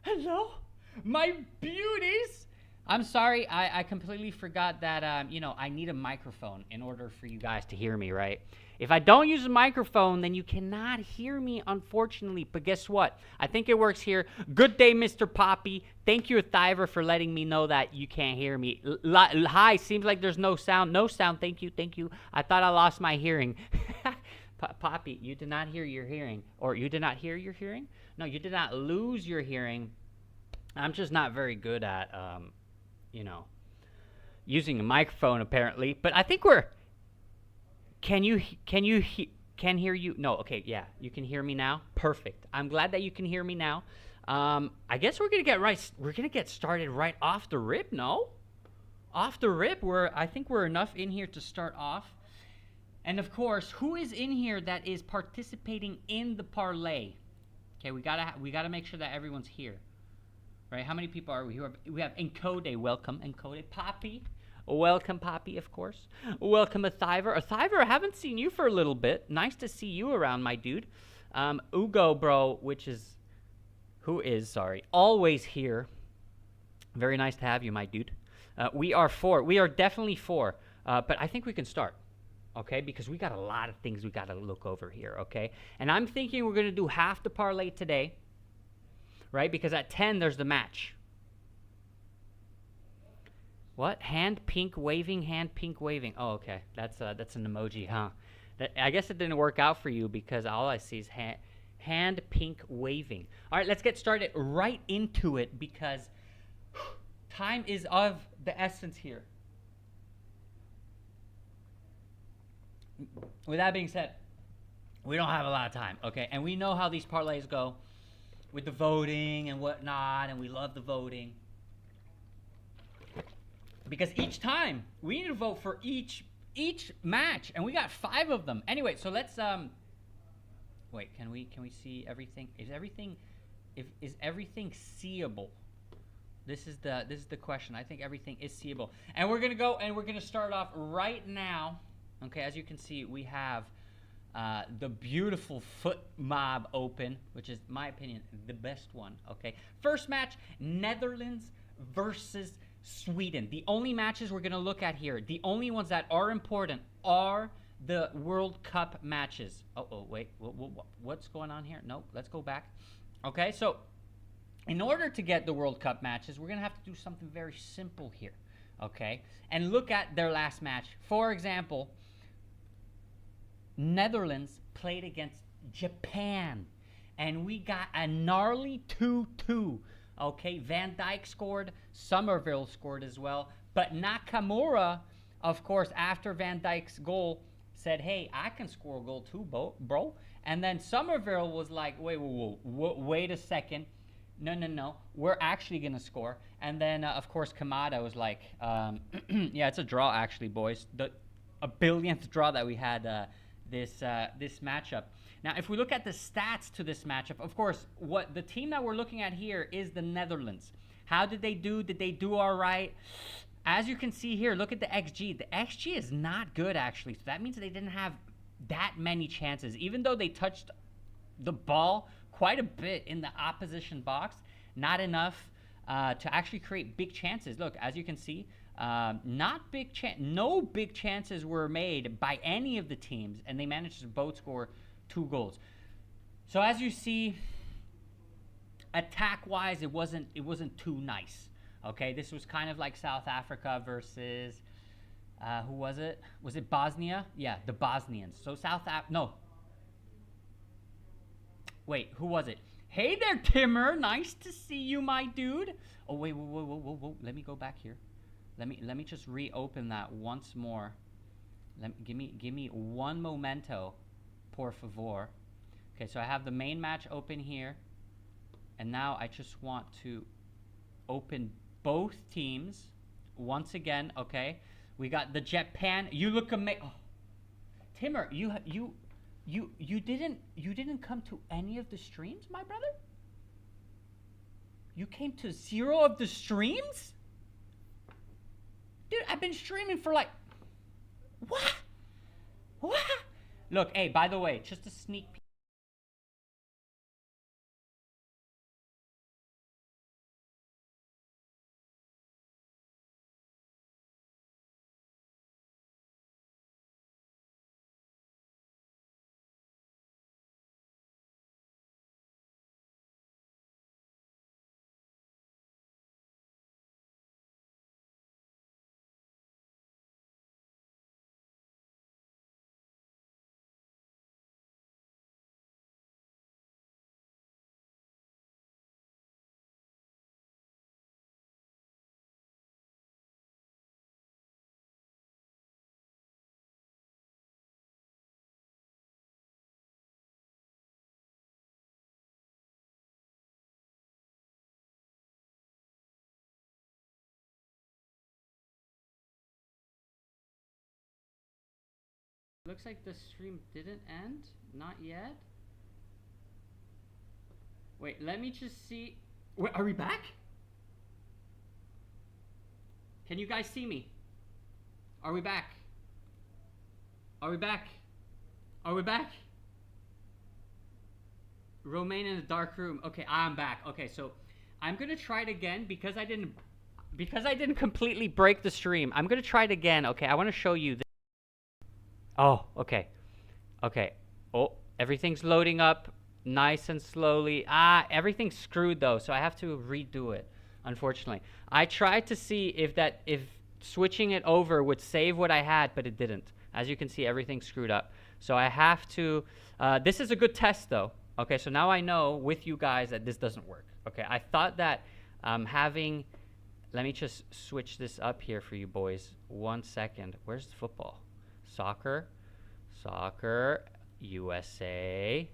Hello, my beauties. I'm sorry, I completely forgot that, you know, I need a microphone in order for you guys to hear me, right? If I don't use a microphone, then you cannot hear me, unfortunately. But guess what? I think it works here. Good day, Mr. Poppy. Thank you, Thiver, for letting me know that you can't hear me. Hi, seems like there's no sound. No sound, thank you, thank you. I thought I lost my hearing. Poppy, you did not hear your hearing. Or you did not hear your hearing? No, you did not lose your hearing. I'm just not very good at, you know, using a microphone apparently. But I think we're. Can hear you? No, okay, yeah, you can hear me now. Perfect. I'm glad that you can hear me now. I guess we're gonna get started right off the rip. No, off the rip. I think we're enough in here to start off. And of course, who is in here that is participating in the parlay? Okay, we gotta make sure that everyone's here. Right, how many people are we? We have Encode, welcome, Encode, Poppy, welcome, Poppy, of course, welcome, Thiver, I haven't seen you for a little bit, nice to see you around, my dude, Ugo, bro, always here, very nice to have you, my dude, we are definitely four, but I think we can start, okay, because we got a lot of things we gotta look over here, okay, and I'm thinking we're gonna do half the parlay today, right? Because at 10, there's the match. What? Hand pink waving. Oh, okay. That's an emoji, huh? I guess it didn't work out for you because all I see is hand pink waving. All right, let's get started right into it because time is of the essence here. With that being said, we don't have a lot of time, okay? And we know how these parlays go. With the voting and whatnot, and we love the voting. Because each time, we need to vote for each match, and we got 5 of them. Anyway, so let's, wait, can we see everything? Is everything seeable? This is the question. I think everything is seeable. And we're gonna go, and we're gonna start off right now. Okay, as you can see, we have the beautiful Foot Mob Open, which is, in my opinion, the best one, okay? First match, Netherlands versus Sweden. The only matches we're going to look at here, the only ones that are important are the World Cup matches. Oh, wait, what's going on here? No, let's go back. Okay, so in order to get the World Cup matches, we're going to have to do something very simple here, okay? And look at their last match. For example, Netherlands played against Japan, and we got a gnarly 2-2. Okay, Van Dijk scored, Somerville scored as well, but Nakamura, of course, after Van Dijk's goal, said, hey, I can score a goal too, bro. And then Somerville was like, wait a second. No, we're actually going to score. And then, of course, Kamada was like, yeah, it's a draw, actually, boys. A billionth draw that we had this matchup. Now, if we look at the stats to this matchup, of course, what the team that we're looking at here is the Netherlands. How did they do? Did they do all right? As you can see here, look at the XG. The XG is not good, actually. So that means they didn't have that many chances. Even though they touched the ball quite a bit in the opposition box, not enough to actually create big chances. Look, as you can see, no big chances were made by any of the teams, and they managed to both score 2 goals. So as you see, attack-wise, it wasn't too nice. Okay, this was kind of like South Africa versus who was it? Was it Bosnia? Yeah, the Bosnians. So no. Wait, who was it? Hey there, Timmer. Nice to see you, my dude. Oh wait, whoa. Let me go back here. Let me just reopen that once more. Give me one momento, por favor. Okay, so I have the main match open here, and now I just want to open both teams once again. Okay, we got the Japan. You look amazing. Oh. Timmer, you didn't come to any of the streams, my brother? You came to 0 of the streams? Dude, I've been streaming for like... What? Look, hey, by the way, just a sneak peek. Looks like the stream didn't end. Not yet. Wait, let me just see. Wait, are we back? Can you guys see me? Are we back? Are we back? Are we back? Romaine in the dark room. Okay, I'm back. Okay, so I'm gonna try it again because I didn't completely break the stream. I'm gonna try it again. Okay, I want to show you this. Oh, okay. Okay. Oh, everything's loading up nice and slowly. Everything's screwed though, so I have to redo it, unfortunately. I tried to see if switching it over would save what I had, but it didn't. As you can see, everything's screwed up. So I have to, this is a good test though. Okay, so now I know with you guys that this doesn't work. Okay, I thought that let me just switch this up here for you boys. 1 second. Where's the football? Soccer, USA,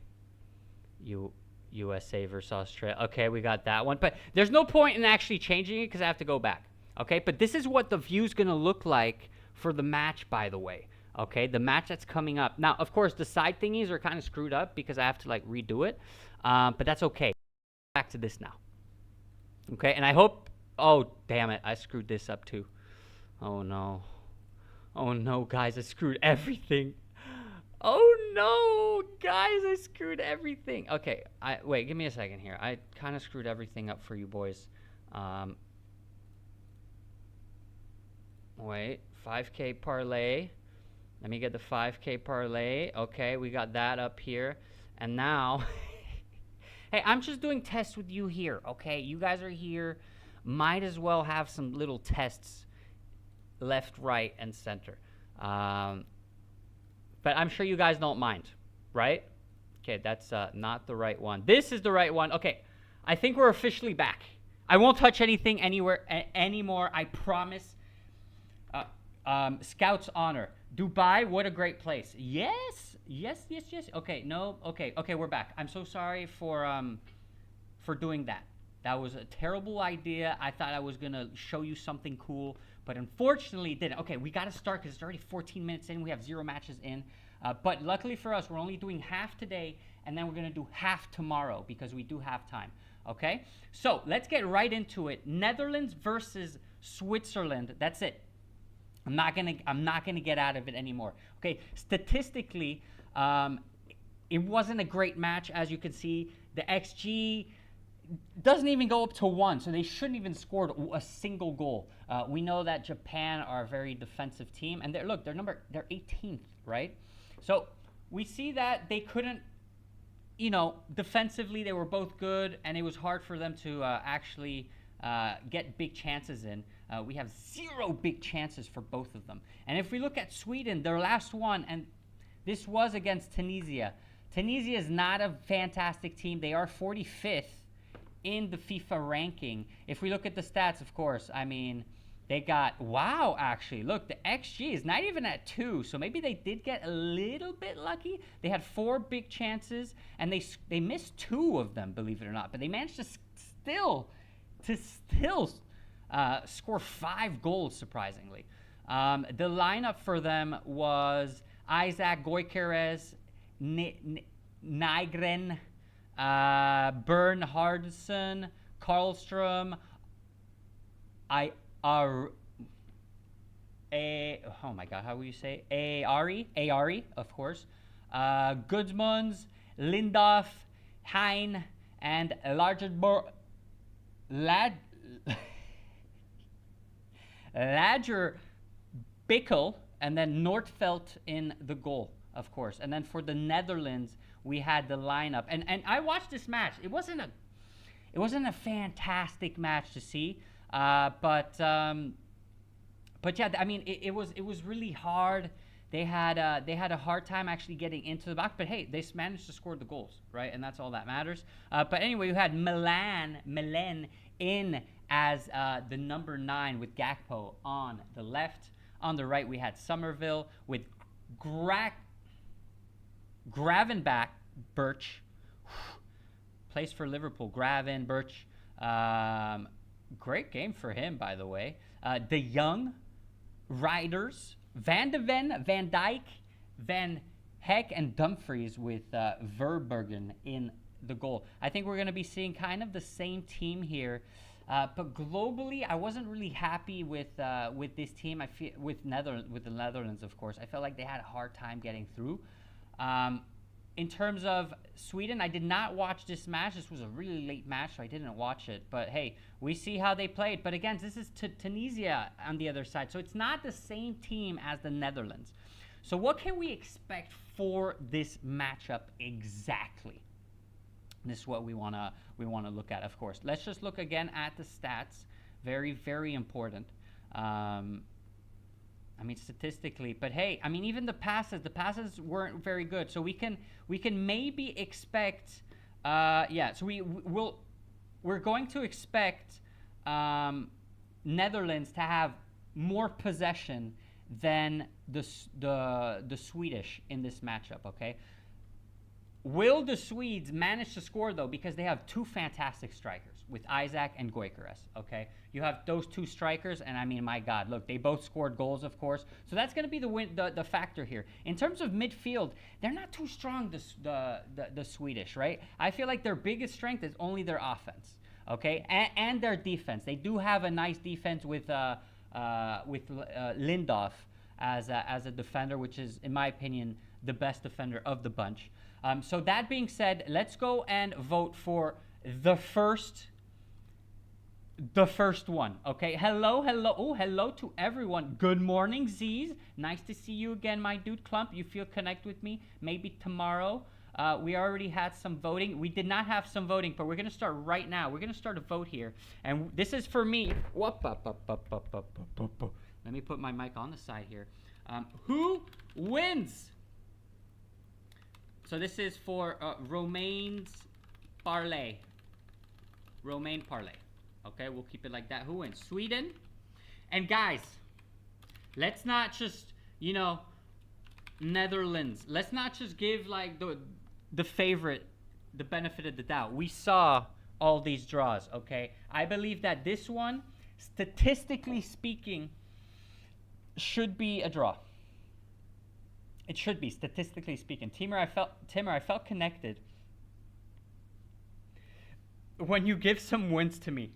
USA versus Australia. Okay, we got that one. But there's no point in actually changing it because I have to go back. Okay, but this is what the view's going to look like for the match, by the way. Okay, the match that's coming up. Now, of course, the side thingies are kind of screwed up because I have to, like, redo it. But that's okay. Back to this now. Okay, and I hope... Oh, damn it. I screwed this up, too. Oh, no. Oh, no, guys. I screwed everything. Oh, no, guys. I screwed everything. Okay, wait, give me a second here. I kind of screwed everything up for you boys. Wait, 5K parlay. Let me get the 5K parlay. Okay, we got that up here. And now, hey, I'm just doing tests with you here, okay? You guys are here. Might as well have some little tests left, right, and center. But I'm sure you guys don't mind, right? Okay, that's not the right one. This is the right one. Okay, I think we're officially back. I won't touch anything anymore. I promise. Scout's honor. Dubai, what a great place. Yes. Okay, no. Okay, we're back. I'm so sorry for doing that. That was a terrible idea. I thought I was going to show you something cool, but unfortunately it didn't. Okay, we got to start because it's already 14 minutes in. We have 0 matches in. But luckily for us, we're only doing half today, and then we're going to do half tomorrow because we do have time. Okay? So let's get right into it. Netherlands versus Switzerland. That's it. I'm not gonna get out of it anymore. Okay, statistically, it wasn't a great match, as you can see. The XG doesn't even go up to 1, so they shouldn't even scored a single goal. We know that Japan are a very defensive team, and they're 18th, right? So we see that they couldn't, defensively they were both good, and it was hard for them to actually get big chances in. We have 0 big chances for both of them. And if we look at Sweden, their last one, and this was against Tunisia. Tunisia is not a fantastic team. They are 45th in the FIFA ranking. If we look at the stats, of course, I mean, they got, wow, actually, look, the XG is not even at 2, so maybe they did get a little bit lucky. They had 4 big chances, and they missed 2 of them, believe it or not, but they managed to still score 5 goals, surprisingly. The lineup for them was Isaac, Goykeres, Nygren, Bernhardsson, Karlstrom, oh my God, how will you say? Ari, of course. Gudmunds, Lindorf, Hein, and Ladger Bickel, and then Nordfeldt in the goal, of course. And then for the Netherlands, we had the lineup. And I watched this match. It wasn't a fantastic match to see, but yeah, I mean, it was really hard. They had a hard time actually getting into the box, but hey, they managed to score the goals, right? And that's all that matters. But anyway, we had Milan in as the number 9 with Gakpo on the left. On the right, we had Somerville with Gravenbach, Birch. Plays for Liverpool. Graven, Birch. Great game for him, by the way. De Jong, Riders, Van de Ven, Van Dijk, Van Heck and Dumfries with Verbergen in the goal. I think we're going to be seeing kind of the same team here. But globally, I wasn't really happy with this team. I feel with the Netherlands, of course. I felt like they had a hard time getting through. In terms of Sweden, I did not watch this match. This was a really late match, so I didn't watch it. But hey, we see how they played. But again, this is Tunisia on the other side, so it's not the same team as the Netherlands. So what can we expect for this matchup exactly? This is what we wanna look at, of course. Let's just look again at the stats. Very, very important. I mean, statistically, but hey, I mean, even the passes weren't very good. So we can maybe expect, yeah. So we're going to expect Netherlands to have more possession than the Swedish in this matchup. Okay. Will the Swedes manage to score, though, because they have two fantastic strikers with Isaac and Gyökeres, okay? You have those two strikers, and I mean, my God, look, they both scored goals, of course. So that's going to be the factor here. In terms of midfield, they're not too strong, the Swedish, right? I feel like their biggest strength is only their offense, okay? And their defense. They do have a nice defense with Lindoff as a defender, which is, in my opinion, the best defender of the bunch. So that being said, let's go and vote for the first one, okay? Hello. Oh, hello to everyone. Good morning, Z's. Nice to see you again, my dude Clump. You feel connect with me? Maybe tomorrow. We already had some voting. We did not have some voting, but we're going to start right now. We're going to start a vote here. And this is for me. Let me put my mic on the side here. Who wins? So this is for Romain's Parlay. Romain Parlay. Okay, we'll keep it like that. Who wins? Sweden. And guys, let's not just, you know, Netherlands. Let's not just give like the favorite the benefit of the doubt. We saw all these draws, okay? I believe that this one, statistically speaking, should be a draw. It should be, statistically speaking. Timur, I felt connected when you give some wins to me.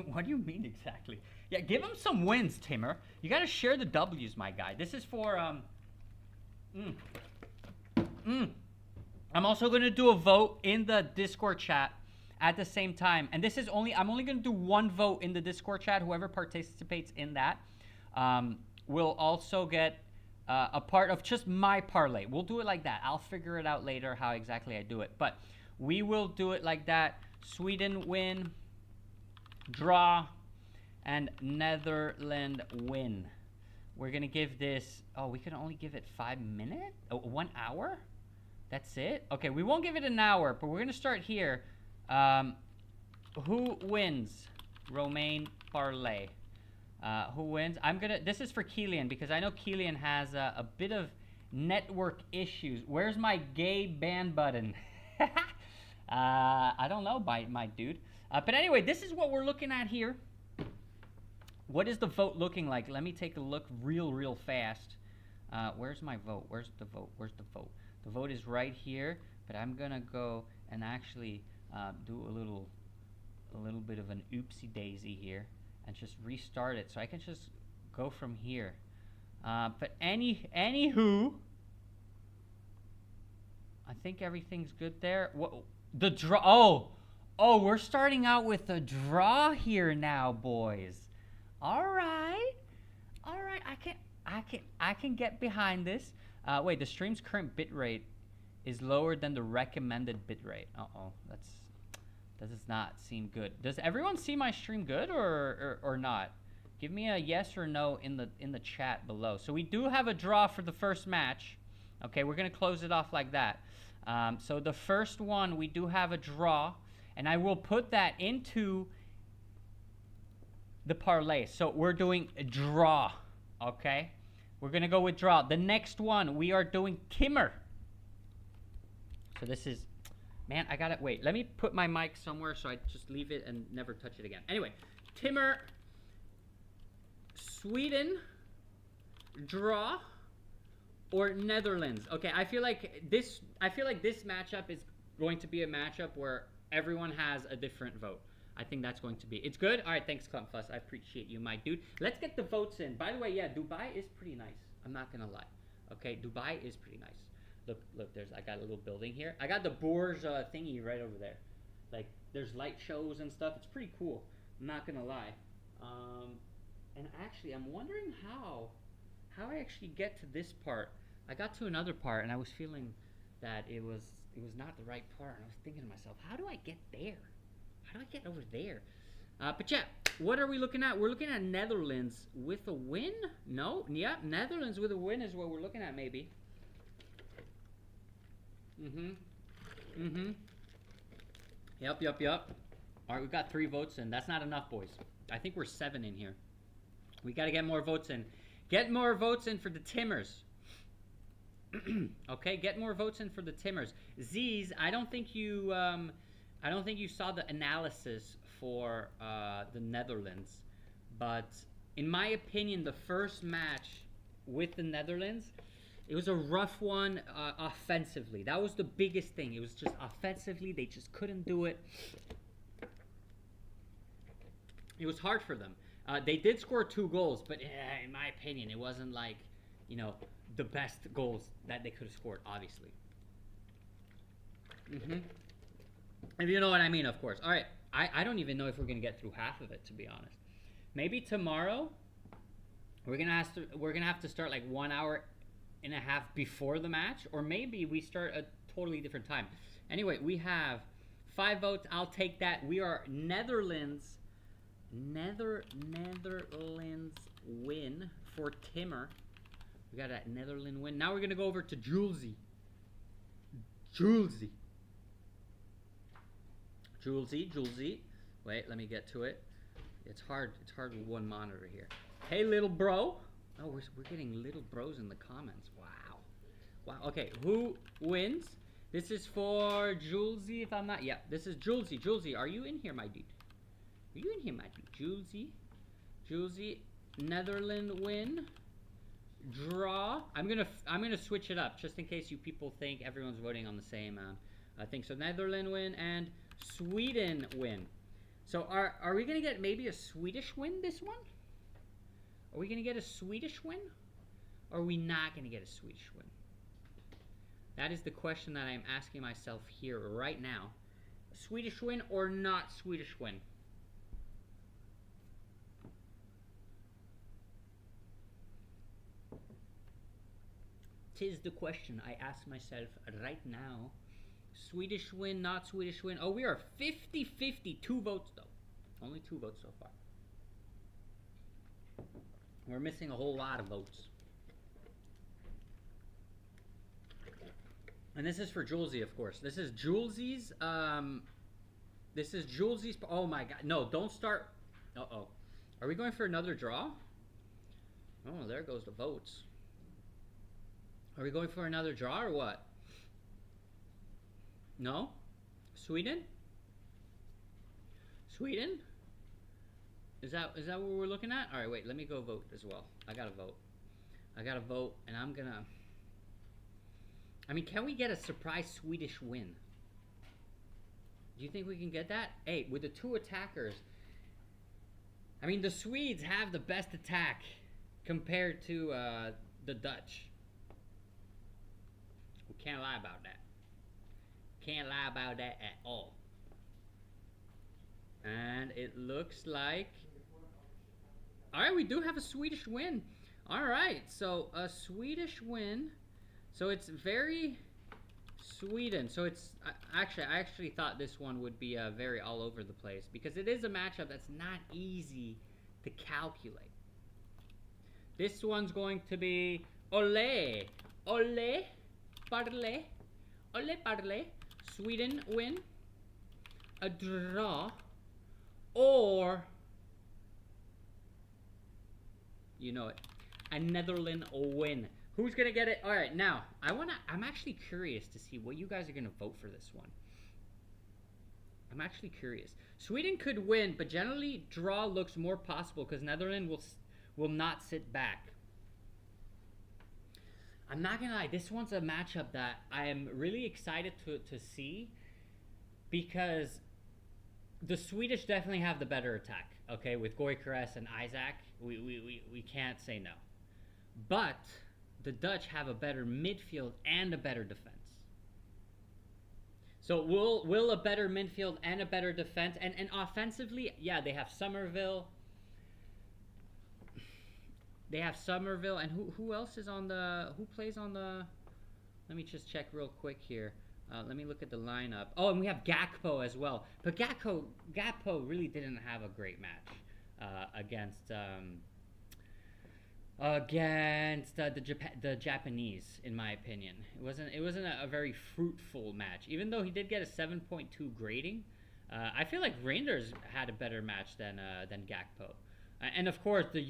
What do you mean exactly? Yeah, give him some wins, Timur. You got to share the W's, my guy. This is for I'm also going to do a vote in the Discord chat at the same time. And this is I'm only going to do one vote in the Discord chat. Whoever participates in that will also get a part of just my parlay. We'll do it like that. I'll figure it out later how exactly I do it. But we will do it like that. Sweden win, draw, and Netherlands win. We're going to give this, we can only give it 5 minutes? 1 hour? That's it? Okay, we won't give it an hour, but we're going to start here. Who wins? Romain Parlay. Who wins? This is for Killian, because I know Killian has a bit of network issues. Where's my gay ban button? I don't know, my dude. But anyway, this is what we're looking at here. What is the vote looking like? Let me take a look real fast. Where's my vote? Where's the vote? Where's the vote? The vote is right here, but I'm gonna go and actually do a little bit of an oopsie daisy here and just restart it, so I can just go from here. But anywho, I think everything's good there. The draw? Oh, we're starting out with a draw here now, boys. All right. I can get behind this. Wait, the stream's current bitrate is lower than the recommended bitrate. That does not seem good. Does everyone see my stream good or not? Give me a yes or no in the chat below. So we do have a draw for the first match. Okay, we're gonna close it off like that. So the first one, we do have a draw, and I will put that into the parlay. So we're doing a draw, okay? We're going to go with draw. The next one, we are doing Timur. So this is, man, I got to, wait. Let me put my mic somewhere so I just leave it and never touch it again. Anyway, Timur, Sweden, draw, or Netherlands? Okay, I feel like this matchup is going to be a matchup where everyone has a different vote. I think that's going to be. It's good. All right, thanks, Clumpfuss. I appreciate you, my dude. Let's get the votes in. By the way, yeah, Dubai is pretty nice. I'm not gonna lie. Okay, Dubai is pretty nice. Look. I got a little building here. I got the Burj thingy right over there. Like, there's light shows and stuff. It's pretty cool. I'm not gonna lie. And actually, I'm wondering how I actually get to this part. I got to another part, and I was feeling that it was not the right part. And I was thinking to myself, how do I get there? How do I get over there? But yeah, what are we looking at? We're looking at Netherlands with a win? No? Yeah, Netherlands with a win is what we're looking at, maybe. Yep. All right, we've got 3 votes in. That's not enough, boys. I think we're 7 in here. We got to get more votes in. Get more votes in for the Timmers. Okay, get more votes in for the Timmers. Z's, I don't think you saw the analysis for the Netherlands, but in my opinion, the first match with the Netherlands, it was a rough one offensively. That was the biggest thing. It was just offensively, they just couldn't do it. It was hard for them. They did score 2 goals, but in my opinion, it wasn't like, you know, the best goals that they could have scored, obviously. If you know what I mean, of course. All right, I don't even know if we're gonna get through half of it, to be honest. Maybe tomorrow we're gonna have to start like 1 hour and a half before the match, or maybe we start a totally different time. Anyway, we have 5 votes. I'll take that. We are Netherlands win for Timmer. We got a Netherlands win. Now we're gonna go over to Julesy. Wait, let me get to it. It's hard with one monitor here. Hey, little bro. Oh, we're getting little bros in the comments. Wow. Okay, who wins? This is for Julesy, if I'm not. Yeah, this is Julesy. Julesy, are you in here, my dude? Are you in here, my dude? Julesy, Netherlands win. Draw. I'm gonna switch it up just in case you people think everyone's voting on the same thing. So Netherlands win and Sweden win. So are we gonna get maybe a Swedish win this one? Are we gonna get a Swedish win? Or are we not gonna get a Swedish win? That is the question that I'm asking myself here right now. Swedish win or not Swedish win? Tis the question I ask myself right now. Swedish win, not Swedish win. Oh, we are 50-50. 2 votes, though. Only 2 votes so far. We're missing a whole lot of votes. And this is for Julesy, of course. This is Julesy's. Oh, my God. No, don't start. Uh-oh. Are we going for another draw? Oh, there goes the votes. Are we going for another draw or what? No? Sweden? Is that what we're looking at? All right, wait, let me go vote as well. I gotta vote, and I'm gonna... I mean, can we get a surprise Swedish win? Do you think we can get that? Hey, with the 2 attackers, I mean, the Swedes have the best attack compared to the Dutch. We can't lie about that. Can't lie about that at all. And it looks like... Alright, we do have a Swedish win. Alright, so a Swedish win. So it's very Sweden. So it's... I actually thought this one would be very all over the place, because it is a matchup that's not easy to calculate. This one's going to be... Ole! Ole! Parle! Ole parle! Sweden win, a draw, or, you know it, a Netherlands win. Who's gonna get it? All right, now I'm actually curious to see what you guys are gonna vote for this one. I'm actually curious. Sweden could win, but generally draw looks more possible because Netherlands will not sit back. I'm not gonna lie, this one's a matchup that I am really excited to see, because the Swedish definitely have the better attack. Okay, with Gyökeres and Isaac, we can't say no. But the Dutch have a better midfield and a better defense. So will a better midfield and a better defense, and offensively, yeah, they have Somerville. They have Somerville, and who else is on the, who plays on the, let me just check real quick here. Let me look at the lineup. Oh, and we have Gakpo as well. But Gakpo really didn't have a great match against the Japanese, in my opinion. It wasn't a very fruitful match, even though he did get a 7.2 grading. I feel like Reinders had a better match than Gakpo. And of course, the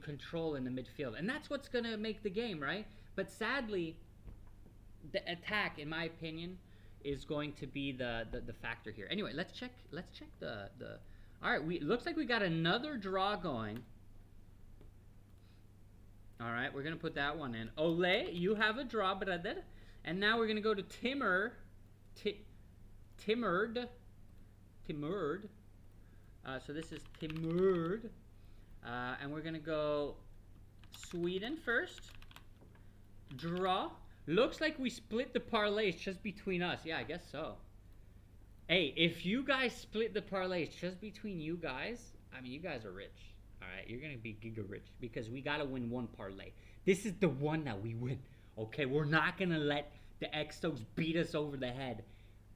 control in the midfield, and that's what's gonna make the game, right? But sadly, the attack, in my opinion, is going to be the factor here. Anyway, let's check the. All right, looks like we got another draw going. All right, we're gonna put that one in. Ole, you have a draw, brother. And now we're gonna go to Timurd. So this is Timurd. And we're gonna go Sweden first. Draw. Looks like we split the parlays just between us. Yeah, I guess so. Hey, if you guys split the parlays just between you guys, I mean, you guys are rich. All right, you're gonna be giga rich, because we gotta win one parlay. This is the one that we win. Okay, we're not gonna let the Xtos beat us over the head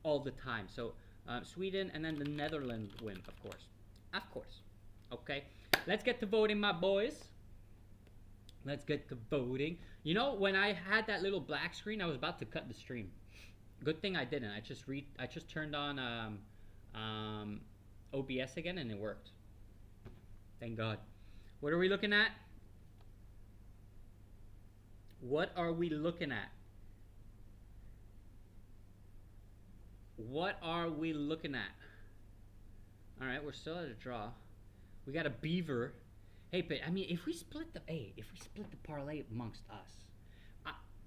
all the time. So Sweden, and then the Netherlands win, of course. Okay, let's get to voting, my boys. Let's get to voting. You know, when I had that little black screen, I was about to cut the stream. Good thing I didn't. I just turned on OBS again, and it worked. Thank God. What are we looking at? What are we looking at? What are we looking at? All right, we're still at a draw. We got a beaver. Hey, but I mean, if we split the parlay amongst us,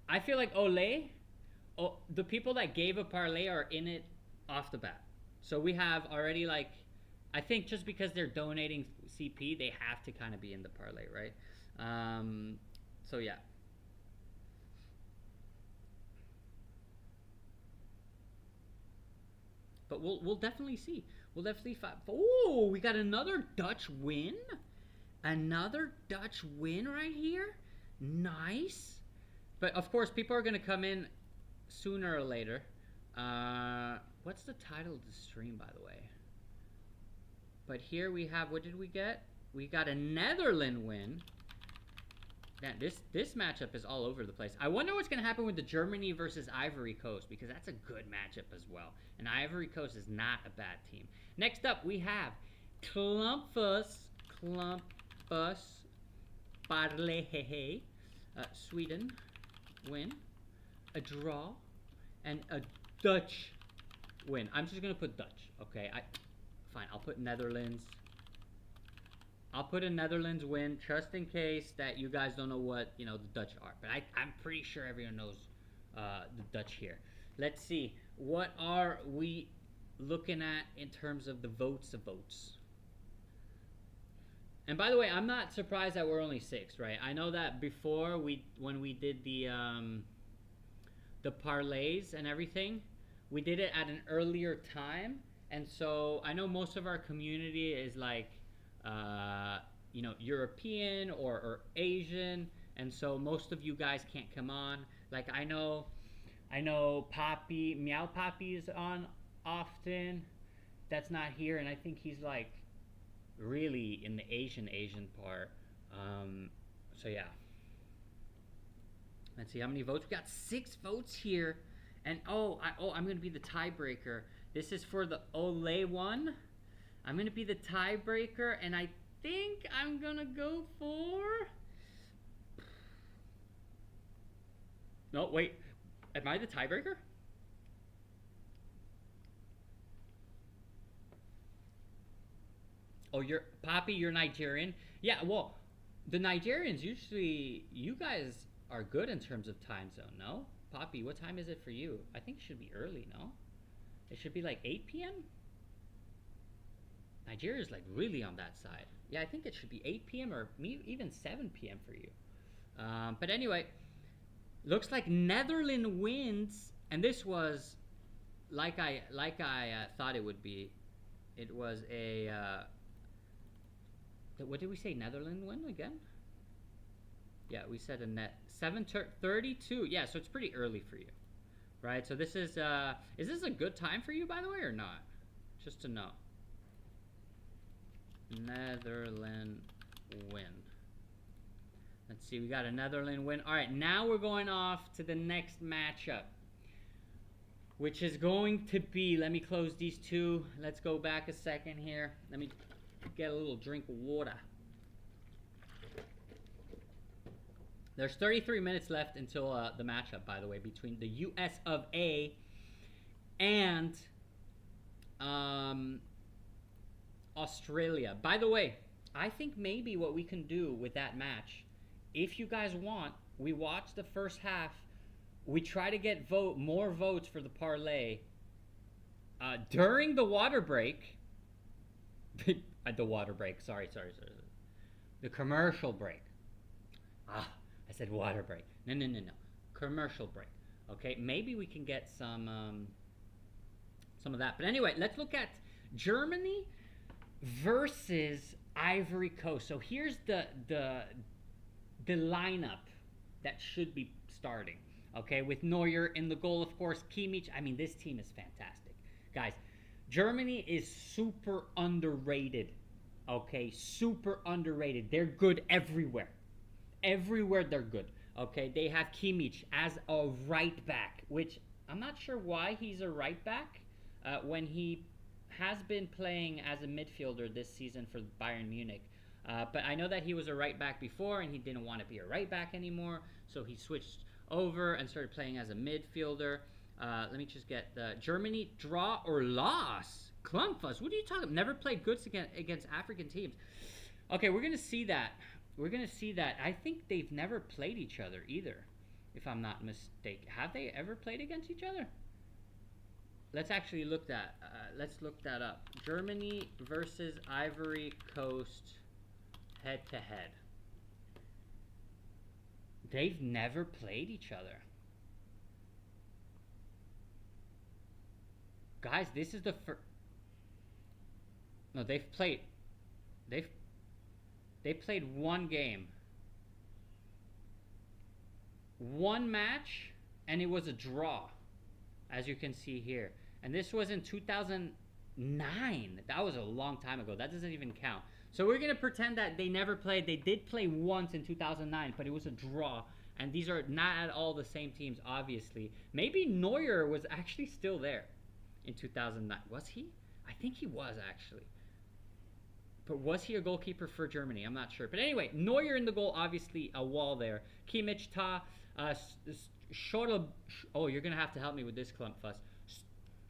I feel like the people that gave a parlay are in it off the bat. So we have already, like, I think just because they're donating CP, they have to kind of be in the parlay, right? So yeah. But we'll definitely see. We'll definitely find. Oh, we got another Dutch win. Another Dutch win right here. Nice. But of course, people are gonna come in sooner or later. What's the title of the stream, by the way? But here we have, what did we get? We got a Netherlands win. Man, this matchup is all over the place. I wonder what's going to happen with the Germany versus Ivory Coast, because that's a good matchup as well. And Ivory Coast is not a bad team. Next up, we have Klumpus Parlehehe. Sweden win. A draw. And a Dutch win. I'm just going to put Dutch, okay? Fine, I'll put Netherlands. I'll put a Netherlands win, just in case that you guys don't know what, the Dutch are. But I'm pretty sure everyone knows the Dutch here. Let's see. What are we looking at in terms of the votes? And by the way, I'm not surprised that we're only 6, right? I know that before, when we did the parlays and everything, we did it at an earlier time. And so I know most of our community is like, European or Asian, and so most of you guys can't come on. Like I know Poppy, Meow Poppy is on often. That's not here, and I think he's like really in the Asian part. So yeah. Let's see how many votes we got. 6 votes here, and I'm gonna be the tiebreaker. This is for the Ole one. I'm going to be the tiebreaker, and I think I'm going to go for... No, wait. Am I the tiebreaker? Oh, Poppy, you're Nigerian? Yeah, well, the Nigerians usually... You guys are good in terms of time zone, no? Poppy, what time is it for you? I think it should be early, no? It should be like 8 p.m.? Nigeria is like really on that side. Yeah, I think it should be 8 p.m. or even 7 p.m. for you. But anyway, looks like Netherlands wins, and this was like I thought it would be. It was a what did we say? Netherlands win again? Yeah, we said a net 7:32. Yeah, so it's pretty early for you, right? So this is this a good time for you, by the way, or not? Just to know. Netherlands win. Let's see, we got a Netherlands win. All right, now we're going off to the next matchup, which is going to be, let me close these two. Let's go back a second here. Let me get a little drink of water. There's 33 minutes left until the matchup, by the way, between the US of A and Australia. By the way, I think maybe what we can do with that match, if you guys want, we watch the first half. We try to get more votes for the parlay during the water break. The water break. Sorry. The commercial break. I said water break. No. Commercial break. Okay, maybe we can get some of that. But anyway, let's look at Germany versus Ivory Coast. So here's the lineup that should be starting. Okay, with Neuer in the goal, of course, Kimmich. I mean, this team is fantastic. Guys, Germany is super underrated. Okay, super underrated. They're good everywhere. Everywhere they're good. Okay, they have Kimmich as a right back, which I'm not sure why he's a right back when he has been playing as a midfielder this season for Bayern Munich. But I know that he was a right back before and he didn't want to be a right back anymore, so he switched over and started playing as a midfielder. Let me just get the Germany draw or loss. Klumpfuss, what are you talking about? Never played good against African teams. Okay, we're going to see that. We're going to see that. I think they've never played each other either, if I'm not mistaken. Have they ever played against each other? Let's actually look that. Let's look that up. Germany versus Ivory Coast head-to-head. They've never played each other. Guys, this is the first... No, they've played... They played one game. One match, and it was a draw, as you can see here. And this was in 2009. That was a long time ago. That doesn't even count. So we're going to pretend that they never played. They did play once in 2009, but it was a draw. And these are not at all the same teams, obviously. Maybe Neuer was actually still there in 2009. Was he? I think he was, actually. But was he a goalkeeper for Germany? I'm not sure. But anyway, Neuer in the goal, obviously a wall there. Kimmich, Ta, oh, you're going to have to help me with this, Klumpfuss.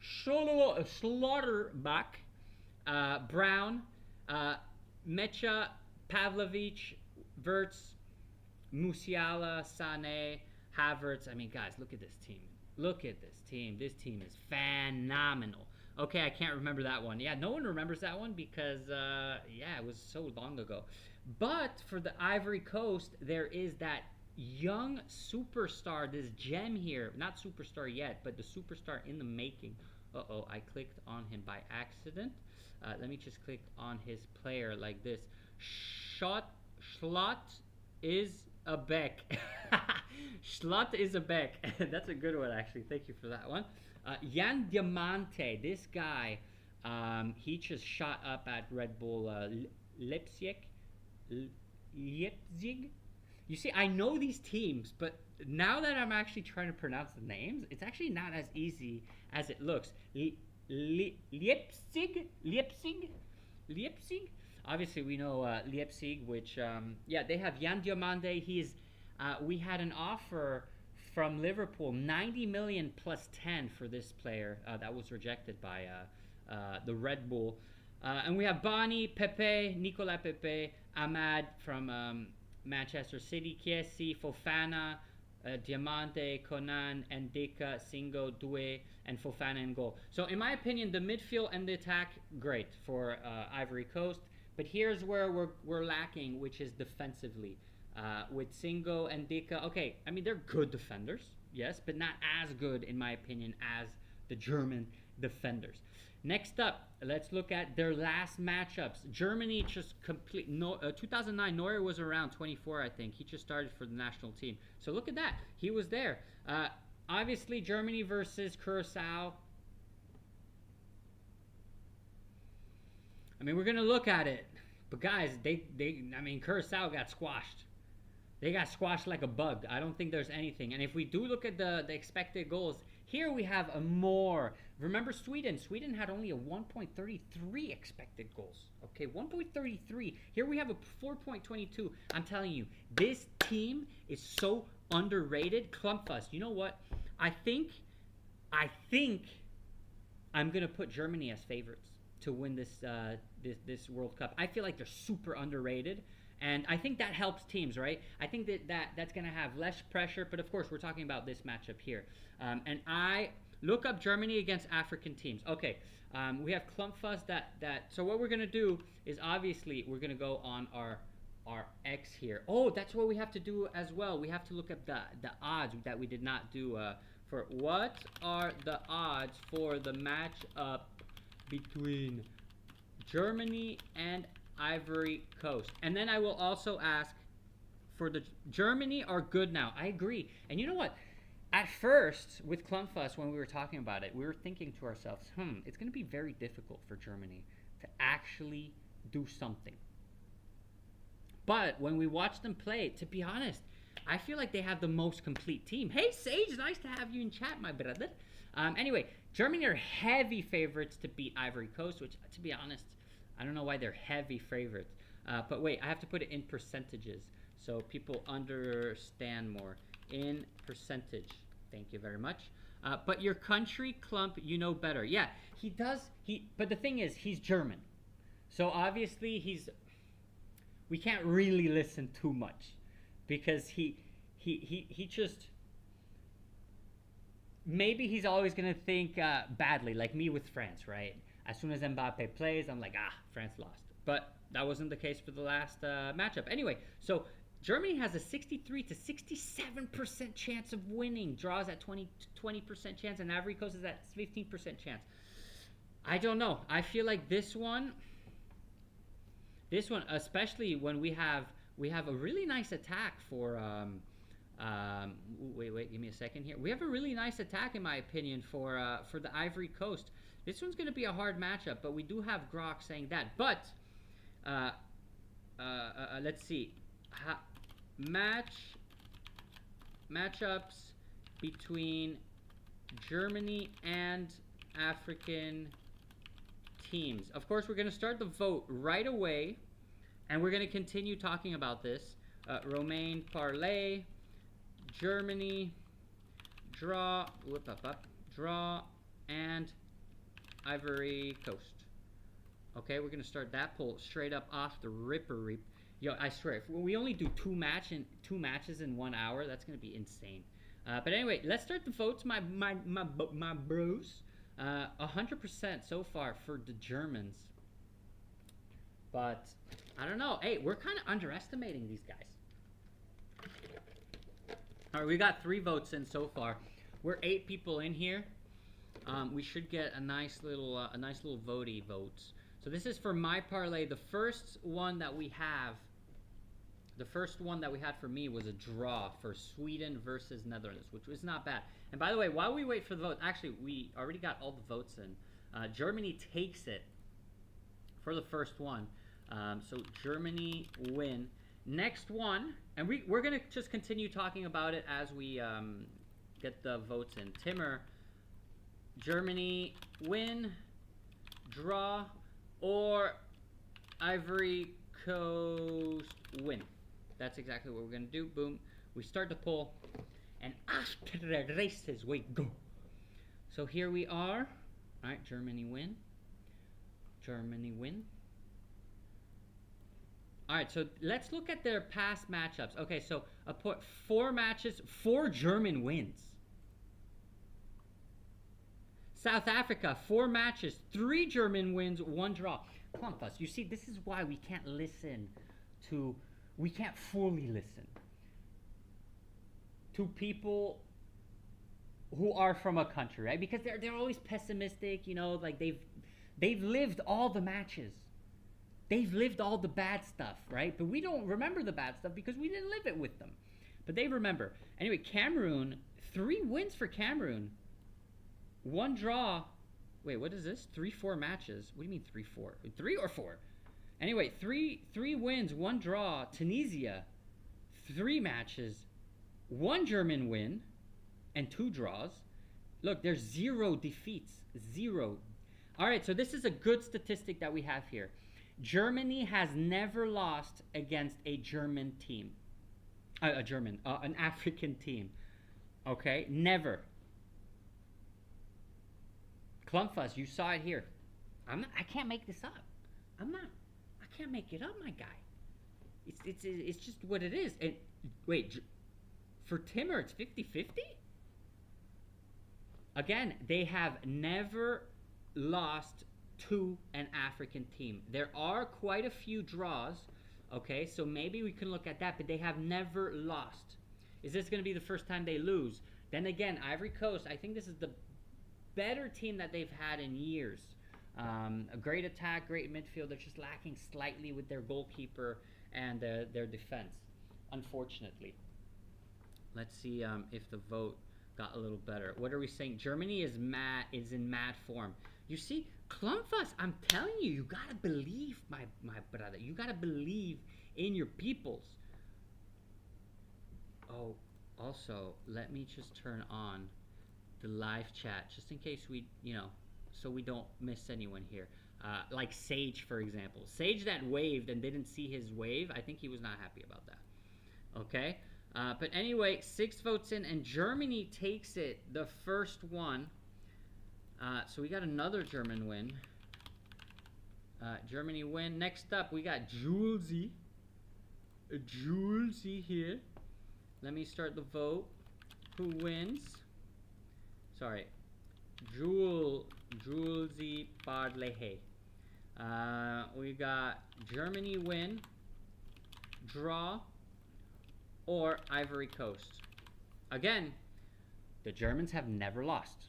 Schlotterbeck, Brown, Mecha, Pavlovic, Wirtz, Musiala, Sané, Havertz. I mean, guys, look at this team. Look at this team. This team is phenomenal. Okay, I can't remember that one. Yeah, no one remembers that one because, yeah, it was so long ago. But for the Ivory Coast, there is that young superstar, this gem here. Not superstar yet, but the superstar in the making. Uh-oh, I clicked on him by accident. Let me just click on his player like this. Schlott is a Beck. Schlott is a Beck. That's a good one, actually. Thank you for that one. Jan Diamante, this guy, he just shot up at Red Bull Leipzig. You see, I know these teams, but now that I'm actually trying to pronounce the names, it's actually not as easy as it looks. Leipzig? Obviously, we know Leipzig, which, yeah, they have Jan Diamante. He's, we had an offer from Liverpool, 90 million plus 10 for this player. That was rejected by the Red Bull. And we have Bani, Pepe, Nicolas Pepe, Ahmad from Manchester City, Kiesi, Fofana, Diamante, Conan, Ndika, Singo, Doué, and Fofana in goal. So in my opinion, the midfield and the attack, great for Ivory Coast. But here's where we're lacking, which is defensively. With Singo and Ndika, okay, I mean, they're good defenders, yes, but not as good, in my opinion, as the German defenders. Next up, let's look at their last matchups. Germany just 2009, Neuer was around 24, I think. He just started for the national team. So look at that. He was there. Obviously, Germany versus Curacao. I mean, we're going to look at it. But guys, Curacao got squashed. They got squashed like a bug. I don't think there's anything. And if we do look at the expected goals, here we have a more. Remember Sweden. Sweden had only a 1.33 expected goals. Okay, 1.33. Here we have a 4.22. I'm telling you, this team is so underrated. Klumpfuss. You know what? I think I'm going to put Germany as favorites to win this World Cup. I feel like they're super underrated. And I think that helps teams, right? I think that's going to have less pressure. But, of course, we're talking about this matchup here. And I look up Germany against African teams. Okay, we have Klumpfuss so what we're going to do is, obviously, we're going to go on our X here. Oh, that's what we have to do as well. We have to look up the odds that we did not do for what are the odds for the matchup between Germany and Ivory Coast. And then I will also ask for the Germany are good now. I agree. And you know what? At first, with Klumpfuss, when we were talking about it, we were thinking to ourselves, it's going to be very difficult for Germany to actually do something. But when we watch them play, to be honest, I feel like they have the most complete team. Hey, Sage, nice to have you in chat, my brother. Anyway, Germany are heavy favorites to beat Ivory Coast, which, to be honest, I don't know why they're heavy favorites. But wait, I have to put it in percentages so people understand more. In percentage. Thank you very much. But your country, Klump, you know better. Yeah, he does. But the thing is, he's German. So obviously, we can't really listen too much. Because he just... Maybe he's always going to think badly, like me with France, right? As soon as Mbappe plays, I'm like, France lost. But that wasn't the case for the last matchup. Anyway, so Germany has a 63 to 67% chance of winning. Draws at 20% chance, and Ivory Coast is at 15% chance. I don't know. I feel like this one, especially when we have a really nice attack for... wait, give me a second here. We have a really nice attack, in my opinion, for the Ivory Coast. This one's going to be a hard matchup, but we do have Grok saying that. But let's see. Matchups between Germany and African teams. Of course, we're going to start the vote right away, and we're going to continue talking about this. Romain parlay, Germany, draw, and Ivory Coast. Okay, we're gonna start that poll straight up off the ripper. Yo, I swear, if we only do two matches in 1 hour, that's gonna be insane. But anyway, let's start the votes, my bros. 100% so far for the Germans. But I don't know. Hey, we're kind of underestimating these guys. All right, we got 3 votes in so far. We're 8 people in here. We should get a nice little votey votes. So this is for my parlay. The first one that we had for me was a draw for Sweden versus Netherlands, which was not bad. And by the way, while we wait for the vote, actually we already got all the votes in. Germany takes it for the first one. So Germany win. Next one, and we're going to just continue talking about it as we get the votes in. Timmer, Germany win, draw, or Ivory Coast win. That's exactly what we're going to do. Boom. We start the poll, and after the races we go. So here we are. All right, Germany win. Germany win. All right, so let's look at their past matchups. Okay, so I put 4 matches, 4 German wins. South Africa, 4 matches, 3 German wins, 1 draw. Clump-us. You see, this is why we can't fully listen to people who are from a country, right? Because they're always pessimistic, you know, like they've lived all the matches. They've lived all the bad stuff, right? But we don't remember the bad stuff because we didn't live it with them. But they remember. Anyway, Cameroon, 3 wins for Cameroon. 1 draw. Wait, what is this? 3-4 matches. What do you mean 3-4? 3 or 4? Anyway, 3 wins, 1 draw. Tunisia, 3 matches, 1 German win, and 2 draws. Look, there's 0 defeats. 0. All right, so this is a good statistic that we have here. Germany has never lost against a German team. An African team. Okay, never. Clump-us, you saw it here. I can't make this up. I can't make it up, my guy. It's just what it is. And wait, for Timmer, it's 50-50? Again, they have never lost to an African team. There are quite a few draws, okay? So maybe we can look at that, but they have never lost. Is this going to be the first time they lose? Then again, Ivory Coast, I think this is the better team that they've had in years. A great attack, great midfield. They're just lacking slightly with their goalkeeper and their defense, unfortunately. Let's see if the vote got a little better. What are we saying? Germany is in mad form. You see, Clump-us, I'm telling you, you gotta believe, my brother. You gotta believe in your peoples. Oh, also, let me just turn on the live chat, just in case we, so we don't miss anyone here. Like Sage, for example. Sage that waved and didn't see his wave, I think he was not happy about that. Okay? But anyway, 6 votes in, and Germany takes it, the first one. So we got another German win. Germany win. Next up, we got Julesy. Julesy here. Let me start the vote. Who wins? Sorry. Julesy Bardlehe. We got Germany win, draw, or Ivory Coast. Again, the Germans have never lost.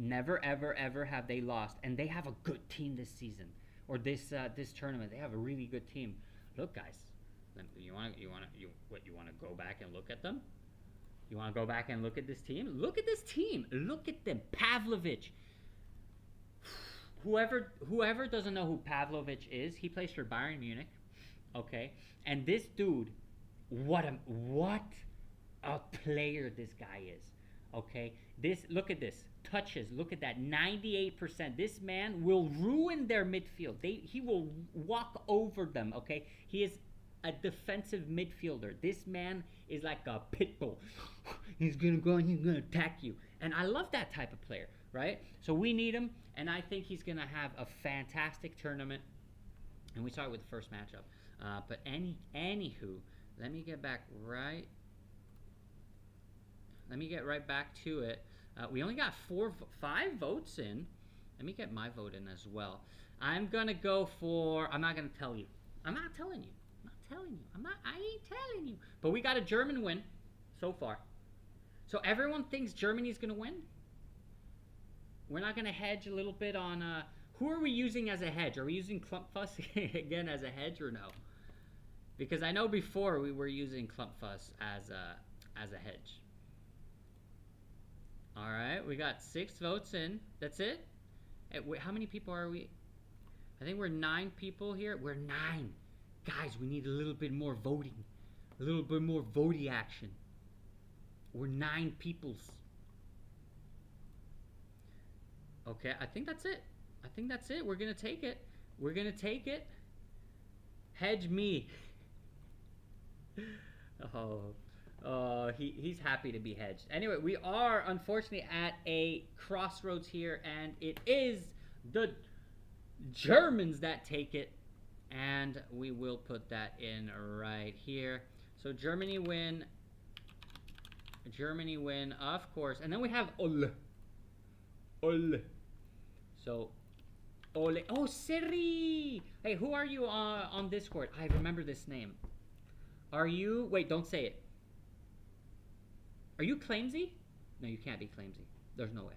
Never, ever, ever have they lost, and they have a good team this season, or this tournament. They have a really good team. Look, guys, you want to go back and look at them? You want to go back and look at this team? Look at this team. Look at them. Pavlovic. Whoever doesn't know who Pavlovic is, he plays for Bayern Munich. Okay, and this dude, what a player this guy is. Okay, look at this. Touches, look at that, 98%. This man will ruin their midfield. He will walk over them, okay? He is a defensive midfielder. This man is like a pit bull. He's going to go and he's going to attack you. And I love that type of player, right? So we need him, and I think he's going to have a fantastic tournament. And we start with the first matchup. But anywho, let me get right back to it. We only got 5 votes in. Let me get my vote in as well. I'm gonna go for. I'm not gonna tell you. I'm not telling you. I ain't telling you. But we got a German win so far. So everyone thinks Germany's gonna win. We're not gonna hedge a little bit on. Who are we using as a hedge? Are we using Clump-us again as a hedge or no? Because I know before we were using Clump-us as a hedge. All right, we got 6 votes in. That's it? Wait, how many people are we? I think we're 9 people here. We're 9. Guys, we need a little bit more voting. A little bit more voting action. We're 9 peoples. Okay, I think that's it. We're going to take it. Hedge me. He's happy to be hedged. Anyway, we are unfortunately at a crossroads here, and it is the Germans that take it. And we will put that in right here. So Germany win. Germany win, of course. And then we have ole. Ole. So, ole. Oh, Siri! Hey, who are you on Discord? I remember this name. Are you... Wait, don't say it. Are you Claimsy? No, you can't be Claimsy. There's no way.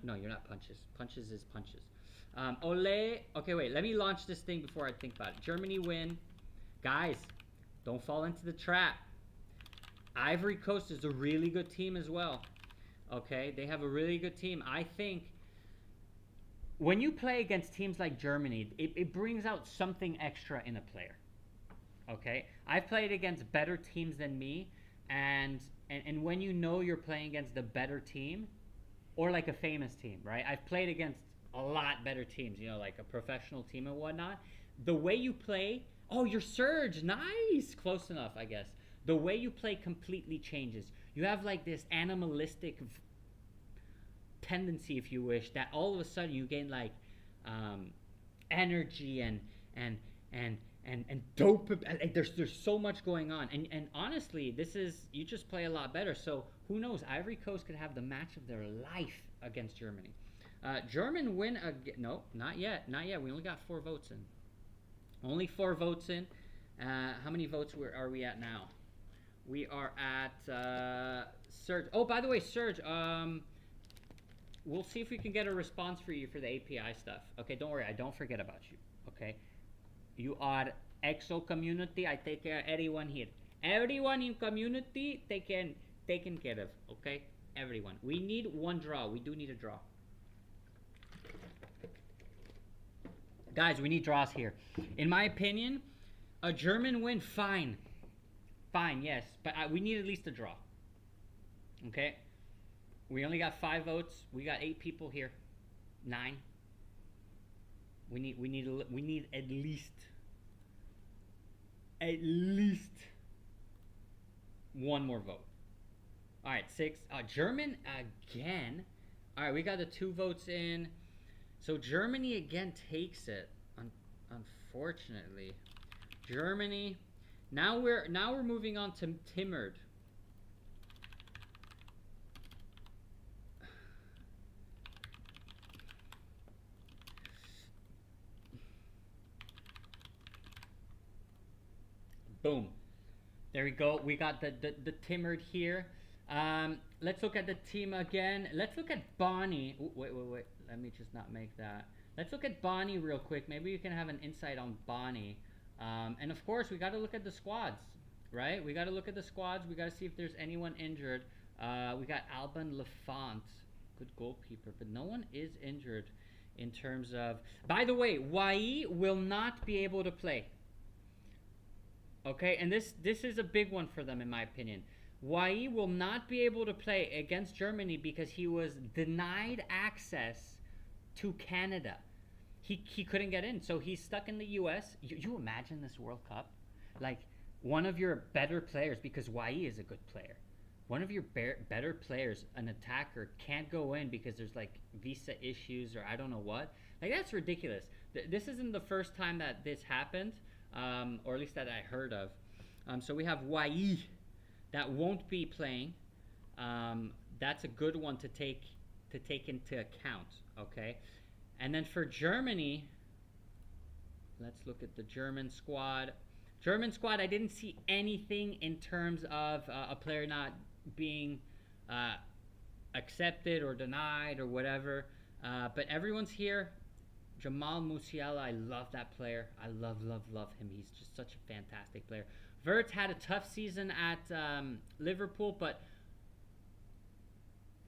No, you're not Punches. Punches is Punches. Ole. Okay, wait. Let me launch this thing before I think about it. Germany win. Guys, don't fall into the trap. Ivory Coast is a really good team as well. Okay, they have a really good team. I think when you play against teams like Germany, it brings out something extra in a player. Okay, I've played against better teams than me, and when you know you're playing against the better team, or like a famous team, right? I've played against a lot better teams, you know, like a professional team and whatnot. The way you play, oh, you're Surge, nice, close enough, I guess. The way you play completely changes. You have like this animalistic tendency, if you wish, that all of a sudden you gain like energy and dope. There's so much going on, and honestly, this is, you just play a lot better. So who knows? Ivory Coast could have the match of their life against Germany. German win again. No, not yet. Not yet. We only got 4 votes in. Only 4 votes in. How many votes are we at now? We are at Serge. Oh, by the way, Serge, we'll see if we can get a response for you for the API stuff. Okay, don't worry. I don't forget about you. Okay? You are ㆍxo community. I take care of everyone here. Everyone in community taken care of. Okay? Everyone. We need 1 draw. We do need a draw. Guys, we need draws here. In my opinion, a German win, fine. Fine, yes. But we need at least a draw. Okay? We only got 5 votes. We got 8 people here. 9. We need at least 1 more vote. All right, 6. German again. All right, we got the 2 votes in. So Germany again takes it. Unfortunately, Germany. Now we're moving on to Timmered. Boom. There we go. We got the Timmered here. Let's look at the team again. Let's look at Bonnie. Ooh, wait. Let me just not make that. Let's look at Bonnie real quick. Maybe you can have an insight on Bonnie. And of course, we got to look at the squads, right? We got to look at the squads. We got to see if there's anyone injured. We got Alban Lafont, good goalkeeper, but no one is injured in terms of... By the way, ㆍxo will not be able to play. Okay, and this is a big one for them, in my opinion. ㆍxo will not be able to play against Germany because he was denied access to Canada. He couldn't get in, so he's stuck in the U.S. You imagine this World Cup? Like, one of your better players, because ㆍxo is a good player, one of your better players, an attacker, can't go in because there's like visa issues or I don't know what. Like, that's ridiculous. This isn't the first time that this happened, or at least that I heard of. So we have ㆍxo that won't be playing. That's a good one to take into account, okay? And then for Germany, let's look at the German squad. German squad, I didn't see anything in terms of a player not being accepted or denied or whatever. But everyone's here. Jamal Musiala, I love that player. I love him. He's just such a fantastic player. Wirtz had a tough season at Liverpool, but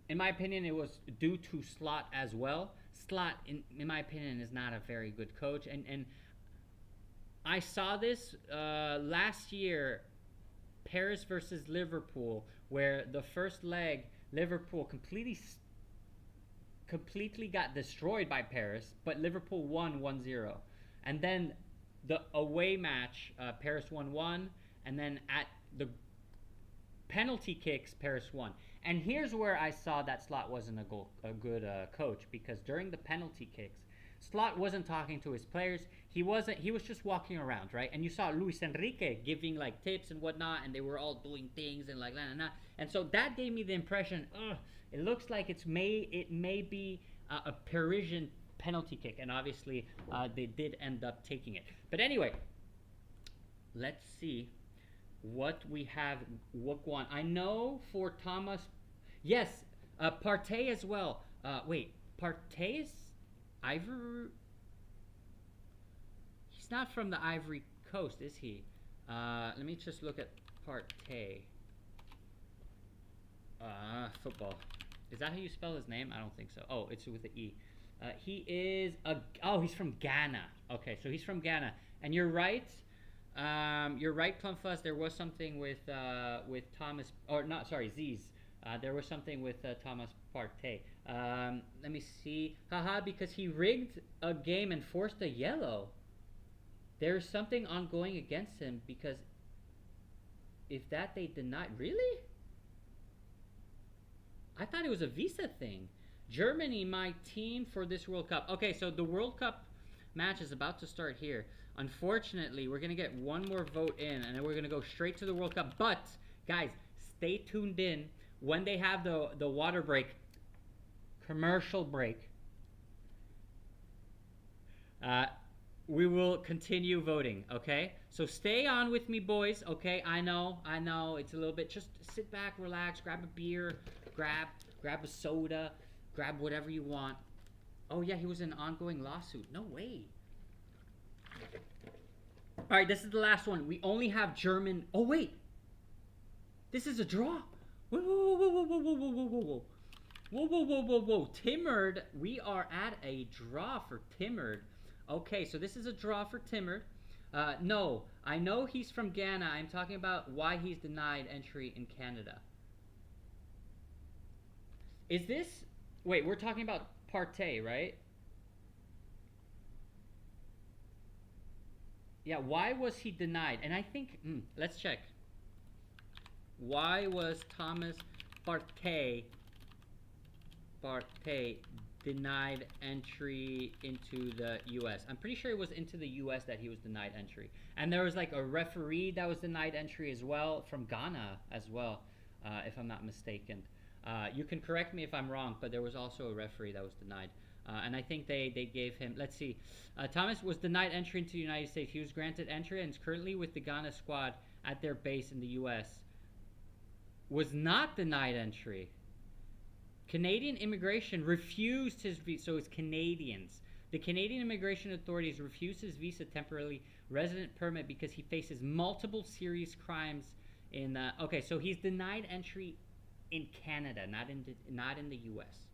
in my opinion, it was due to Slot as well. Slot, in my opinion, is not a very good coach. And I saw this last year, Paris versus Liverpool, where the first leg, Liverpool completely got destroyed by Paris, but Liverpool won 1-0. And then the away match, Paris won 1, and then at the penalty kicks, Paris won. And here's where I saw that Slot wasn't a good coach, because during the penalty kicks, Slot wasn't talking to his players. He was just walking around, right? And you saw Luis Enrique giving like tips and whatnot, and they were all doing things and like that. And so that gave me the impression, it looks like it may be a Parisian penalty kick, and obviously they did end up taking it. But anyway, let's see what we have. Wokwan. I know for Thomas, yes, Partey as well. Wait, Partey is Ivory. He's not from the Ivory Coast, is he? Let me just look at Partey. Football. Is that how you spell his name? I don't think so. Oh, it's with an E. He is he's from Ghana. Okay, so he's from Ghana. And you're right. You're right, Plumfuss. There was something with Thomas, or not, sorry, Ziz. There was something with Thomas Partey. Let me see. Haha, because he rigged a game and forced a yellow. There's something ongoing against him because if that they denied. Really? I thought it was a visa thing. Germany, my team for this World Cup. Okay, so the World Cup match is about to start here. Unfortunately, we're going to get one more vote in, and then we're going to go straight to the World Cup. But, guys, stay tuned in. When they have the water break, commercial break, we will continue voting, okay? So stay on with me, boys, okay? I know, it's a little bit, just sit back, relax, grab a beer, grab a soda, grab whatever you want. Oh yeah, he was in an ongoing lawsuit. No way. All right, this is the last one. We only have German. Oh wait, this is a draw. Whoa. Timmered, we are at a draw for Timmered. Okay, so this is a draw for Timmered. No, I know he's from Ghana. I'm talking about why he's denied entry in Canada. Is this... Wait, we're talking about Partey, right? Yeah, why was he denied? And I think... let's check. Why was Thomas Partey denied entry into the U.S.? I'm pretty sure it was into the U.S. that he was denied entry. And there was like a referee that was denied entry as well, from Ghana as well, if I'm not mistaken. You can correct me if I'm wrong, but there was also a referee that was denied. And I think they gave him, let's see, Thomas was denied entry into the United States. He was granted entry and is currently with the Ghana squad at their base in the U.S. Was not denied entry. Canadian immigration refused his visa, so it's Canadians. The Canadian immigration authorities refused his visa temporarily resident permit because he faces multiple serious crimes in, okay, so he's denied entry in Canada, not in the U.S.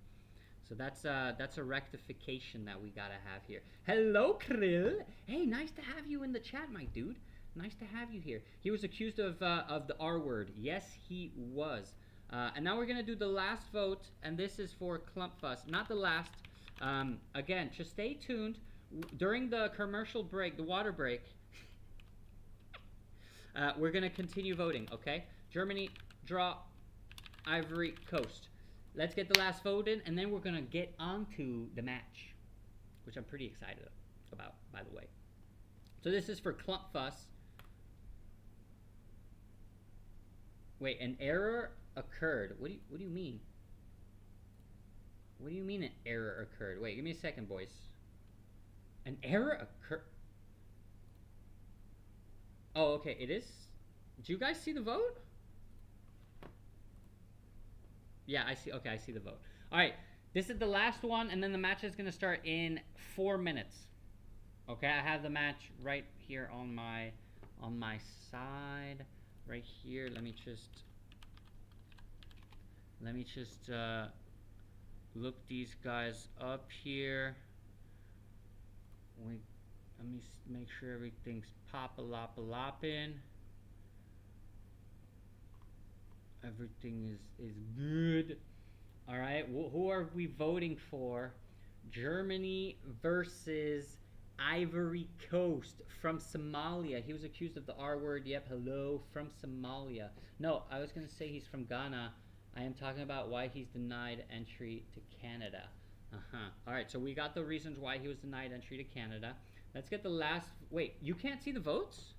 So that's a rectification that we gotta have here. Hello, Krill. Hey, nice to have you in the chat, my dude. Nice to have you here. He was accused of the R word. Yes, he was. And now we're gonna do the last vote, and this is for Klumpfuss. Not the last. Again, just stay tuned. During the commercial break, the water break, we're gonna continue voting. Okay? Germany, draw. Ivory Coast. Let's get the last vote in, and then we're going to get onto the match, which I'm pretty excited about, by the way. So this is for Klumpfuss. Wait, an error occurred. What do you mean? What do you mean an error occurred? Wait, give me a second, boys. An error occurred? Oh, okay, it is? Do you guys see the vote? Yeah, I see. Okay, I see the vote. All right, this is the last one, and then the match is going to start in 4 minutes. Okay, I have the match right here on my side, right here. Let me just look these guys up here. Let me make sure everything's pop-a-lop-a-lopping. Everything is good. All right, who are we voting for? Germany versus Ivory Coast from Somalia. He was accused of the R word. Yep, hello, from Somalia. No, I was going to say he's from Ghana. I am talking about why he's denied entry to Canada. All right, so we got the reasons why he was denied entry to Canada. Let's get the last. Wait, you can't see the votes?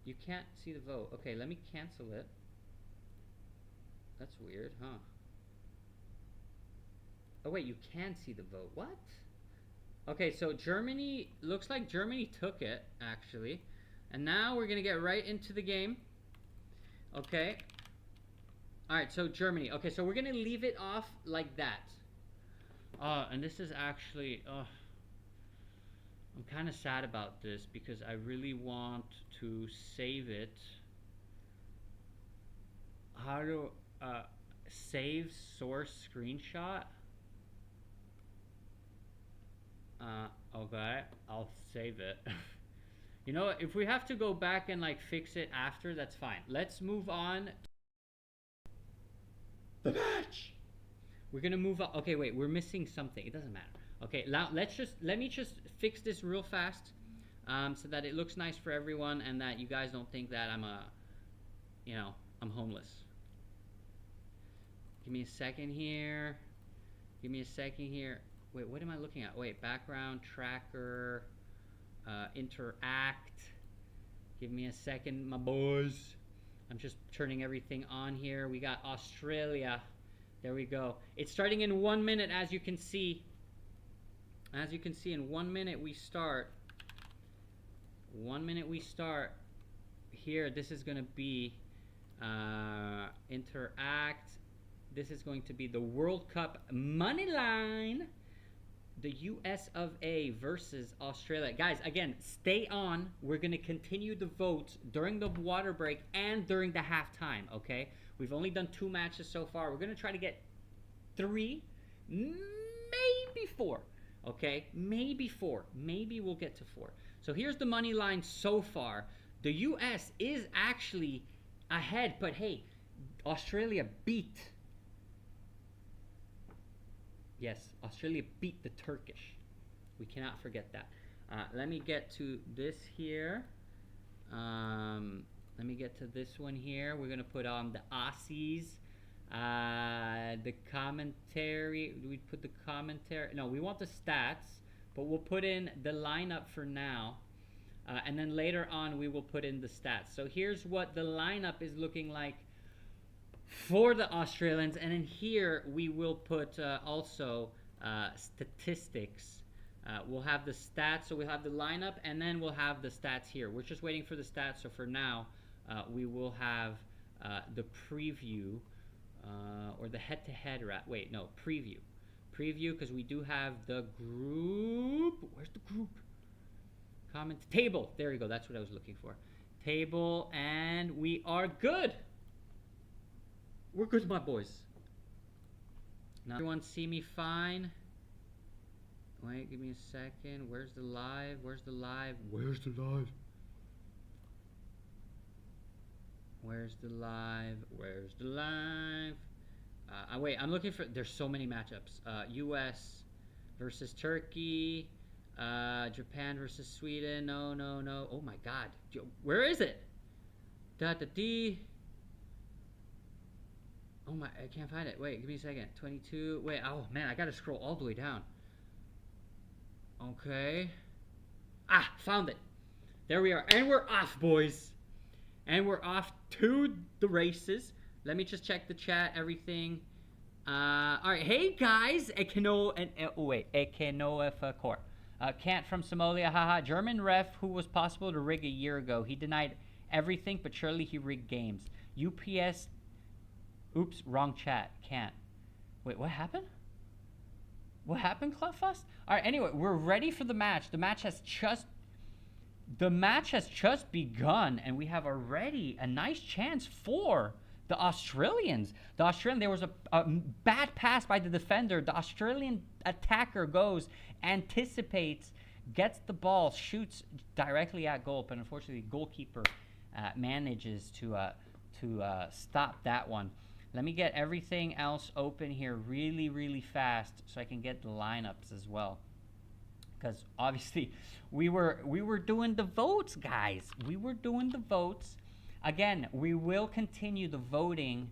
You can't see the vote. Okay, let me cancel it. That's weird, huh? Oh wait, you can see the vote. What? Okay, so Germany, looks like Germany took it, actually. And now we're going to get right into the game. Okay. Alright, so Germany. Okay, so we're going to leave it off like that. And this is actually, I'm kind of sad about this because I really want to save it. How to save source screenshot? Okay, I'll save it. You know what? If we have to go back and like fix it after, that's fine. Let's move on. The match. We're gonna move on. Okay, wait, we're missing something. It doesn't matter. Okay, now let me just fix this real fast, so that it looks nice for everyone and that you guys don't think that I'm I'm homeless. Give me a second here. Give me a second here. Wait, what am I looking at? Wait, background, tracker, interact. Give me a second, my boys. I'm just turning everything on here. We got Australia. There we go. It's starting in 1 minute, as you can see. As you can see, in 1 minute we start. 1 minute we start. Here, this is going to be interact. This is going to be the World Cup money line. The US of A versus Australia. Guys, again, stay on. We're going to continue the votes during the water break and during the halftime, okay? We've only done 2 matches so far. We're going to try to get 3, maybe 4, okay? Maybe 4. Maybe we'll get to 4. So here's the money line so far. The US is actually ahead, but hey, Australia beat. Yes, Australia beat the Turkish. We cannot forget that. Let me get to this here. Let me get to this one here. We're going to put on the Aussies. The commentary. Do we put the commentary? No, we want the stats, but we'll put in the lineup for now. And then later on, we will put in the stats. So here's what the lineup is looking like for the Australians, and in here we will put also statistics. We'll have the stats, so we'll have the lineup, and then we'll have the stats here. We're just waiting for the stats, so for now we will have the preview or the head-to-head preview, because we do have the group. Where's the group? Comment table. There we go. That's what I was looking for. Table, and we are good. We're good, my boys. Now, everyone see me fine? Wait, give me a second. Where's the live? Where's the live? Where's the live? Where's the live? Where's the live? Wait, I'm looking for... There's so many matchups. US versus Turkey. Japan versus Sweden. No. Oh, my God. Where is it? Da-da-dee. Oh my, I can't find it. Wait, give me a second. 22. Wait, oh man, I gotta scroll all the way down. Okay. Ah, found it. There we are. And we're off, boys. And we're off to the races. Let me just check the chat, everything. Alright, hey guys. Kant from Somalia, haha. German ref who was possible to rig a year ago. He denied everything, but surely he rigged games. UPS. Oops, wrong chat. Can't. Wait, what happened? What happened, Clubfuss? All right, anyway, we're ready for the match. The match has just begun, and we have already a nice chance for the Australians. There was a bad pass by the defender. The Australian attacker goes, anticipates, gets the ball, shoots directly at goal, but unfortunately, the goalkeeper manages to stop that one. Let me get everything else open here really, really fast so I can get the lineups as well. Because obviously we were doing the votes, guys. We were doing the votes. Again, we will continue the voting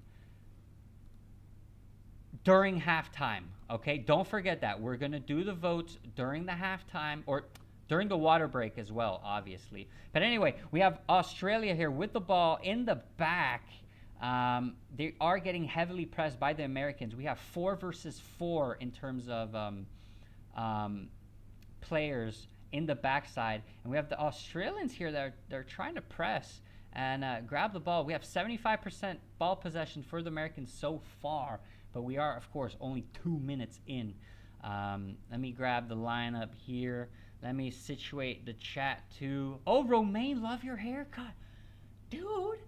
during halftime. Okay, don't forget that we're gonna do the votes during the halftime or during the water break as well, obviously. But anyway, we have Australia here with the ball in the back. They are getting heavily pressed by the Americans. We have 4 versus 4 in terms of players in the backside, and we have the Australians here that they're trying to press and grab the ball. We have 75% ball possession for the Americans so far, but we are, of course, only 2 minutes in. Let me grab the lineup here. Let me situate the chat too. Oh, Romaine, love your haircut. Dude,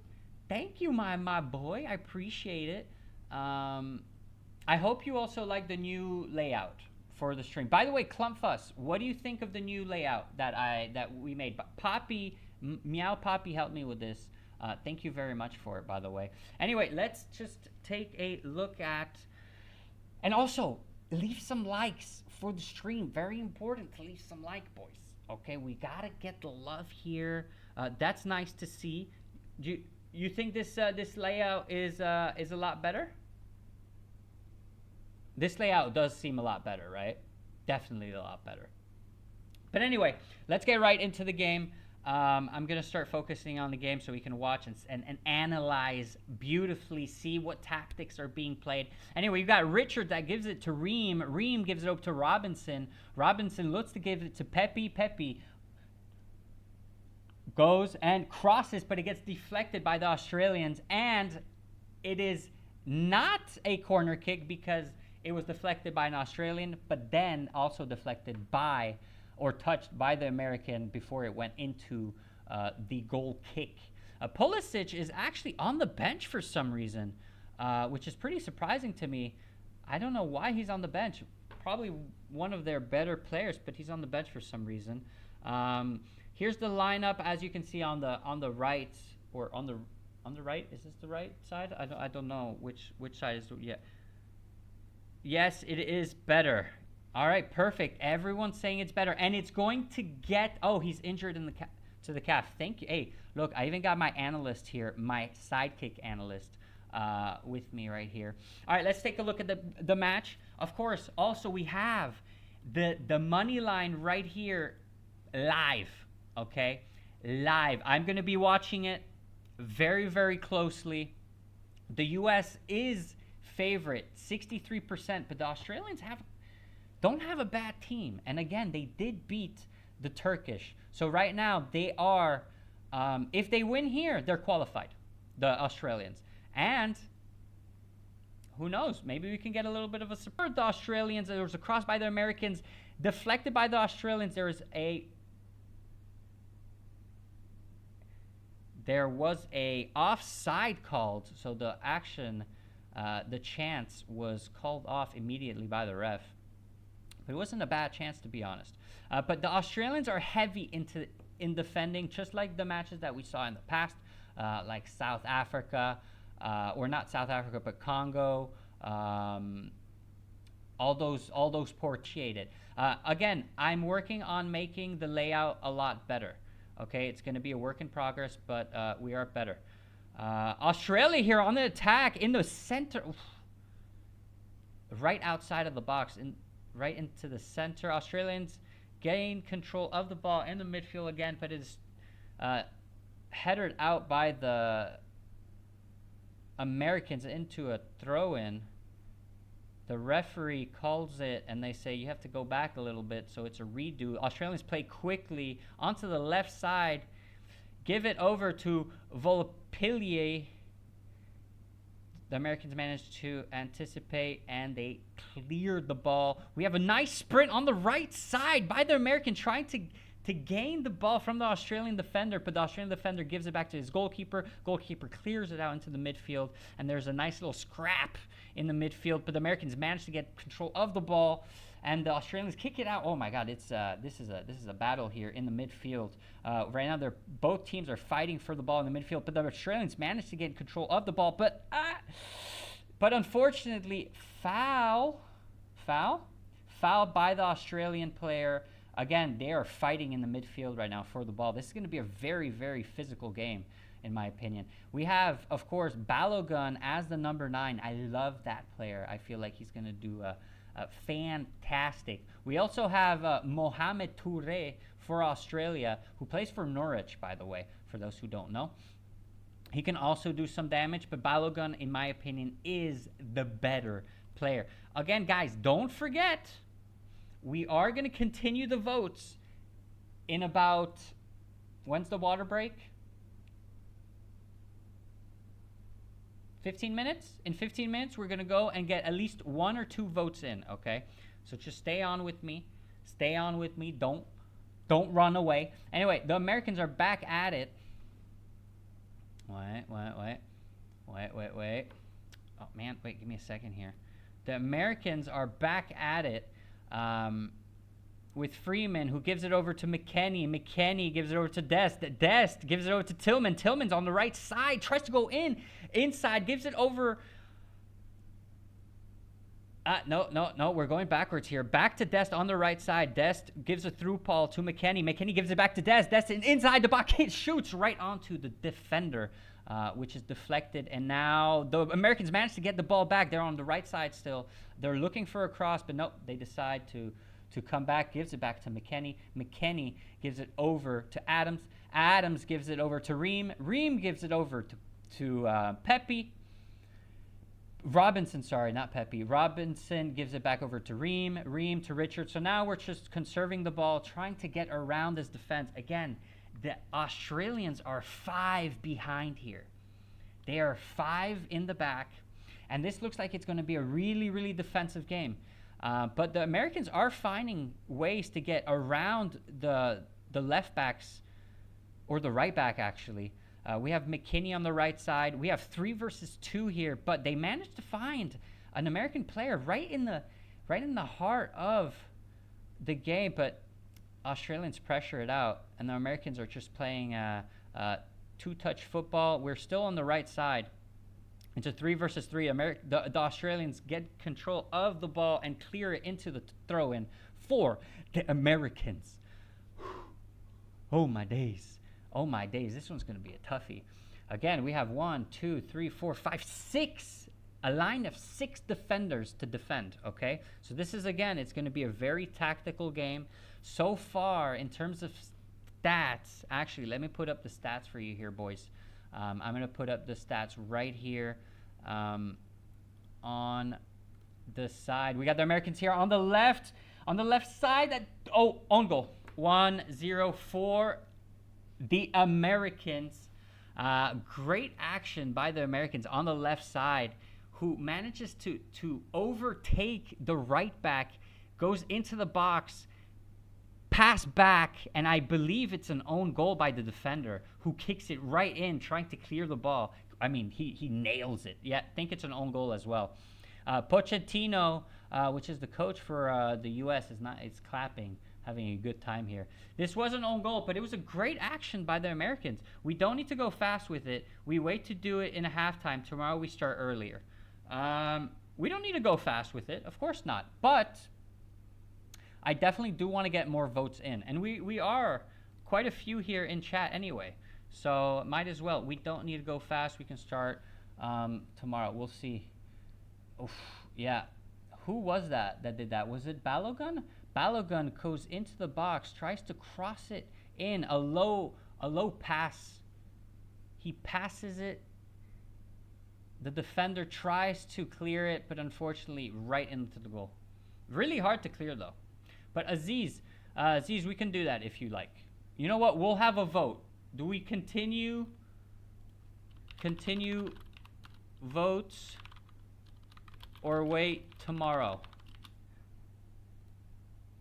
thank you, my boy. I appreciate it. I hope you also like the new layout for the stream. By the way, Clumpfuss, what do you think of the new layout that we made? Poppy, Meow Poppy helped me with this. Thank you very much for it, by the way. Anyway, let's just take a look at, and also leave some likes for the stream. Very important to leave some like, boys. Okay, we gotta get the love here. That's nice to see. Do you think this layout is a lot better? This layout does seem a lot better, right? Definitely a lot better. But anyway, let's get right into the game. I'm going to start focusing on the game so we can watch and analyze beautifully, see what tactics are being played. Anyway, you got Richard that gives it to Reem. Reem gives it up to Robinson. Robinson looks to give it to Pepe. Pepe goes and crosses, but it gets deflected by the Australians. And it is not a corner kick because it was deflected by an Australian, but then also deflected by or touched by the American before it went into the goal kick. Pulisic is actually on the bench for some reason, which is pretty surprising to me. I don't know why he's on the bench. Probably one of their better players, but he's on the bench for some reason. Here's the lineup, as you can see on the right, or on the right. Is this the right side? I don't know which side is. Yeah. Yes, it is better. All right, perfect. Everyone's saying it's better, and it's going to get. Oh, he's injured in to the calf. Thank you. Hey, look, I even got my analyst here, my sidekick analyst, with me right here. All right, let's take a look at the match. Of course, also we have the money line right here, live. Okay, live. I'm going to be watching it very, very closely. The U.S. is favorite, 63%, but the Australians don't have a bad team. And again, they did beat the Turkish. So right now they are, if they win here, they're qualified, the Australians. And who knows, maybe we can get a little bit of a support. The Australians, there was a cross by the Americans, deflected by the Australians. There was a offside called, so the action, the chance was called off immediately by the ref. But it wasn't a bad chance, to be honest. But the Australians are heavy in defending, just like the matches that we saw in the past, like South Africa, or not South Africa, but Congo. All those portiated. Again, I'm working on making the layout a lot better. Okay, it's going to be a work in progress, but we are better. Australia here on the attack in the center, right outside of the box, right into the center. Australians gain control of the ball in the midfield again, but it is headed out by the Americans into a throw-in. The referee calls it, and they say you have to go back a little bit, so it's a redo. Australians play quickly onto the left side, give it over to Volpillier. The Americans managed to anticipate, and they cleared the ball. We have a nice sprint on the right side by the American, trying to gain the ball from the Australian defender, but the Australian defender gives it back to his goalkeeper. Goalkeeper clears it out into the midfield, and there's a nice little scrap in the midfield, but the Americans managed to get control of the ball, and the Australians kick it out. Oh my God, this is a battle here in the midfield. Right now, both teams are fighting for the ball in the midfield, but the Australians managed to get control of the ball. But unfortunately, foul by the Australian player. Again, they are fighting in the midfield right now for the ball. This is going to be a very, very physical game, in my opinion. We have, of course, Balogun as the number 9. I love that player. I feel like he's going to do fantastic. We also have Mohamed Touré for Australia, who plays for Norwich, by the way, for those who don't know. He can also do some damage, but Balogun, in my opinion, is the better player. Again, guys, don't forget, we are going to continue the votes in about, when's the water break? 15 minutes? In 15 minutes, we're going to go and get at least 1 or 2 votes in, okay? So just stay on with me. Stay on with me. Don't run away. Anyway, the Americans are back at it. Wait. Oh, man, wait, give me a second here. The Americans are back at it with Freeman, who gives it over to McKennie. McKennie gives it over to Dest. Dest gives it over to Tillman. Tillman's on the right side, tries to go inside, gives it over. No, we're going backwards here. Back to Dest on the right side. Dest gives a through ball to McKennie. McKennie gives it back to Dest. Dest inside the box, shoots right onto the defender, which is deflected. And now the Americans manage to get the ball back. They're on the right side still. They're looking for a cross, but nope, they decide to come back, gives it back to McKennie. McKennie gives it over to Adams. Adams gives it over to Ream. Ream gives it over to Pepe. Robinson, sorry, not Pepe. Robinson gives it back over to Ream. Ream to Richard. So now we're just conserving the ball, trying to get around this defense. Again, the Australians are 5 behind here. They are 5 in the back. And this looks like it's going to be a really, really defensive game. But the Americans are finding ways to get around the left backs, or the right back, actually. We have McKinney on the right side. We have 3 versus 2 here, but they managed to find an American player right in the heart of the game. But Australians pressure it out, and the Americans are just playing two-touch football. We're still on the right side. It's a 3 versus 3. The Australians get control of the ball and clear it into the throw-in for the Americans. Oh, my days. Oh, my days. This one's going to be a toughie. Again, we have 1, 2, 3, 4, 5, 6. A line of 6 defenders to defend, okay? So this is, again, it's going to be a very tactical game. So far, in terms of stats, actually, let me put up the stats for you here, boys. I'm going to put up the stats right here on the side. We got the Americans here on the left. On the left side, own goal. 1-0 for the Americans. Great action by the Americans on the left side, who manages to overtake the right back, goes into the box, pass back, and I believe it's an own goal by the defender, who kicks it right in, trying to clear the ball. I mean, he nails it. Yeah, I think it's an own goal as well. Pochettino, which is the coach for the U.S., is clapping, having a good time here. This was an own goal, but it was a great action by the Americans. We don't need to go fast with it. We wait to do it in a halftime. Tomorrow we start earlier. We don't need to go fast with it. Of course not. But I definitely do want to get more votes in. And we are quite a few here in chat anyway. So might as well. We don't need to go fast. We can start tomorrow. We'll see. Oof, yeah. Who was that did that? Was it Balogun? Balogun goes into the box, tries to cross it in. A low pass. He passes it. The defender tries to clear it, but unfortunately right into the goal. Really hard to clear though. But Aziz, we can do that if you like. You know what? We'll have a vote. Do we continue votes or wait tomorrow?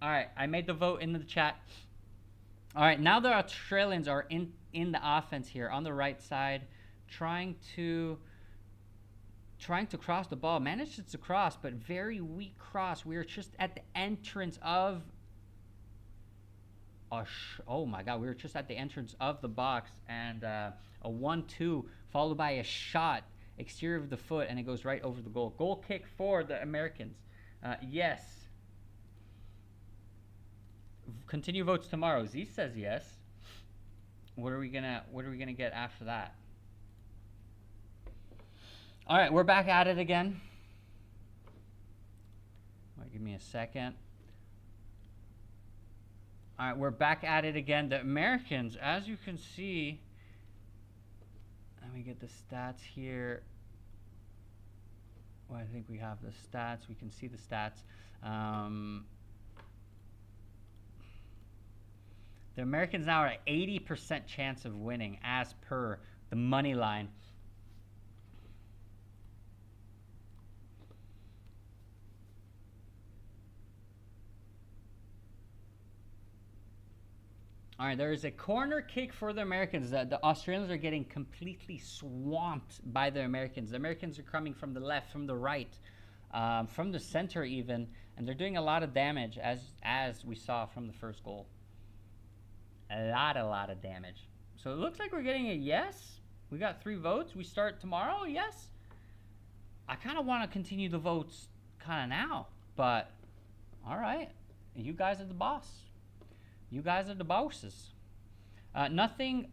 All right, I made the vote in the chat. All right, now the Australians are in the offense here on the right side, trying to cross the ball. Manages to cross, but very weak cross. We are just at the entrance of oh my god, we were just at the entrance of the box, and a 1-2 followed by a shot exterior of the foot, and it goes right over the goal. Goal kick for the Americans. Yes. Continue votes tomorrow. Z says yes. What are we gonna get after that? All right, we're back at it again. Give me a second. All right, we're back at it again. The Americans, as you can see, let me get the stats here. Well, I think we have the stats. We can see the stats. The Americans now are at 80% chance of winning as per the money line. All right, there is a corner kick for the Americans. The Australians are getting completely swamped by the Americans. The Americans are coming from the left, from the right, from the center even, and they're doing a lot of damage, as we saw from the first goal. A lot of damage. So it looks like we're getting a yes. We got 3 votes. We start tomorrow, yes. I kind of want to continue the votes kind of now, but all right. You guys are the boss. You guys are the bosses. Nothing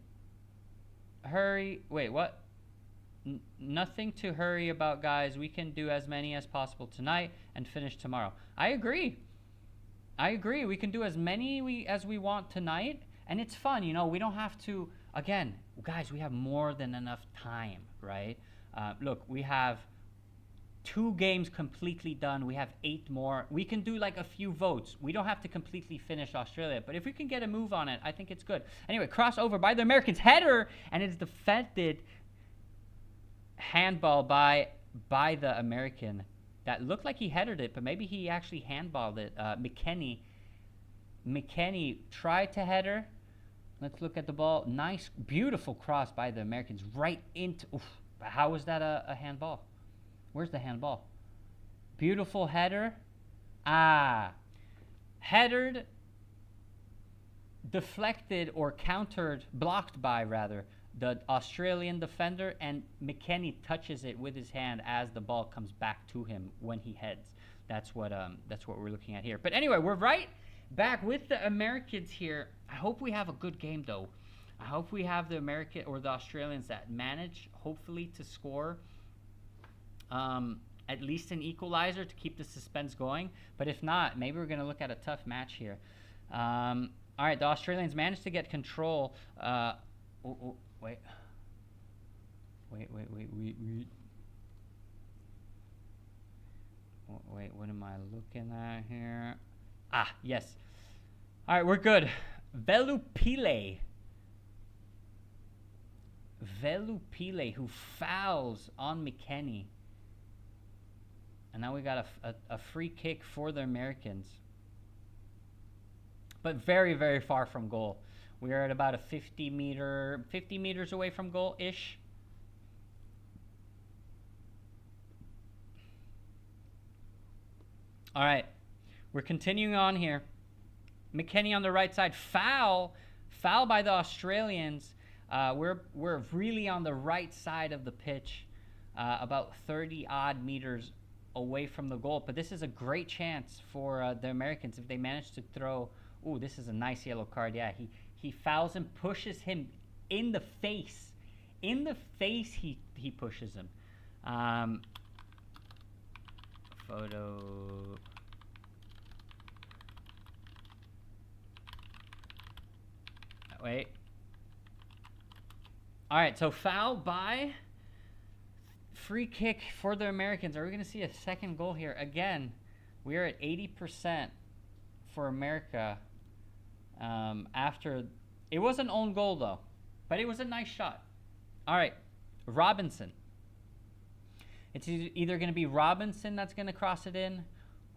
hurry. Wait, what? Nothing to hurry about, guys. We can do as many as possible tonight and finish tomorrow. I agree. We can do as many as we want tonight, and it's fun. You know, we don't have to. Again, guys, we have more than enough time, right? Look, we have 2 games completely done. We have 8 more. We can do like a few votes. We don't have to completely finish Australia, but if we can get a move on it, I think it's good. Anyway, crossover by the Americans, header, and it's defended handball by the American. That looked like he headed it, but maybe he actually handballed it. McKenny tried to header. Let's look at the ball. Nice, beautiful cross by the Americans right into. Oof, how was that a handball? Where's the handball? Beautiful header. Headed, deflected or countered, blocked by rather, the Australian defender, and McKenny touches it with his hand as the ball comes back to him when he heads. That's what we're looking at here. But anyway, we're right back with the Americans here. I hope we have a good game though. I hope we have the American or the Australians that manage, hopefully, to score at least an equalizer to keep the suspense going. But if not, maybe we're going to look at a tough match here. All right, the Australians managed to get control. Wait, what am I looking at here? Yes. All right, we're good. Velupile, who fouls on McKenny. And now we got a free kick for the Americans. But very, very far from goal. We are at about a 50 meters away from goal-ish. All right. We're continuing on here. McKenny on the right side. Foul by the Australians. We're really on the right side of the pitch, about 30-odd meters away from the goal. But this is a great chance for the Americans if they manage to throw. Ooh, this is a nice yellow card. Yeah, he fouls him, pushes him in the face. In the face, he pushes him. Photo. Wait. All right, so foul by. Free kick for the Americans. Are we going to see a second goal here? Again, we are at 80% for America. After it was an own goal though, but it was a nice shot. All right, Robinson. It's either going to be Robinson that's going to cross it in,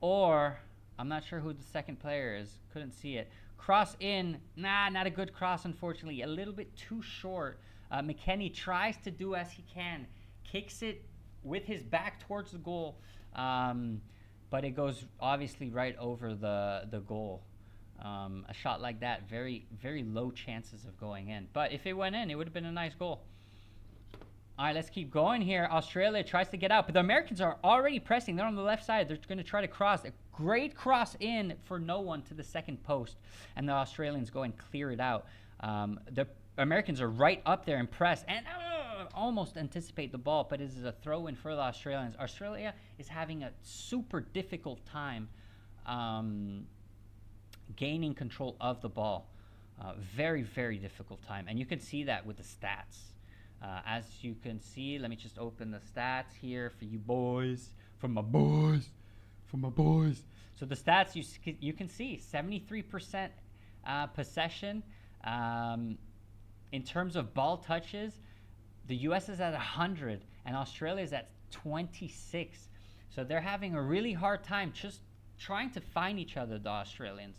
or I'm not sure who the second player is. Couldn't see it. Cross in. Nah, not a good cross, unfortunately. A little bit too short. McKenny tries to do as he can. Kicks it with his back towards the goal, but it goes obviously right over the goal. A shot like that, very, very low chances of going in. But if it went in, it would have been a nice goal. All right, let's keep going here. Australia tries to get out, but the Americans are already pressing. They're on the left side. They're going to try to cross. A great cross in for no one to the second post, and the Australians go and clear it out. The Americans are right up there and press, and almost anticipate the ball, but it is a throw-in for the Australians. Australia is having a super difficult time gaining control of the ball. Very, very difficult time, and you can see that with the stats. As you can see, let me just open the stats here for you boys, for my boys. So the stats, you can see 73% possession. In terms of ball touches, the U.S. is at 100 and Australia is at 26. So they're having a really hard time just trying to find each other, the Australians.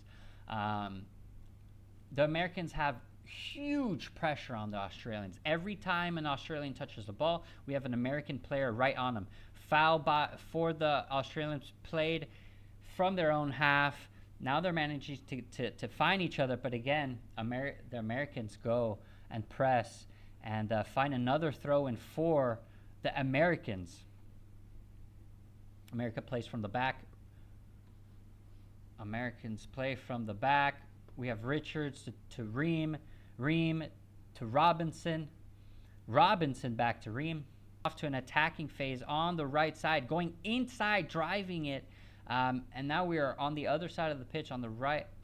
The Americans have huge pressure on the Australians. Every time an Australian touches the ball, we have an American player right on them. Foul for the Australians played from their own half. Now they're managing to find each other, but again, the Americans go and press and find another throw-in for the Americans. America plays from the back. Americans play from the back. We have Richards to Ream. Ream to Robinson. Robinson back to Ream. Off to an attacking phase on the right side, going inside, driving it. And now we are on the other side of the pitch, on the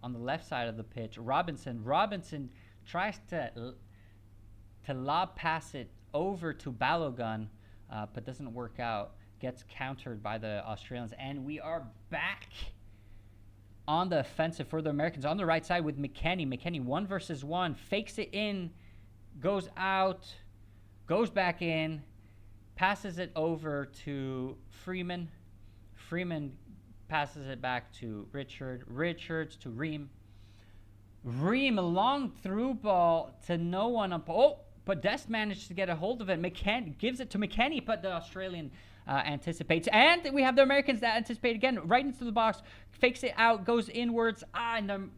left side of the pitch. Robinson tries to lob pass it over to Balogun, but doesn't work out. Gets countered by the Australians, and we are back on the offensive for the Americans on the right side with McKennie. McKennie 1-versus-1, fakes it in, goes out, goes back in, passes it over to Freeman. Freeman passes it back to Richards to Ream. Ream, a long through ball to no one. But Dest managed to get a hold of it. McKennie gives it to McKennie, but the Australian anticipates. And we have the Americans that anticipate again, right into the box, fakes it out, goes inwards, and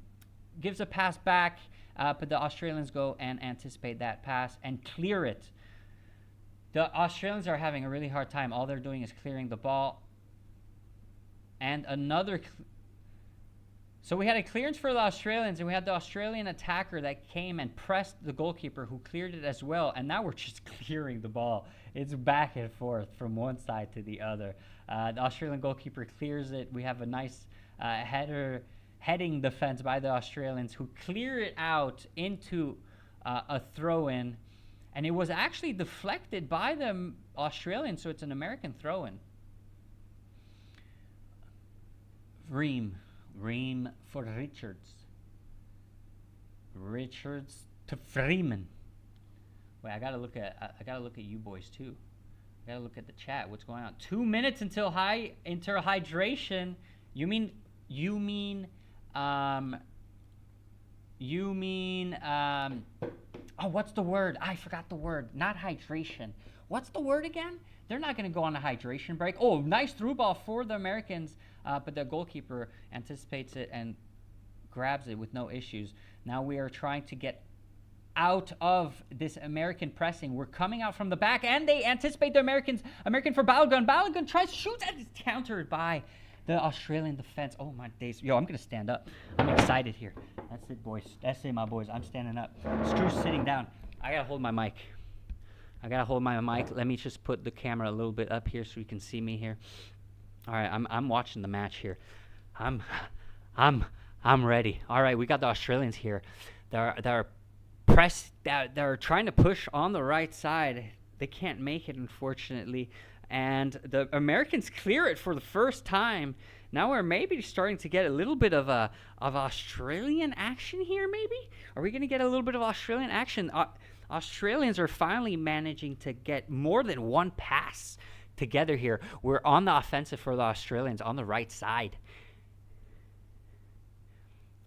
gives a pass back. But the Australians go and anticipate that pass and clear it. The Australians are having a really hard time. All they're doing is clearing the ball. And so we had a clearance for the Australians, and we had the Australian attacker that came and pressed the goalkeeper, who cleared it as well. And now we're just clearing the ball. It's back and forth from one side to the other. The Australian goalkeeper clears it. We have a nice heading defense by the Australians, who clear it out into a throw-in. And it was actually deflected by the Australians, so it's an American throw-in. Ream for Richards. Richards to Freeman. Wait, I gotta look at you boys too. I gotta look at the chat. What's going on? 2 minutes until hydration. You mean what's the word? I forgot the word. Not hydration. What's the word again? They're not going to go on a hydration break. Oh, nice through ball for the Americans, but the goalkeeper anticipates it and grabs it with no issues. Now we are trying to get out of this American pressing. We're coming out from the back, and they anticipate the American for Balogun. Balogun tries to shoot, and it's countered by the Australian defense. Oh, my days. Yo, I'm going to stand up. I'm excited here. That's it, boys. That's it, my boys. I'm standing up. Stru's sitting down. I got to hold my mic. Let me just put the camera a little bit up here so you can see me here. All right, I'm watching the match here. I'm ready. All right, we got the Australians here. They're trying to push on the right side. They can't make it, unfortunately. And the Americans clear it for the first time. Now we're maybe starting to get a little bit of Australian action here, maybe? Are we going to get a little bit of Australian action? Australians are finally managing to get more than one pass together here. We're on the offensive for the Australians on the right side.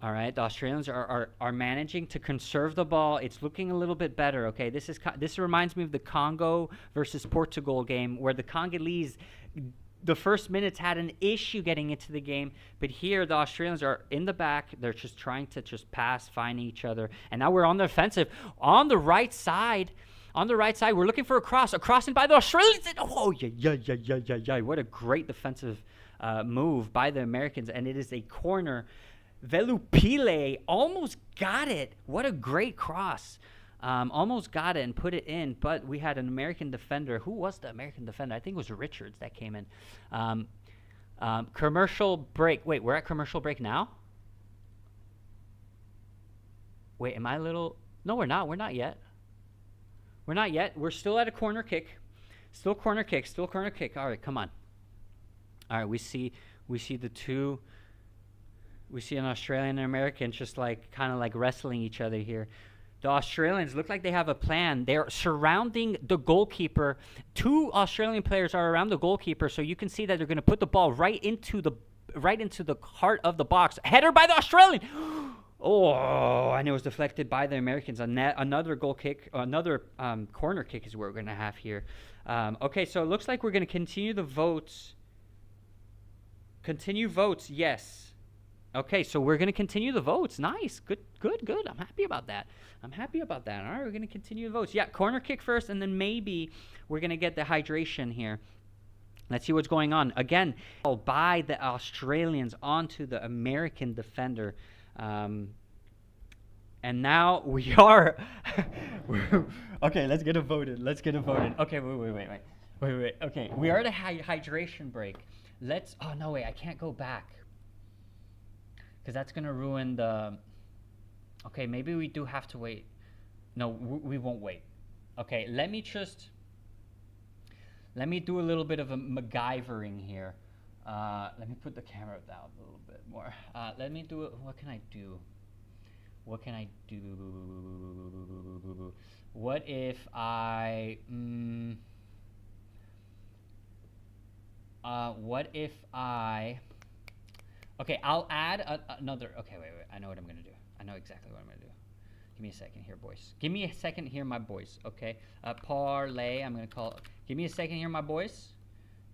All right, the Australians are managing to conserve the ball. It's looking a little bit better, okay? This reminds me of the Congo versus Portugal game, where the Congolese, the first minutes had an issue getting into the game, but here the Australians are in the back. They're just trying to pass, find each other, and now we're on the offensive. On the right side, On the right side, we're looking for a crossing by the Australians. Oh, yeah. What a great defensive move by the Americans. And it is a corner. Velupile almost got it. What a great cross. Almost got it and put it in, but we had an American defender. Who was the American defender? I think it was Richards that came in. Commercial break. Wait, we're at commercial break now? Wait, am I a little... No, we're not. We're not yet. We're not yet. We're still at a corner kick. Still corner kick. All right, come on. All right, we see the two... We see an Australian and American just like kind of like wrestling each other here. The Australians look like they have a plan. They're surrounding the goalkeeper. 2 Australian players are around the goalkeeper, so you can see that they're going to put the ball right into the heart of the box. Header by the Australian. Oh, and it was deflected by the Americans. Another goal kick, another corner kick is what we're going to have here. Okay, so it looks like we're going to continue the votes. Continue votes, yes. Okay, so we're going to continue the votes. Nice. Good. I'm happy about that. All right, we're going to continue the votes. Yeah, corner kick first, and then maybe we're going to get the hydration here. Let's see what's going on. Again, by the Australians onto the American defender. And now we are... Okay, let's get it voted. Okay, wait. Okay, we are at a hydration break. Oh, no, wait, I can't go back. Because that's going to ruin the... Okay, maybe we do have to wait. No, we won't wait. Okay, let me do a little bit of a MacGyvering here. Let me put the camera down a little bit more. Let me do it. What can I do? What if I... Okay, I'll add another... Okay, wait. I know what I'm going to do. I know exactly what I'm going to do. Give me a second here, boys. Give me a second here, my boys. Okay? Parlay, I'm going to call... Give me a second here, my boys.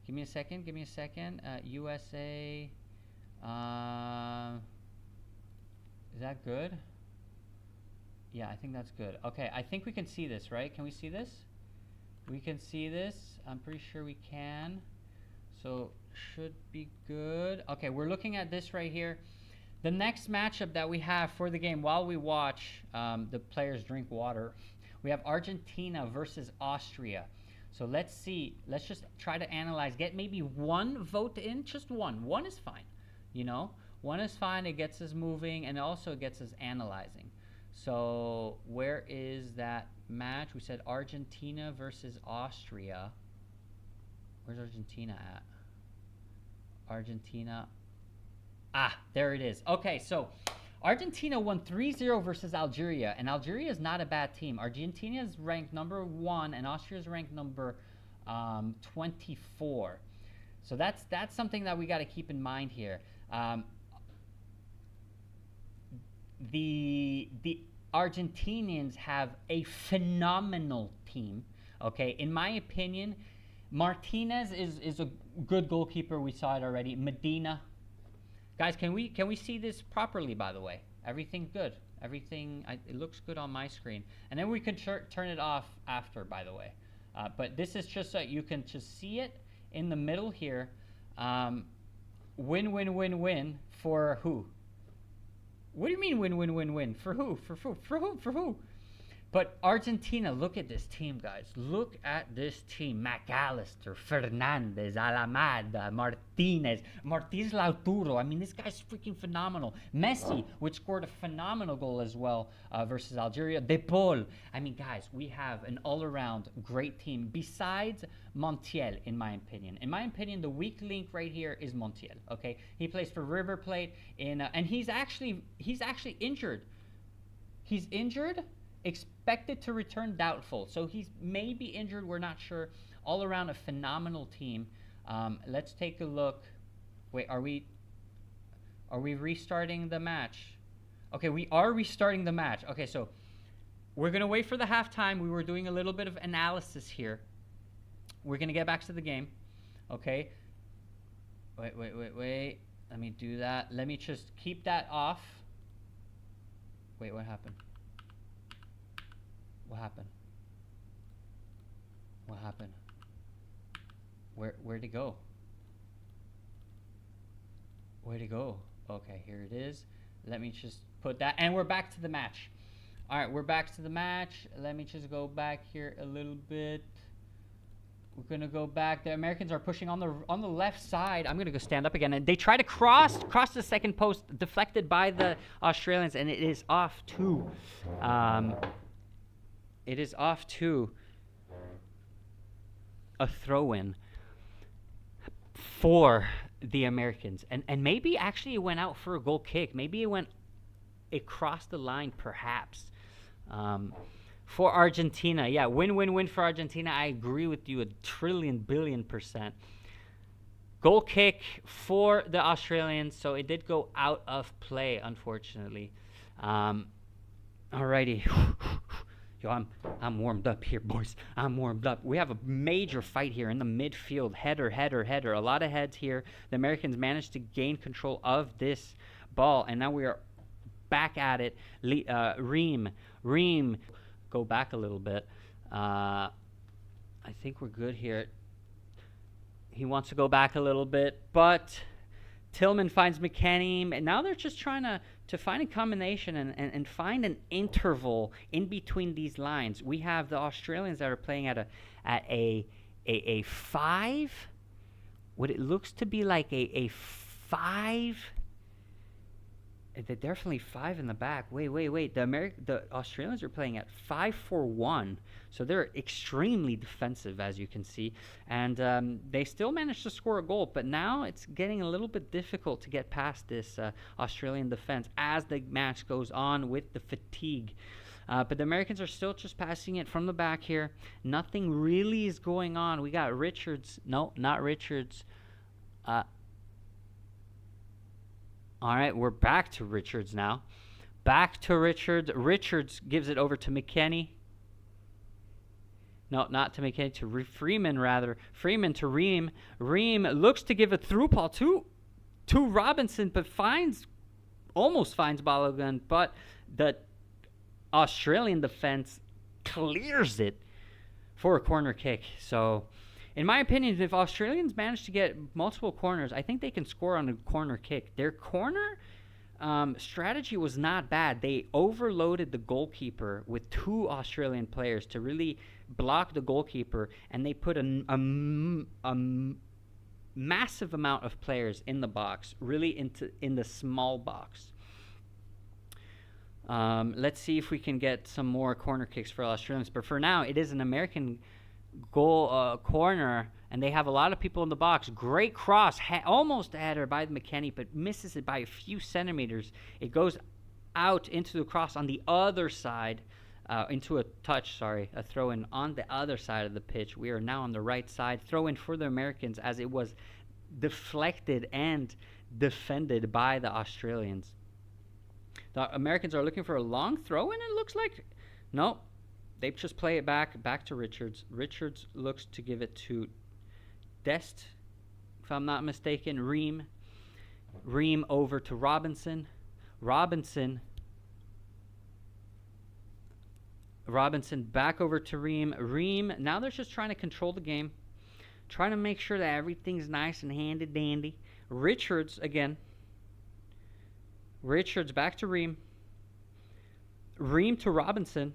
Give me a second. USA. Is that good? Yeah, I think that's good. Okay, I think we can see this, right? Can we see this? We can see this. I'm pretty sure we can. So... should be good. Okay, we're looking at this right here. The next matchup that we have for the game while we watch the players drink water, we have Argentina versus Austria. So let's see. Let's just try to analyze. Get maybe one vote in. Just one. One is fine. You know? One is fine. It gets us moving and also gets us analyzing. So where is that match? We said Argentina versus Austria. Where's Argentina at? Argentina. There it is. Okay, so Argentina won 3-0 versus Algeria, and Algeria is not a bad team. Argentina is ranked number 1, and Austria is ranked number 24. So that's something that we got to keep in mind here. The Argentinians have a phenomenal team. Okay, in my opinion, Martinez is a good goalkeeper. We saw it already. Medina, guys, can we see this properly? By the way, everything's good. It looks good on my screen, and then we can turn it off after. By the way, but this is just so you can just see it in the middle here. Win for who? What do you mean win? For who? For who? But Argentina, look at this team, guys. Look at this team. McAllister, Fernandez, Alamada, Martinez, Martínez Lautaro. I mean, this guy's freaking phenomenal. Messi, which scored a phenomenal goal as well versus Algeria. De Paul. I mean, guys, we have an all-around great team besides Montiel, in my opinion. In my opinion, the weak link right here is Montiel, okay? He plays for River Plate, and he's actually injured. He's injured. Expected to return doubtful. So he's maybe injured. We're not sure. All around a phenomenal team. Let's take a look. Wait, are we restarting the match? Okay, we are restarting the match. Okay, so we're going to wait for the halftime. We were doing a little bit of analysis here. We're going to get back to the game. Okay. Wait. Let me do that. Let me just keep that off. Wait, what happened? What happened? happened? Where'd it go? Where'd it go? Okay, here it is. Let me just put that, and we're back to the match. All right, we're back to the match. Let me just go back here a little bit. We're gonna go back. The Americans are pushing on the left side. I'm gonna go stand up again, and they try to cross the second post, deflected by the Australians, and it is off to. It is off to a throw-in for the Americans, and maybe actually it went out for a goal kick. Maybe it crossed the line, perhaps. For Argentina, yeah, win for Argentina. I agree with you 1,000,000,000,000,000%. Goal kick for the Australians, so it did go out of play, unfortunately. Alrighty. Yo, I'm warmed up here, boys. I'm warmed up. We have a major fight here in the midfield. Header. A lot of heads here. The Americans managed to gain control of this ball, and now we are back at it. Reem. Go back a little bit. I think we're good here. He wants to go back a little bit, but Tillman finds McKennie, and now they're just trying to find a combination and find an interval in between these lines. We have the Australians that are playing at a 5. What it looks to be like a 5. They're definitely 5 in the back. Wait. The Australians are playing at 5-4-1, so they're extremely defensive, as you can see, and they still managed to score a goal. But now it's getting a little bit difficult to get past this Australian defense as the match goes on with the fatigue. But the Americans are still just passing it from the back here. Nothing really is going on. We got Richards. No, not Richards. All right, we're back to Richards now. Back to Richards. Richards gives it over to McKennie. No, not to McKennie, to Freeman, rather. Freeman to Reem. Reem looks to give a through ball to Robinson, but almost finds Balogun, but the Australian defense clears it for a corner kick. So, in my opinion, if Australians manage to get multiple corners, I think they can score on a corner kick. Their corner strategy was not bad. They overloaded the goalkeeper with 2 Australian players to really block the goalkeeper, and they put a massive amount of players in the box, really in the small box. Let's see if we can get some more corner kicks for Australians. But for now, it is an American goal corner, and they have a lot of people in the box. Great cross, almost a header by McKennie, but misses it by a few centimeters. It goes out into the cross on the other side, into a throw-in on the other side of the pitch. We are now on the right side. Throw-in for the Americans as it was deflected and defended by the Australians. The Americans are looking for a long throw-in, it looks like. No. They just play it back to Richards. Richards looks to give it to Dest, if I'm not mistaken. Reem over to Robinson. Robinson back over to Reem. Now they're just trying to control the game, trying to make sure that everything's nice and handy dandy. Richards again. Richards back to Reem. Reem to Robinson.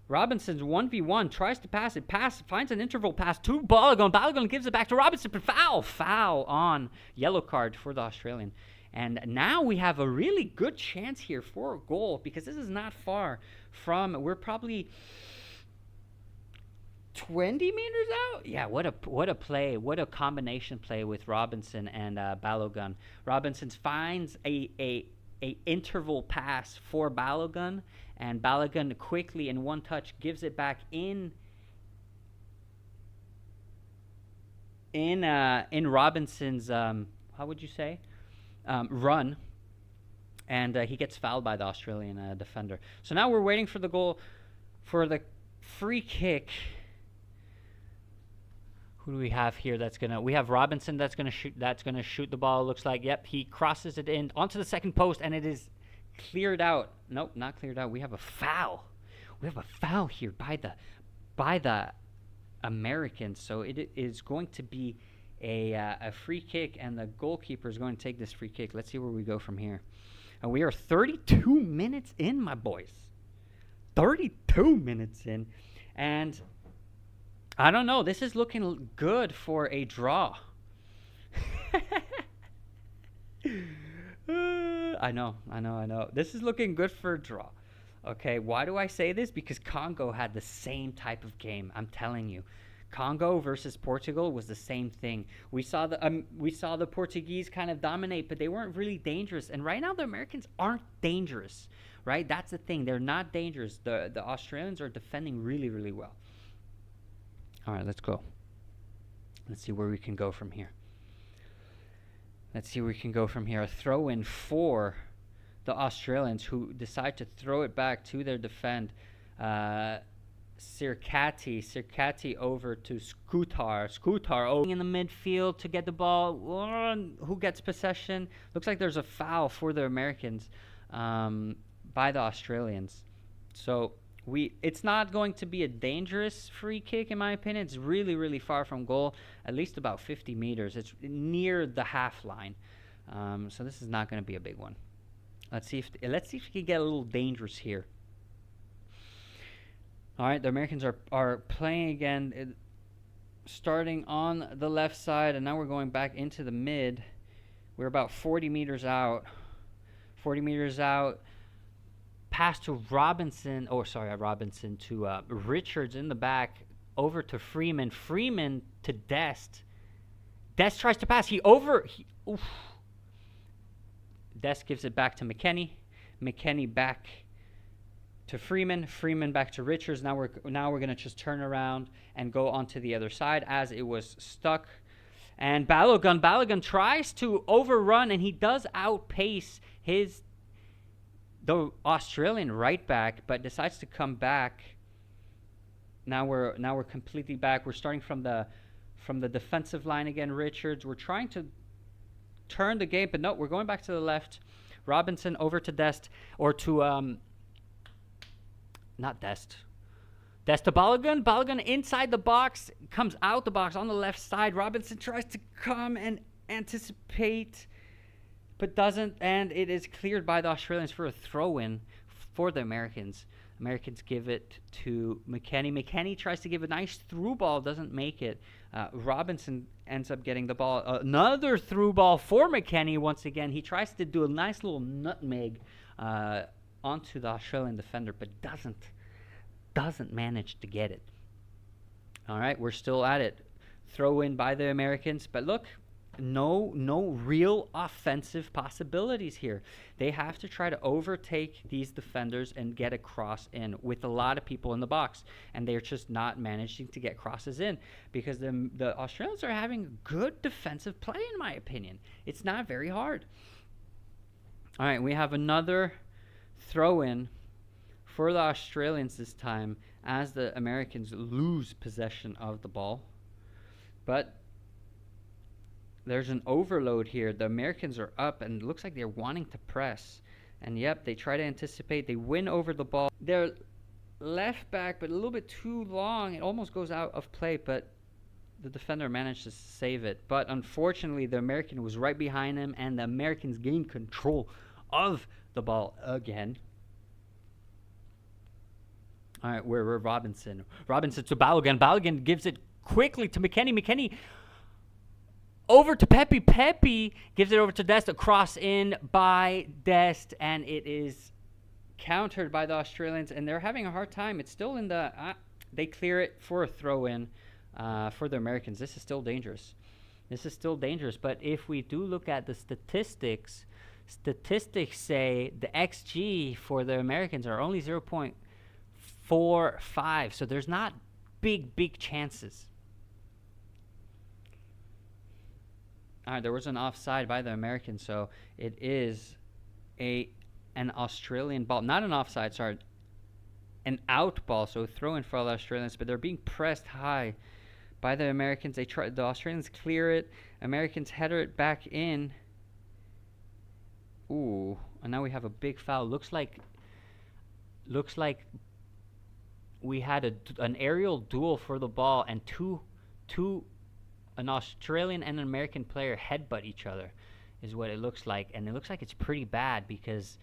Robinson's 1v1, tries to pass it, finds an interval pass to Balogun. Balogun gives it back to Robinson, but foul on, yellow card for the Australian. And now we have a really good chance here for a goal, because this is not far from, we're probably 20 meters out? Yeah, what a play, what a combination play with Robinson and Balogun. Robinson finds a interval pass for Balogun, and Balogun quickly in one touch gives it back in Robinson's how would you say run, and he gets fouled by the Australian defender. So now we're waiting for the goal, for the free kick. Who do we have here we have Robinson that's gonna shoot the ball. Looks like, yep, he crosses it in onto the second post, and it is cleared out. Nope, not cleared out. We have a foul. We have a foul here by the Americans. So it is going to be a free kick, and the goalkeeper is going to take this free kick. Let's see where we go from here. And we are 32 minutes in, my boys. 32 minutes in. And I don't know. This is looking good for a draw. I know. This is looking good for a draw. Okay, why do I say this? Because Congo had the same type of game. I'm telling you. Congo versus Portugal was the same thing. We saw the Portuguese kind of dominate, but they weren't really dangerous. And right now the Americans aren't dangerous, right? That's the thing. They're not dangerous. The Australians are defending really, really well. All right, let's go. Let's see where we can go from here. A throw in for the Australians, who decide to throw it back to their defend. Sirkati over to Scootar over in the midfield to get the ball. Who gets possession? Looks like there's a foul for the Americans by the Australians. So it's not going to be a dangerous free kick, in my opinion. It's really, really far from goal, at least about 50 meters. It's near the half line. So this is not going to be a big one. Let's see if we can get a little dangerous here. All right, the Americans are playing again, starting on the left side, and now we're going back into the mid. We're about 40 meters out. Pass to Robinson. To Richards in the back, over to Freeman. Freeman to Dest. Dest tries to pass. Dest gives it back to McKennie. McKennie back to Freeman. Freeman back to Richards. Now we're going to just turn around and go onto the other side as it was stuck. And Balogun tries to overrun, and he does outpace the Australian right back, but decides to come back. Now we're completely back. We're starting from the defensive line again. Richards. We're trying to turn the game, but no, we're going back to the left. Robinson over to Dest, or to not Dest. Dest to Balogun. Balogun inside the box, comes out the box on the left side. Robinson tries to come and anticipate, but doesn't, and it is cleared by the Australians for a throw-in for the Americans. Americans give it to McKennie. McKennie tries to give a nice through ball, doesn't make it. Robinson ends up getting the ball. Another through ball for McKennie once again. He tries to do a nice little nutmeg onto the Australian defender, but doesn't manage to get it. All right, we're still at it. Throw in by the Americans, but look, no real offensive possibilities here. They have to try to overtake these defenders and get a cross in with a lot of people in the box, and they're just not managing to get crosses in because the Australians are having good defensive play, in my opinion. It's not very hard. All right, we have another throw-in for the Australians this time as the Americans lose possession of the ball. But there's an overload here. The Americans are up, and it looks like they're wanting to press. And yep, they try to anticipate. They win over the ball. They're left back, but a little bit too long. It almost goes out of play, but the defender managed to save it. But unfortunately, the American was right behind him, and the Americans gained control of the ball again. All right, we're Robinson. Robinson to Balogun. Balogun gives it quickly to McKennie. McKennie over to Pepe. Pepe gives it over to Dest. A cross in by Dest, and it is countered by the Australians, and they're having a hard time. It's still in the... they clear it for a throw-in for the Americans. This is still dangerous. But if we do look at the statistics say the XG for the Americans are only 0.45, so there's not big chances. All right, there was an offside by the Americans, so it is an Australian ball. Not an offside, sorry. An out ball, so throw in for all the Australians, but they're being pressed high by the Americans. The Australians clear it. Americans header it back in. Ooh, and now we have a big foul. Looks like we had an aerial duel for the ball, and an Australian and an American player headbutt each other, is what it looks like. And it looks like it's pretty bad because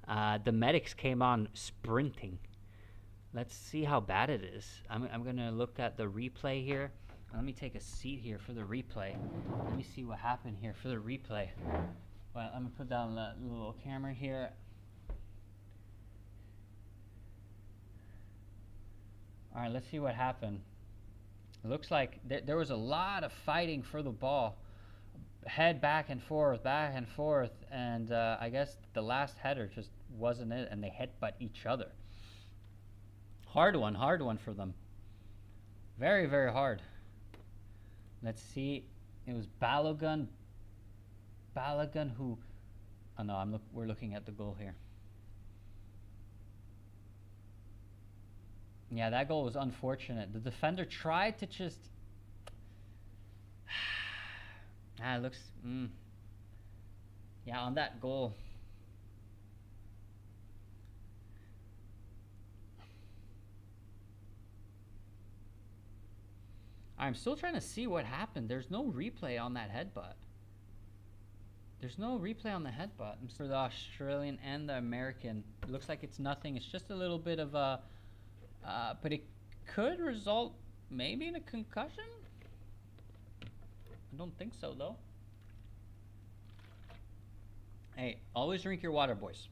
the medics came on sprinting. Let's see how bad it is. I'm going to look at the replay here. Let me take a seat here for the replay. Let me see what happened here for the replay. Well, I'm going to put down the little camera here. All right, let's see what happened. It looks like there was a lot of fighting for the ball. Head back and forth, and I guess the last header just wasn't it, and they headbutt each other. Hard one for them. Very, very hard. Let's see. It was Balogun who... Oh no, we're looking at the goal here. Yeah, that goal was unfortunate. The defender tried to just... it looks... Yeah, on that goal... I'm still trying to see what happened. There's no replay on that headbutt. There's no replay on the headbutt. For the Australian and the American, it looks like it's nothing. It's just a little bit of a... but it could result maybe in a concussion? I don't think so, though. Hey, always drink your water, boys.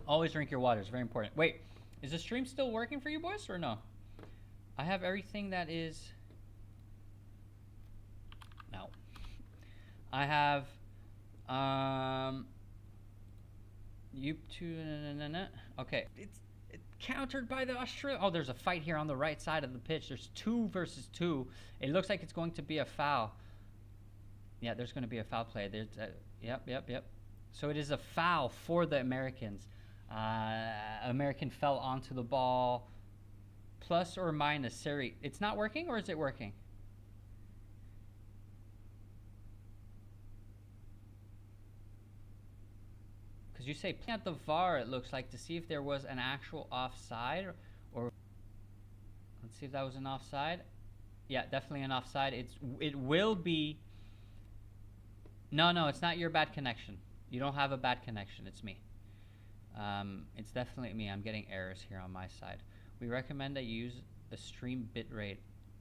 Always drink your water. It's very important. Wait. Is the stream still working for you boys or no? I have everything that is... No. I have... YouTube... Okay. It's countered by the Australian... Oh, there's a fight here on the right side of the pitch. There's 2 versus 2. It looks like it's going to be a foul. Yeah, there's going to be a foul play. There's yep. So it is a foul for the Americans. American fell onto the ball. Plus or minus, Siri. It's not working, or is it working? Because you say at the VAR, it looks like, to see if there was an actual offside, or let's see if that was an offside. Yeah, definitely an offside. It will be. No, it's not your bad connection. You don't have a bad connection. It's me. It's definitely me. I'm getting errors here on my side. We recommend that you use a stream bitrate.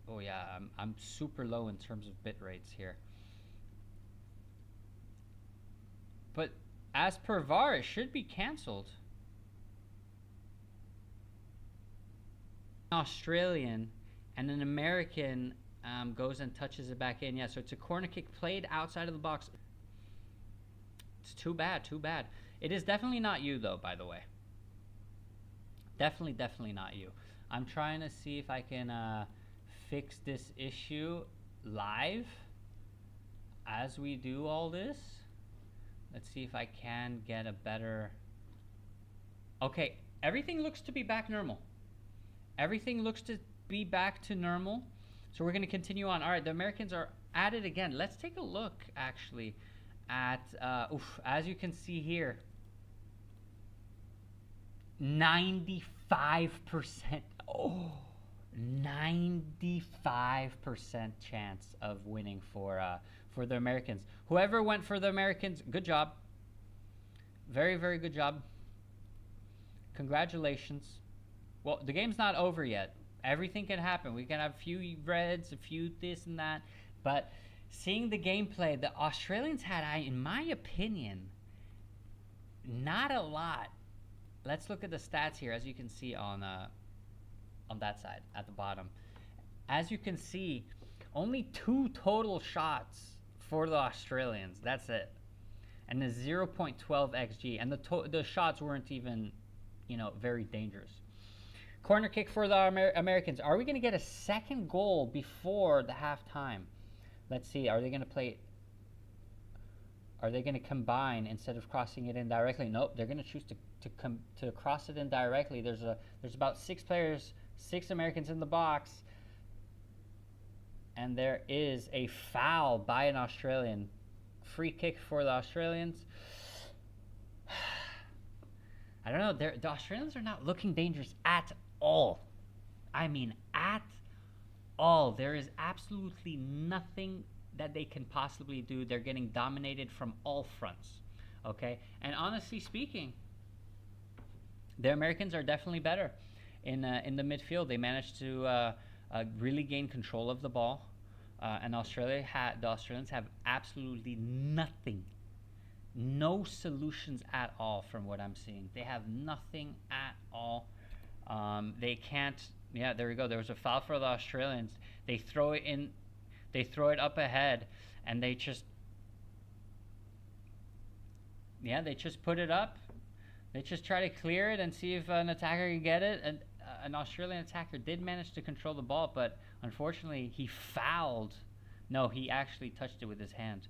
Oh yeah, I'm super low in terms of bit rates here. But as per VAR, it should be cancelled. An Australian and an American goes and touches it back in. Yeah, so it's a corner kick played outside of the box. It's too bad. It is definitely not you, though, by the way. Definitely not you. I'm trying to see if I can fix this issue live as we do all this. Let's see if I can get a better... Okay, everything looks to be back normal. Everything looks to be back to normal. So we're going to continue on. All right, the Americans are at it again. Let's take a look, actually, at... as you can see here, 95%. Oh, 95% chance of winning for the Americans. Whoever went for the Americans, good job. Very, very good job. Congratulations. Well, the game's not over yet. Everything can happen. We can have a few reds, a few this and that. But seeing the gameplay, the Australians had, in my opinion, not a lot. Let's look at the stats here, as you can see on that side at the bottom. As you can see, only 2 total shots for the Australians. That's it. And the 0.12 xG. And the shots weren't even, very dangerous. Corner kick for the Americans. Are we going to get a second goal before the halftime? Let's see. Are they going to play... Are they going to combine instead of crossing it in directly? Nope. They're going to choose to cross it in directly. There's about 6 players, 6 Americans in the box. And there is a foul by an Australian. Free kick for the Australians. I don't know. The Australians are not looking dangerous at all. I mean, at all. There is absolutely nothing that they can possibly do. They're getting dominated from all fronts. Okay? And honestly speaking, the Americans are definitely better in the midfield. They managed to really gain control of the ball. And the Australians have absolutely nothing. No solutions at all from what I'm seeing. They have nothing at all. They can't. Yeah, there we go. There was a foul for the Australians. They throw it in. They throw it up ahead, and they just. Yeah, they just put it up. They just try to clear it and see if an attacker can get it. And an Australian attacker did manage to control the ball, but unfortunately he fouled. No, he actually touched it with his hand.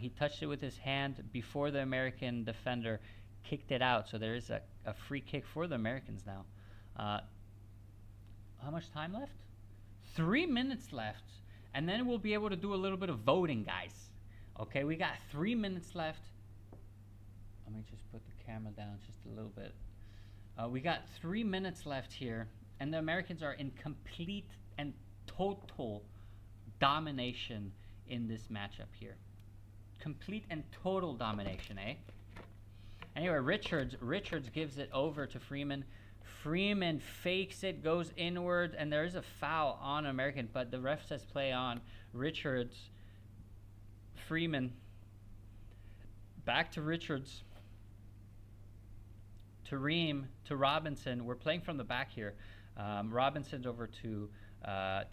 He touched it with his hand before the American defender kicked it out. So there is a free kick for the Americans now. How much time left? 3 minutes left. And then we'll be able to do a little bit of voting, guys. Okay, we got 3 minutes left. Let me just put the camera down just a little bit. We got 3 minutes left here. And the Americans are in complete and total domination in this matchup here. Complete and total domination, eh? Anyway, Richards gives it over to Freeman. Freeman fakes it, goes inward, and there is a foul on American, but the ref says play on. Richards, Freeman, back to Richards, to Ream, to Robinson. We're playing from the back here. Robinson's over to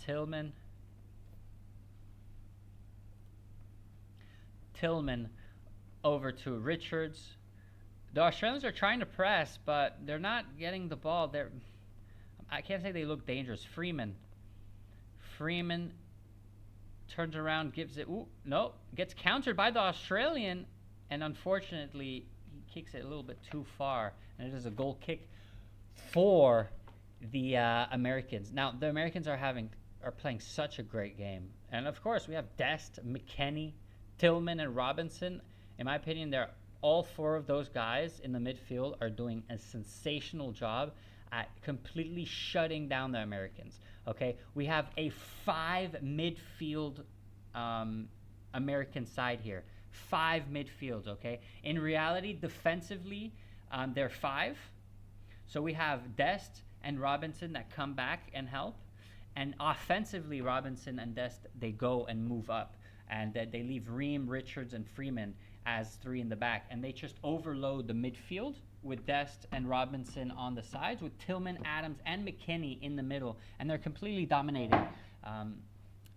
Tillman. Tillman over to Richards. The Australians are trying to press, but they're not getting the ball. I can't say they look dangerous. Freeman turns around, gives it. Ooh, no, gets countered by the Australian, and unfortunately, he kicks it a little bit too far, and it is a goal kick for the Americans. Now, the Americans are playing such a great game, and of course, we have Dest, McKennie, Tillman, and Robinson. In my opinion, all four of those guys in the midfield are doing a sensational job at completely shutting down the Americans. Okay, we have a 5 midfield American side here. 5 midfields. Okay, in reality, defensively, they're 5. So we have Dest and Robinson that come back and help, and offensively, Robinson and Dest, they go and move up. And they leave Ream, Richards, and Freeman as 3 in the back. And they just overload the midfield with Dest and Robinson on the sides, with Tillman, Adams, and McKennie in the middle. And they're completely dominating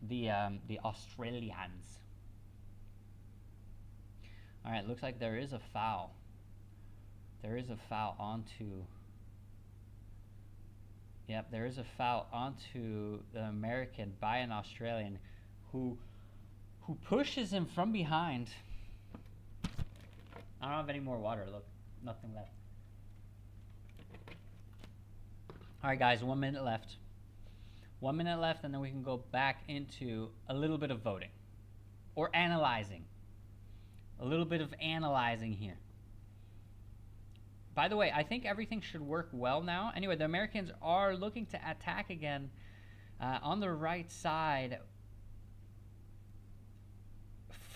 the Australians. All right, looks like there is a foul. There is a foul onto... Yep, there is a foul onto the American by an Australian who pushes him from behind. I don't have any more water. Look, nothing left. All right, guys, 1 minute left. 1 minute left, and then we can go back into a little bit of voting or analyzing. A little bit of analyzing here. By the way, I think everything should work well now. Anyway, the Americans are looking to attack again on the right side.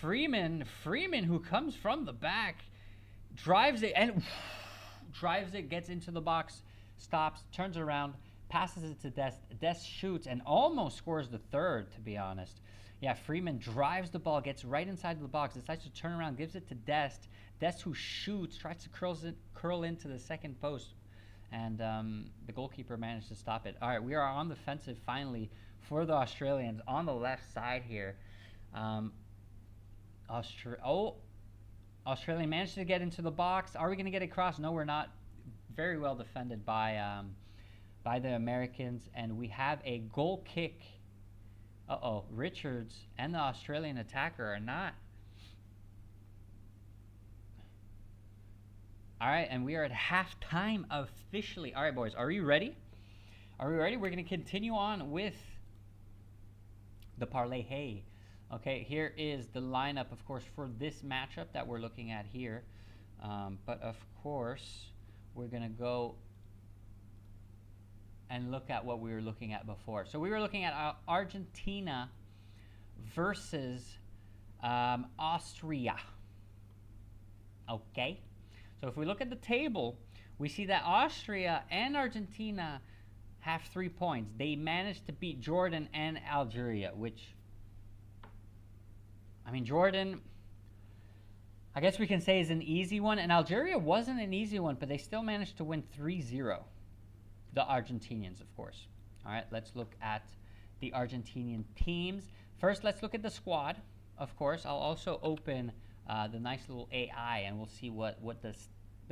Freeman, who comes from the back, drives it, gets into the box, stops, turns around, passes it to Dest. Dest shoots and almost scores the third, to be honest. Yeah, Freeman drives the ball, gets right inside the box, decides to turn around, gives it to Dest. Dest, who shoots, tries to curl into the second post, and the goalkeeper managed to stop it. All right, we are on the offensive finally for the Australians on the left side here. Australia managed to get into the box. Are we going to get it across? No, we're not. Very well defended by the Americans, and we have a goal kick. Richards and the Australian attacker are not. All right, and we are at halftime officially. All right, boys, are you ready? Are we ready? We're going to continue on with the parlay. Hey. Okay, here is the lineup, of course, for this matchup that we're looking at here. But, of course, we're going to go and look at what we were looking at before. So we were looking at Argentina versus Austria. Okay? So if we look at the table, we see that Austria and Argentina have 3 points. They managed to beat Jordan and Algeria, which, I mean, Jordan, I guess we can say is an easy one, and Algeria wasn't an easy one, but they still managed to win 3-0. The Argentinians, of course. All right, let's look at the Argentinian teams. First, let's look at the squad, of course. I'll also open the nice little AI, and we'll see what the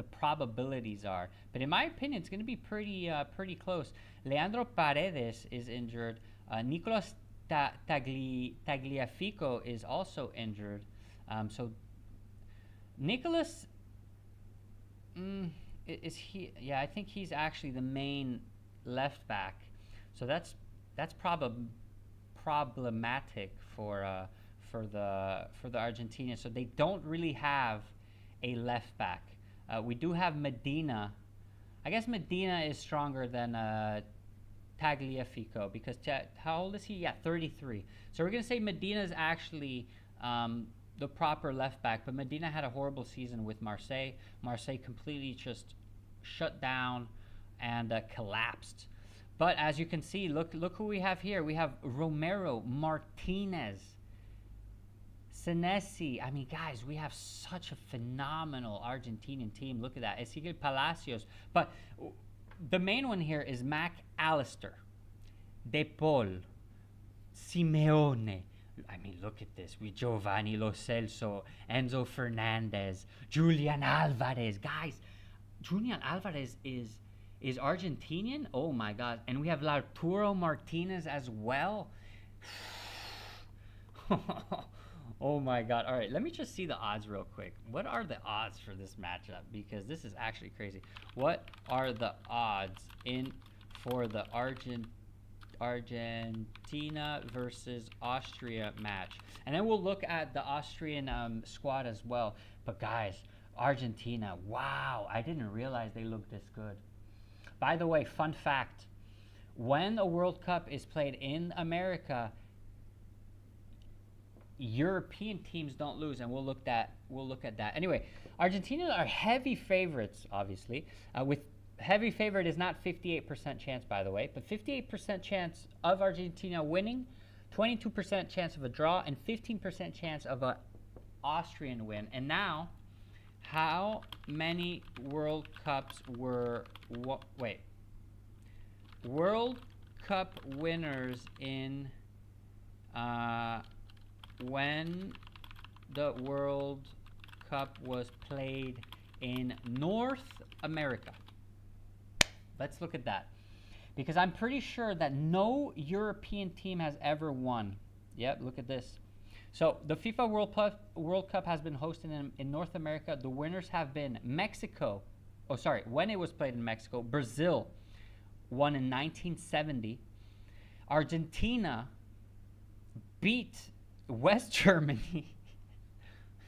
probabilities are. But in my opinion, it's going to be pretty close. Leandro Paredes is injured. Nicolas Tagliafico is also injured. So Nicolas, is he? Yeah, I think he's actually the main left back. So that's problematic for the Argentinians. So they don't really have a left back. We do have Medina. I guess Medina is stronger than Tagliafico because how old is he? Yeah, 33. So we're going to say Medina is actually the proper left back, but Medina had a horrible season with Marseille. Marseille completely just shut down and collapsed. But as you can see, look who we have here. We have Romero, Martinez, Senesi. I mean, guys, we have such a phenomenal Argentinian team. Look at that. Ezequiel Palacios. But the main one here is Mac Allister, De Paul, Simeone. I mean, look at this. We Giovanni Lo Celso, Enzo Fernandez, Julian Alvarez. Guys, Julian Alvarez is Argentinian? Oh, my God. And we have Lautaro Martinez as well. Oh my God. All right, let me just see the odds real quick. What are the odds for this matchup? Because this is actually crazy. What are the odds for the Argentina versus Austria match? And then we'll look at the Austrian squad as well. But guys, Argentina, wow, I didn't realize they looked this good. By the way, fun fact, when a World Cup is played in America, European teams don't lose, and we'll look at that. Anyway, Argentina are heavy favorites, obviously. With heavy favorite is not 58% chance, by the way, but 58% chance of Argentina winning, 22% chance of a draw, and 15% chance of an Austrian win. And now, how many World Cups were World Cup winners in when the World Cup was played in North America? Let's look at that, because I'm pretty sure that no European team has ever won. Yep, look at this. So the FIFA World Cup has been hosted in North America. The winners have been Mexico. Oh, sorry, when it was played in Mexico, Brazil won in 1970. Argentina beat West Germany.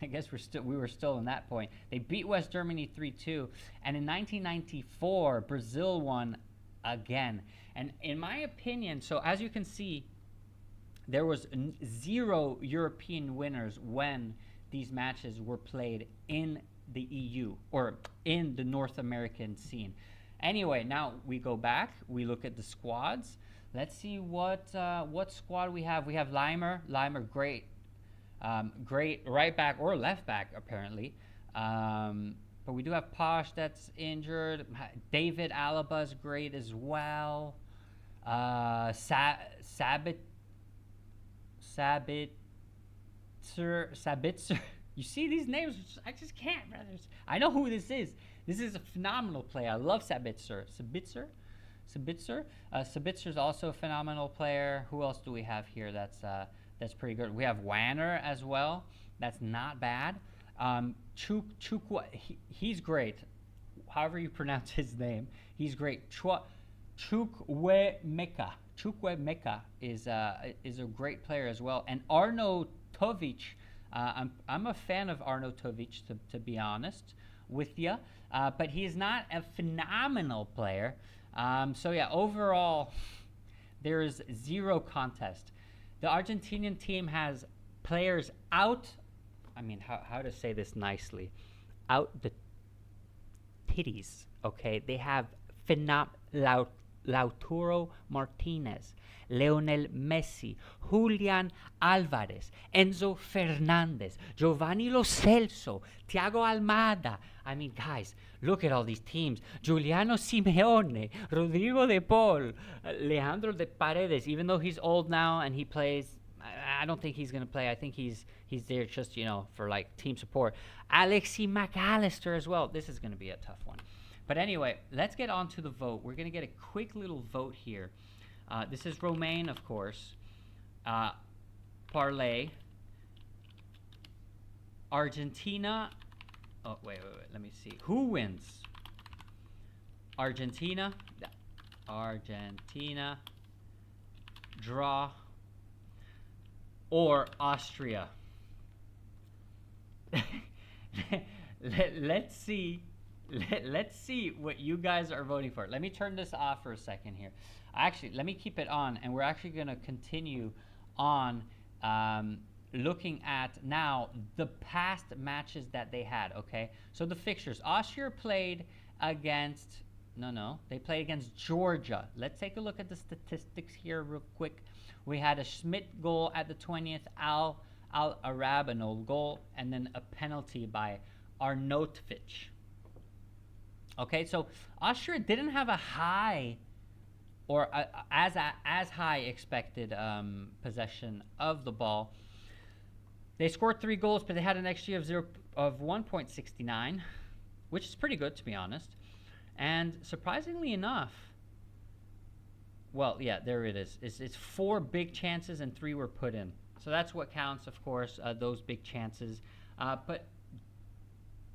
I guess we were still in that point. They beat West Germany 3-2, and in 1994, Brazil won again. And in my opinion, so as you can see, there was 0 European winners when these matches were played in the EU or in the North American scene. Anyway, now we go back. We look at the squads. Let's see what squad we have. We have Leimer, great right back or left back apparently. But we do have Posh that's injured. David Alaba's great as well. Sabitzer. You see these names? I just can't, brothers. I know who this is. This is a phenomenal player. I love Sabitzer. Sabitzer's also a phenomenal player. Who else do we have here that's pretty good? We have Wanner as well. That's not bad. Chukwa, he's great. However you pronounce his name, he's great. Chukwuemeka is a great player as well. And Arnautovic, I'm a fan of Arnautovic to be honest. with you, but he is not a phenomenal player. So yeah, overall, there is zero contest. The Argentinian team has players out. I mean, how to say this nicely? Out the titties. Okay, they have Lautaro Martinez, Lionel Messi, Julian Alvarez, Enzo Fernandez, Giovanni Lo Celso, Thiago Almada. I mean, guys, look at all these teams. Giuliano Simeone, Rodrigo de Paul, Leandro de Paredes, even though he's old now and he plays, I don't think he's going to play. I think he's there just, for like team support. Alexi McAllister as well. This is going to be a tough one. But anyway, let's get on to the vote. We're going to get a quick little vote here. This is Romain, of course. Parlay. Argentina. Oh, wait. Let me see. Who wins? Argentina. Argentina. Draw. Or Austria. Let's see. Let's see what you guys are voting for. Let me turn this off for a second here. Actually, let me keep it on, and we're actually going to continue on looking at now the past matches that they had, okay? So the fixtures. Austria played against, they played against Georgia. Let's take a look at the statistics here real quick. We had a Schmidt goal at the 20th, Al Arab, an old goal, and then a penalty by Arnautovic. Okay, so Austria didn't have a high or as high expected possession of the ball. They scored 3 goals, but they had an XG of 1.69, which is pretty good, to be honest. And surprisingly enough, well, yeah, there it is. It's 4 big chances and 3 were put in. So that's what counts, of course, those big chances. But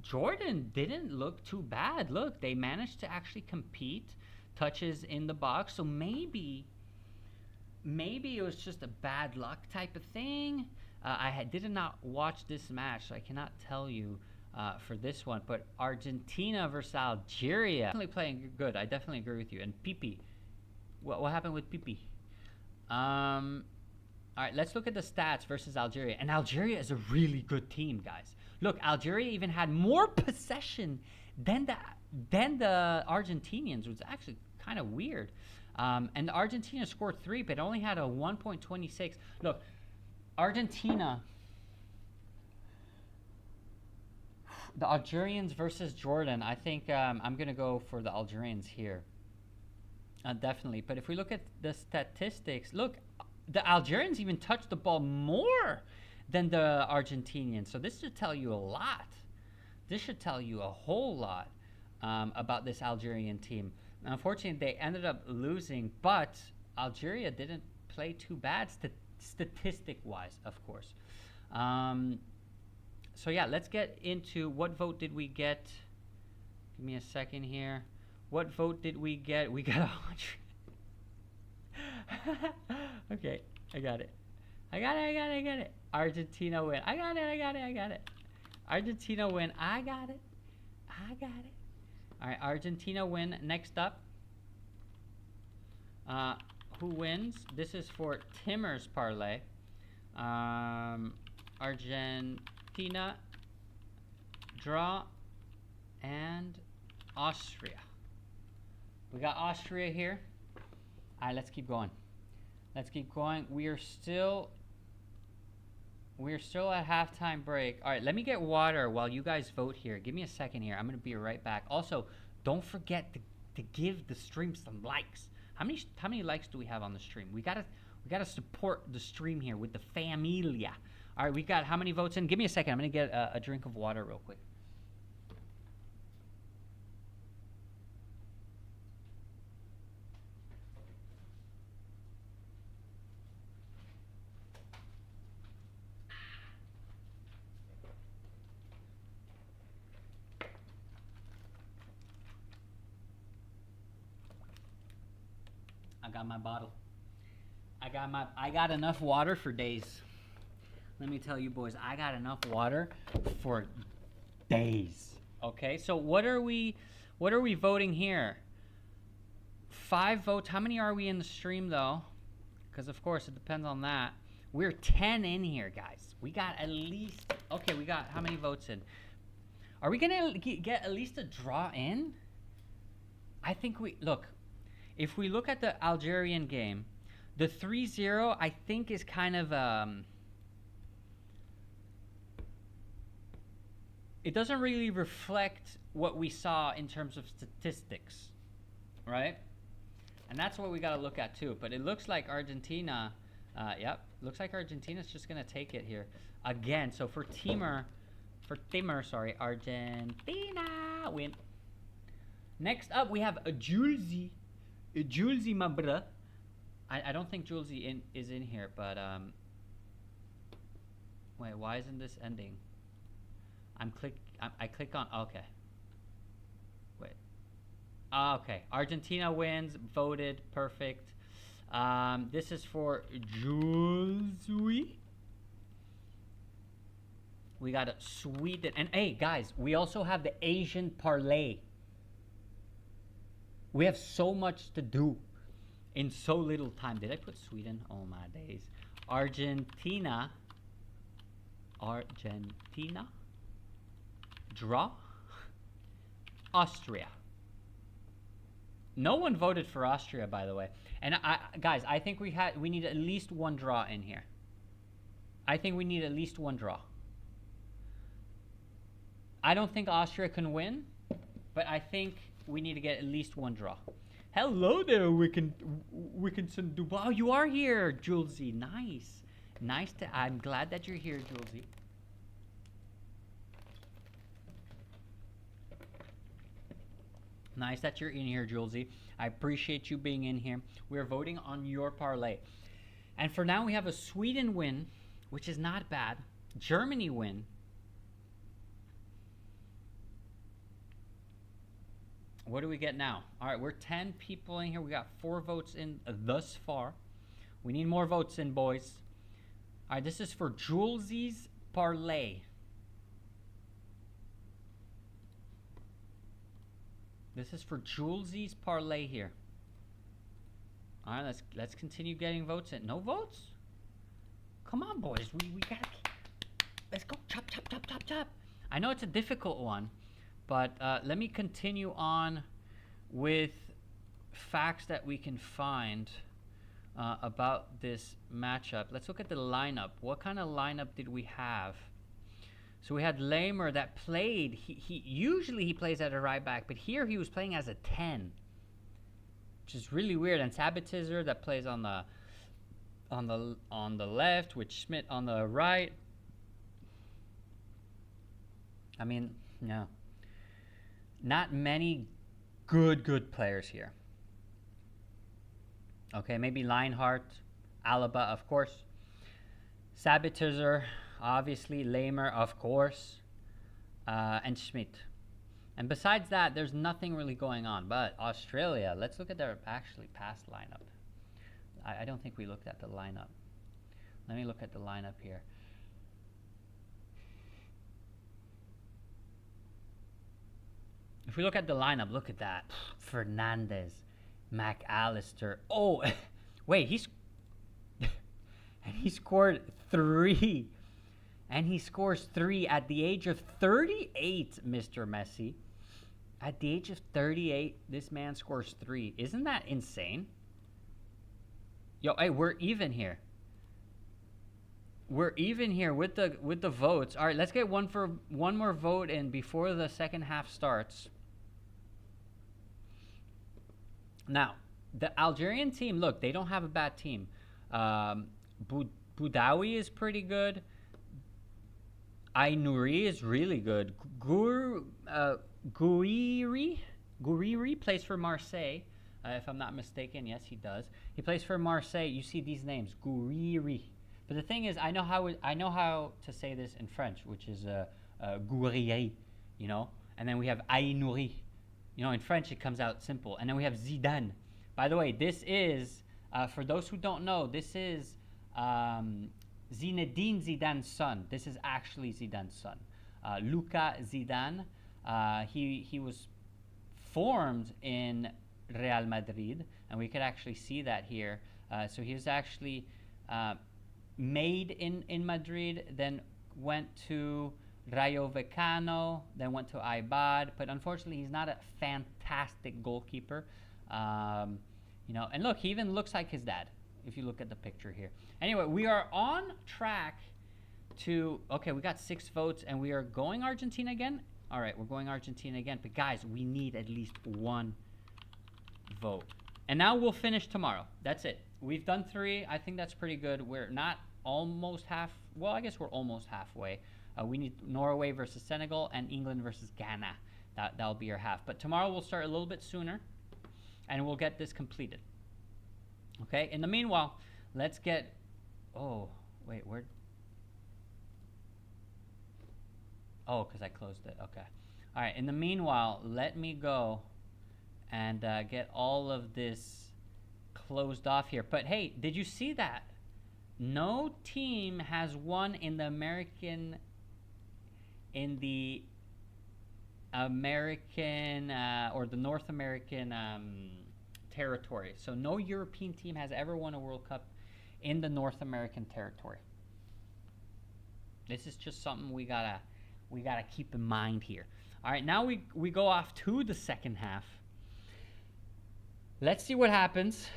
Jordan didn't look too bad. Look, they managed to actually compete, touches in the box. So maybe it was just a bad luck type of thing. I did not watch this match, so I cannot tell you for this one. But Argentina versus Algeria, definitely playing good. I definitely agree with you. And Pipi, what happened with Pipi? All right, let's look at the stats versus Algeria. And Algeria is a really good team, guys. Look, Algeria even had more possession than the Argentinians, which was actually kind of weird. And the Argentina scored 3, but only had a 1.26. Look, Argentina, the Algerians versus Jordan. I think I'm going to go for the Algerians here. Definitely. But if we look at the statistics, look, the Algerians even touched the ball more than the Argentinians. So this should tell you a lot. This should tell you a whole lot about this Algerian team. Unfortunately, they ended up losing, but Algeria didn't play too bad statistic-wise, of course. So yeah, let's get into what vote did we get. Give me a second here. What vote did we get? We got 100. Okay, I got it. I got it. Argentina win. I got it. Argentina win. I got it. All right, Argentina win. Next up, who wins? This is for Timmer's parlay. Argentina draw and Austria. We got Austria here. All right, let's keep going. We are still at halftime break. All right, let me get water while you guys vote here. Give me a second here. I'm going to be right back. Also, don't forget to give the stream some likes. How many likes do we have on the stream? We gotta support the stream here with the familia. All right, we got how many votes in? Give me a second. I'm going to get a drink of water real quick. I got my bottle. I got enough water for days. Let me tell you boys, I got enough water for days. Okay, so what are we voting here? 5 votes. How many are we in the stream though? Because of course it depends on that. We're 10 in here, guys. We got at least, okay, we got how many votes in? Are we gonna get at least a draw in? I think if we look at the Algerian game, the 3-0 I think is kind of it doesn't really reflect what we saw in terms of statistics, right? And that's what we got to look at too. But it looks like Argentina, looks like Argentina's just gonna take it here again. So for Timur, Argentina win. Next up, we have a Julesy, my bruh. I don't think Julesy is in here, but wait, why isn't this ending? I click on, okay. Wait. Okay, Argentina wins, voted, perfect. This is for Julesy. We got a Sweden, and hey guys, we also have the Asian parlay. We have so much to do in so little time. Did I put Sweden? Oh my days. Argentina. Draw. Austria. No one voted for Austria, by the way. And guys, I think we need at least one draw in here. I think we need at least one draw. I don't think Austria can win, but I think we need to get at least one draw. Hello there, Wickinson Dubois. Oh, you are here, Julesy. Nice. I'm glad that you're here, Julesy. Nice that you're in here, Julesy. I appreciate you being in here. We're voting on your parlay. And for now, we have a Sweden win, which is not bad. Germany win. What do we get now? All right, we're 10 people in here. We got 4 votes in thus far. We need more votes in, boys. All right, this is for Julesy's parlay. This is for Julesy's parlay here. All right, let's continue getting votes in. No votes? Come on, boys. We gotta. Let's go. Chop. I know it's a difficult one. But let me continue on with facts that we can find about this matchup. Let's look at the lineup. What kind of lineup did we have? So we had Lamer that played. He usually plays at a right back, but here he was playing as a 10, which is really weird. And Sabatizer that plays on the left, with Schmidt on the right. I mean, no. Not many good players here. Okay, maybe Leinhardt, Alaba, of course. Sabatizer, obviously. Lamer, of course. And Schmidt. And besides that, there's nothing really going on. But Australia, let's look at their actually past lineup. I don't think we looked at the lineup. Let me look at the lineup here. If we look at the lineup, look at that. Fernandez, McAllister. Oh, wait, and he scored 3. And he scores 3 at the age of 38, Mr. Messi. At the age of 38, this man scores 3. Isn't that insane? Yo, hey, we're even here. We're even here with the votes. All right, let's get one more vote in before the second half starts. Now, the Algerian team, look, they don't have a bad team. Boudaoui is pretty good. Ainouri is really good. Gouiri plays for Marseille, if I'm not mistaken. Yes, he does. He plays for Marseille. You see these names, Gouiri. But the thing is, I know how to say this in French, which is Gouiri, you know. And then we have Ainouri. You know, in French, it comes out simple. And then we have Zidane. By the way, this is, for those who don't know, this is Zinedine Zidane's son. This is actually Zidane's son. Luka Zidane. He was formed in Real Madrid, and we could actually see that here. So he was actually made in Madrid, then went to Rayo Vallecano, then went to Eibar, but unfortunately he's not a fantastic goalkeeper. You know, and look, he even looks like his dad if you look at the picture here. Anyway, we are on track to, okay, we got 6 votes, and we are going Argentina again. All right, we're going Argentina again, but guys, we need at least 1 vote. And now we'll finish tomorrow. That's it. We've done 3. I think that's pretty good. We're not almost half, well, I guess we're almost halfway. We need Norway versus Senegal and England versus Ghana. That'll be our half. But tomorrow we'll start a little bit sooner, and we'll get this completed. Okay, in the meanwhile, let's get, oh, wait, where? Oh, because I closed it, okay. All right, in the meanwhile, let me go and get all of this closed off here. But hey, did you see that? No team has won in the American or the North American territory. So no European team has ever won a World Cup in the North American territory. This is just something we gotta keep in mind here. All right, now we go off to the second half. Let's see what happens.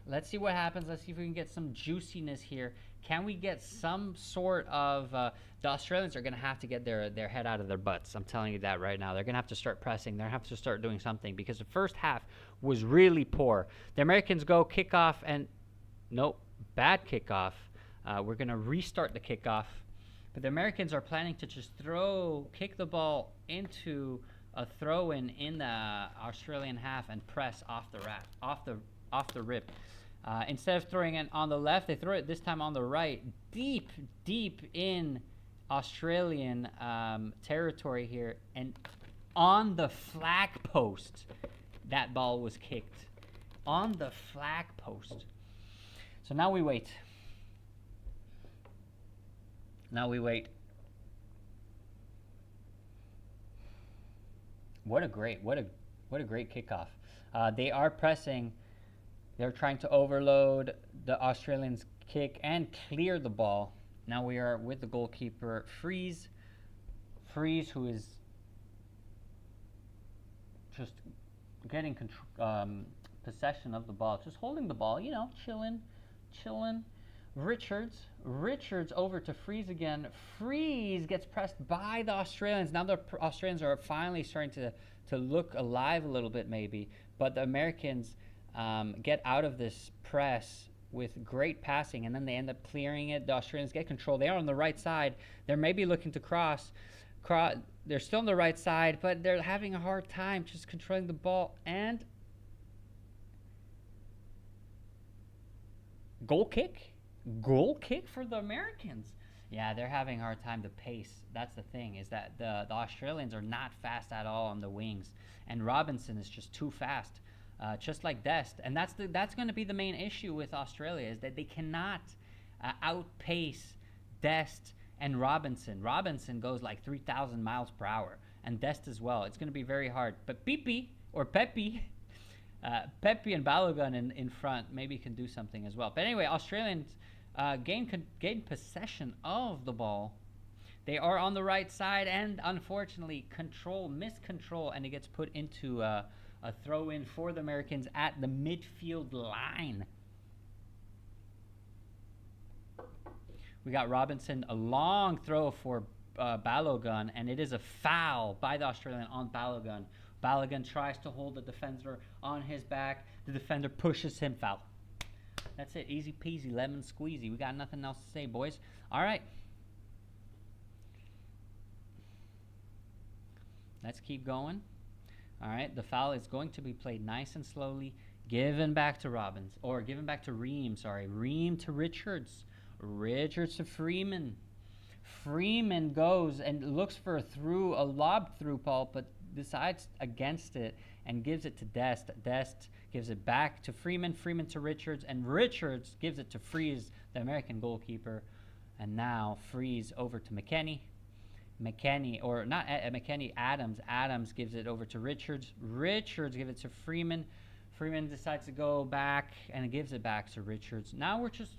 Let's see what happens. Let's see if we can get some juiciness here. Can we get some sort of... the Australians are going to have to get their head out of their butts. I'm telling you that right now. They're going to have to start pressing. They're going to have to start doing something because the first half was really poor. The Americans go kickoff and... Nope, bad kickoff. We're going to restart the kickoff. But the Americans are planning to just kick the ball into a throw-in the Australian half and press off the rip. Instead of throwing it on the left, they throw it this time on the right, deep in Australian territory here, and on the flag post, that ball was kicked on the flag post. So now we wait. What a great kickoff. They are pressing. They're trying to overload the Australians' kick and clear the ball. Now we are with the goalkeeper, Freeze, who is just getting possession of the ball, just holding the ball, you know, chilling. Richards over to Freeze again. Freeze gets pressed by the Australians. Now the Australians are finally starting to look alive a little bit maybe, but the Americans get out of this press with great passing, and then they end up clearing it. The Australians get control. They are on the right side. They're maybe looking to cross. They're still on the right side, but they're having a hard time just controlling the ball. And goal kick for the Americans. Yeah, they're having a hard time to pace. That's the thing, is that the Australians are not fast at all on the wings, and Robinson is just too fast. Just like Dest, and that's going to be the main issue with Australia, is that they cannot outpace Dest and Robinson. Robinson goes like 3,000 miles per hour, and Dest as well. It's going to be very hard. But Pepe and Balogun in front maybe can do something as well. But anyway, Australians gain possession of the ball. They are on the right side, and unfortunately miscontrol, and it gets put into a throw-in for the Americans at the midfield line. We got Robinson, a long throw for Balogun, and it is a foul by the Australian on Balogun. Balogun tries to hold the defender on his back. The defender pushes him, foul. That's it, easy peasy, lemon squeezy. We got nothing else to say, boys. All right. Let's keep going. All right, the foul is going to be played nice and slowly, given back to Ream to Richards. Richards to Freeman. Freeman goes and looks for a lob through ball, but decides against it and gives it to Dest. Dest gives it back to Freeman. Freeman to Richards, and Richards gives it to Freeze, the American goalkeeper. And now Freeze over to McKennie. McKennie, or not McKennie, Adams gives it over to Richards. Richards gives it to Freeman. Freeman decides to go back and gives it back to Richards. Now we're just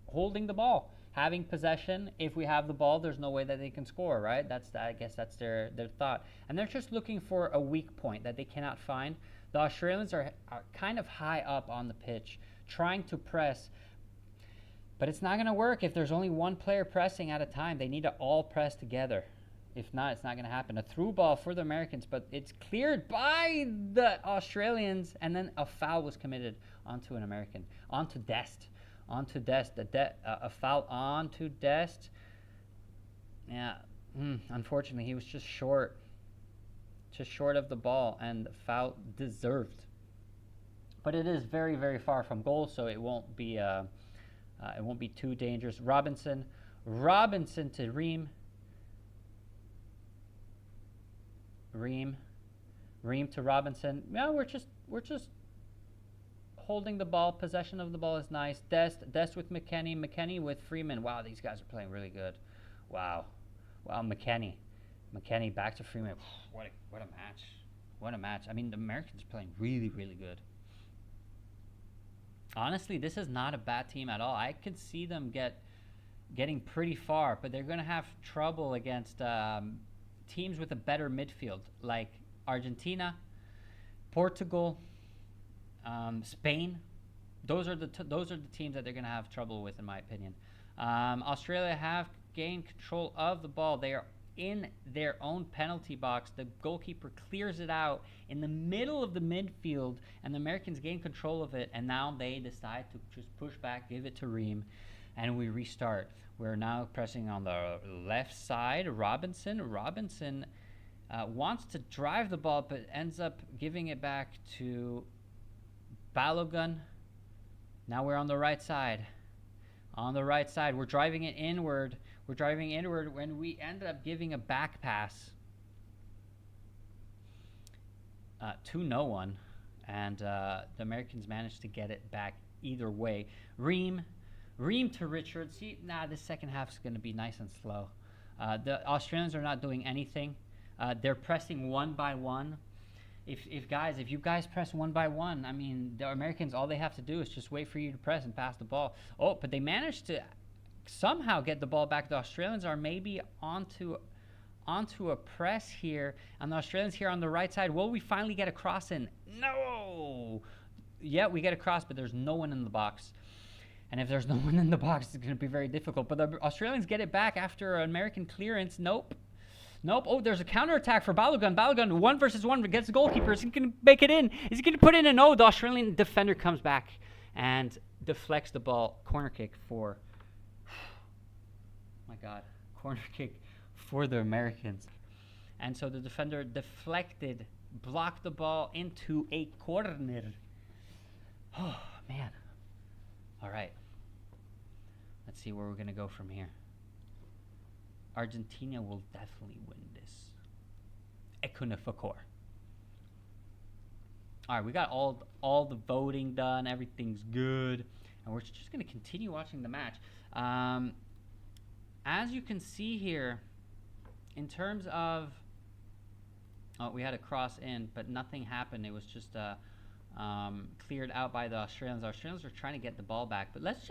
holding the ball, having possession. If we have the ball, there's no way that they can score, right? I guess that's their thought. And they're just looking for a weak point that they cannot find. The Australians are kind of high up on the pitch, trying to press. But it's not going to work if there's only one player pressing at a time. They need to all press together. If not, it's not going to happen. A through ball for the Americans, but it's cleared by the Australians, and then a foul was committed onto an American, onto Dest. A foul onto Dest. Yeah, unfortunately, he was just short of the ball, and the foul deserved. But it is very, very far from goal, so it won't be too dangerous. Robinson to Ream. Ream to Robinson. Yeah, we're just holding the ball. Possession of the ball is nice. Dest with McKennie. McKennie with Freeman. Wow, these guys are playing really good. Wow, McKennie back to Freeman. What a match. I mean, the Americans are playing really, really good. Honestly, this is not a bad team at all. I could see them getting pretty far, but they're going to have trouble against teams with a better midfield, like Argentina, Portugal, Spain. Those are the teams that they're going to have trouble with, in my opinion. Australia have gained control of the ball. They are in their own penalty box. The goalkeeper clears it out in the middle of the midfield, and the Americans gain control of it, and now they decide to just push back, give it to Ream, and we restart. We're now pressing on the left side. Robinson wants to drive the ball, but ends up giving it back to Balogun. Now we're on the right side. We're driving it inward. When we ended up giving a back pass to no one, and the Americans managed to get it back either way. Ream to Richards. This second half is going to be nice and slow. The Australians are not doing anything. They're pressing one by one. If you guys press one by one, I mean, the Americans, all they have to do is just wait for you to press and pass the ball. Oh, but they managed to somehow get the ball back. The Australians are maybe onto a press here, and the Australians here on the right side. Will we finally get a cross in? No! Yeah, we get a cross, but there's no one in the box. And if there's no one in the box, it's going to be very difficult. But the Australians get it back after an American clearance. Nope. Oh, there's a counterattack for Balogun. Balogun, 1 versus 1 against the goalkeeper. Is he going to make it in? Is he going to put in a no? The Australian defender comes back and deflects the ball. Corner kick for... my God. Corner kick for the Americans. And so the defender blocked the ball into a corner. Oh, man. All right. Let's see where we're going to go from here. Argentina will definitely win this. Ekunefakor. All right, we got all the voting done. Everything's good. And we're just going to continue watching the match. As you can see here, in terms of... Oh, we had a cross in, but nothing happened. It was just cleared out by the Australians. The Australians are trying to get the ball back. But let's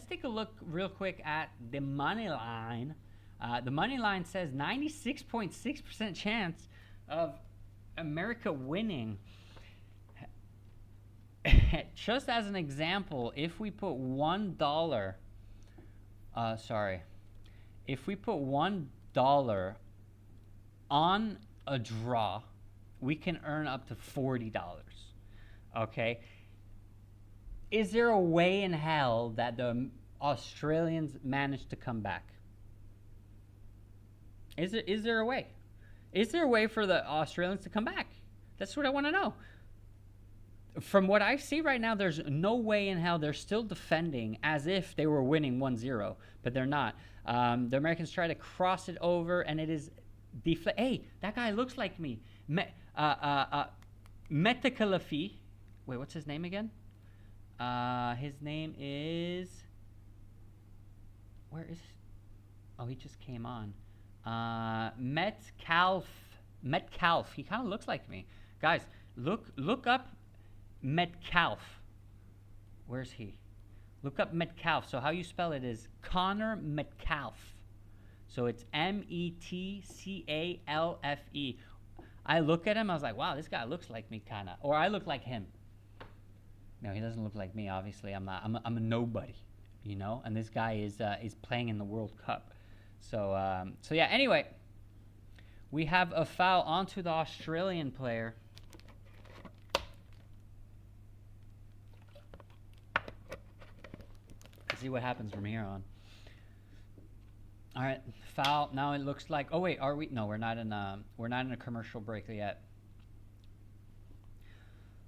take a look real quick at the money line. The money line says 96.6% chance of America winning. Just as an example, if we put $1, if we put $1 on a draw, we can earn up to $40. Okay? Is there a way in hell that the Australians managed to come back? Is there a way? Is there a way for the Australians to come back? That's what I want to know. From what I see right now, there's no way in hell. They're still defending as if they were winning 1-0, but they're not. The Americans try to cross it over, and it is Hey, that guy looks like me. Metakalafi. Wait, what's his name again? His name is... Where is... Oh, he just came on. Metcalf. Metcalf. He kind of looks like me. Guys, look up Metcalf. Where's he? Look up Metcalf. So how you spell it is Connor Metcalf. So it's Metcalfe. I look at him, I was like, wow, this guy looks like me kind of. Or I look like him. No, he doesn't look like me, obviously. I'm a nobody, you know? And this guy is playing in the World Cup. So yeah, anyway, we have a foul onto the Australian player. Let's see what happens from here on. All right, foul. Now it looks like. Oh wait, are we? No, we're not in a commercial break yet.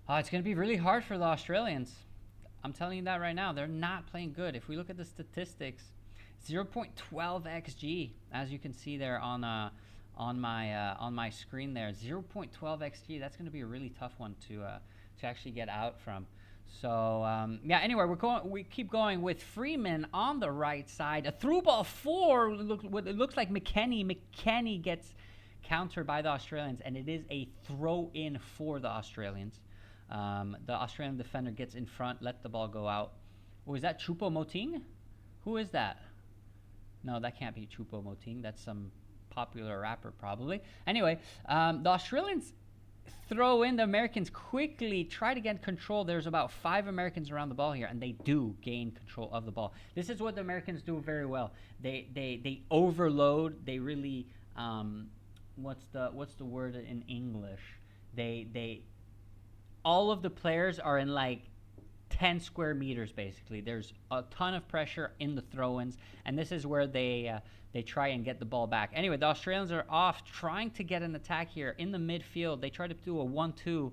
Oh, it's gonna be really hard for the Australians. I'm telling you that right now. They're not playing good. If we look at the statistics, 0.12 xG, as you can see there on my screen there. 0.12 xG. That's gonna be a really tough one to actually get out from. So yeah. Anyway, we keep going with Freeman on the right side. A through ball for what it looks like McKennie. McKennie gets countered by the Australians, and it is a throw in for the Australians. The Australian defender gets in front, let the ball go out. Oh, is that Choupo-Moting? Who is that? No, that can't be Choupo-Moting. That's some popular rapper probably. Anyway, the Australians throw in. The Americans quickly try to get control. There's about 5 Americans around the ball here, and they do gain control of the ball. This is what the Americans do very well. They overload. They really what's the word in English? They all of the players are in like 10 square meters basically. There's a ton of pressure in the throw-ins, and this is where they try and get the ball back. Anyway, the Australians are off trying to get an attack here in the midfield. They try to do a 1-2,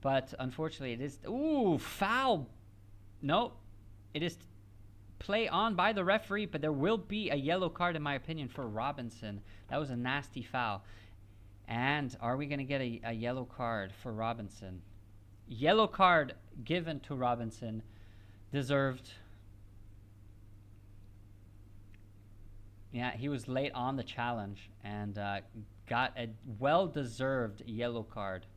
but unfortunately it is foul. Nope, it is play on by the referee, but there will be a yellow card in my opinion for Robinson. That was a nasty foul. And are we going to get a yellow card for Robinson? Yellow card given to Robinson. Deserved. Yeah, he was late on the challenge and got a well-deserved yellow card.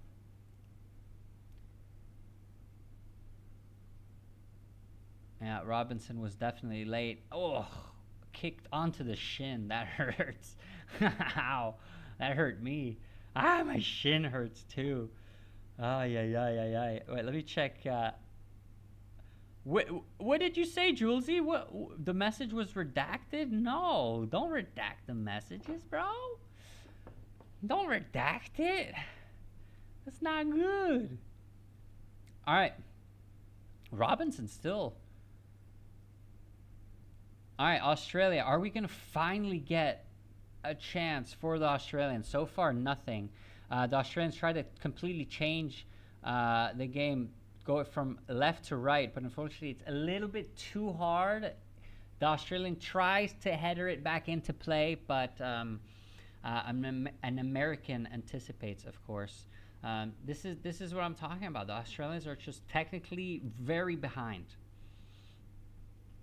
Yeah, Robinson was definitely late. Oh, kicked onto the shin. That hurts. Ow. That hurt me. My shin hurts too. Yeah. Wait, let me check. What did you say, Julesy? What, the message was redacted? No, don't redact the messages, bro. Don't redact it. That's not good. All right. Robinson still. All right, Australia. Are we going to finally get a chance for the Australians? So far, nothing. The Australians try to completely change the game, go from left to right, but unfortunately it's a little bit too hard. The Australian tries to header it back into play, but an American anticipates, of course. This is what I'm talking about. The Australians are just technically very behind.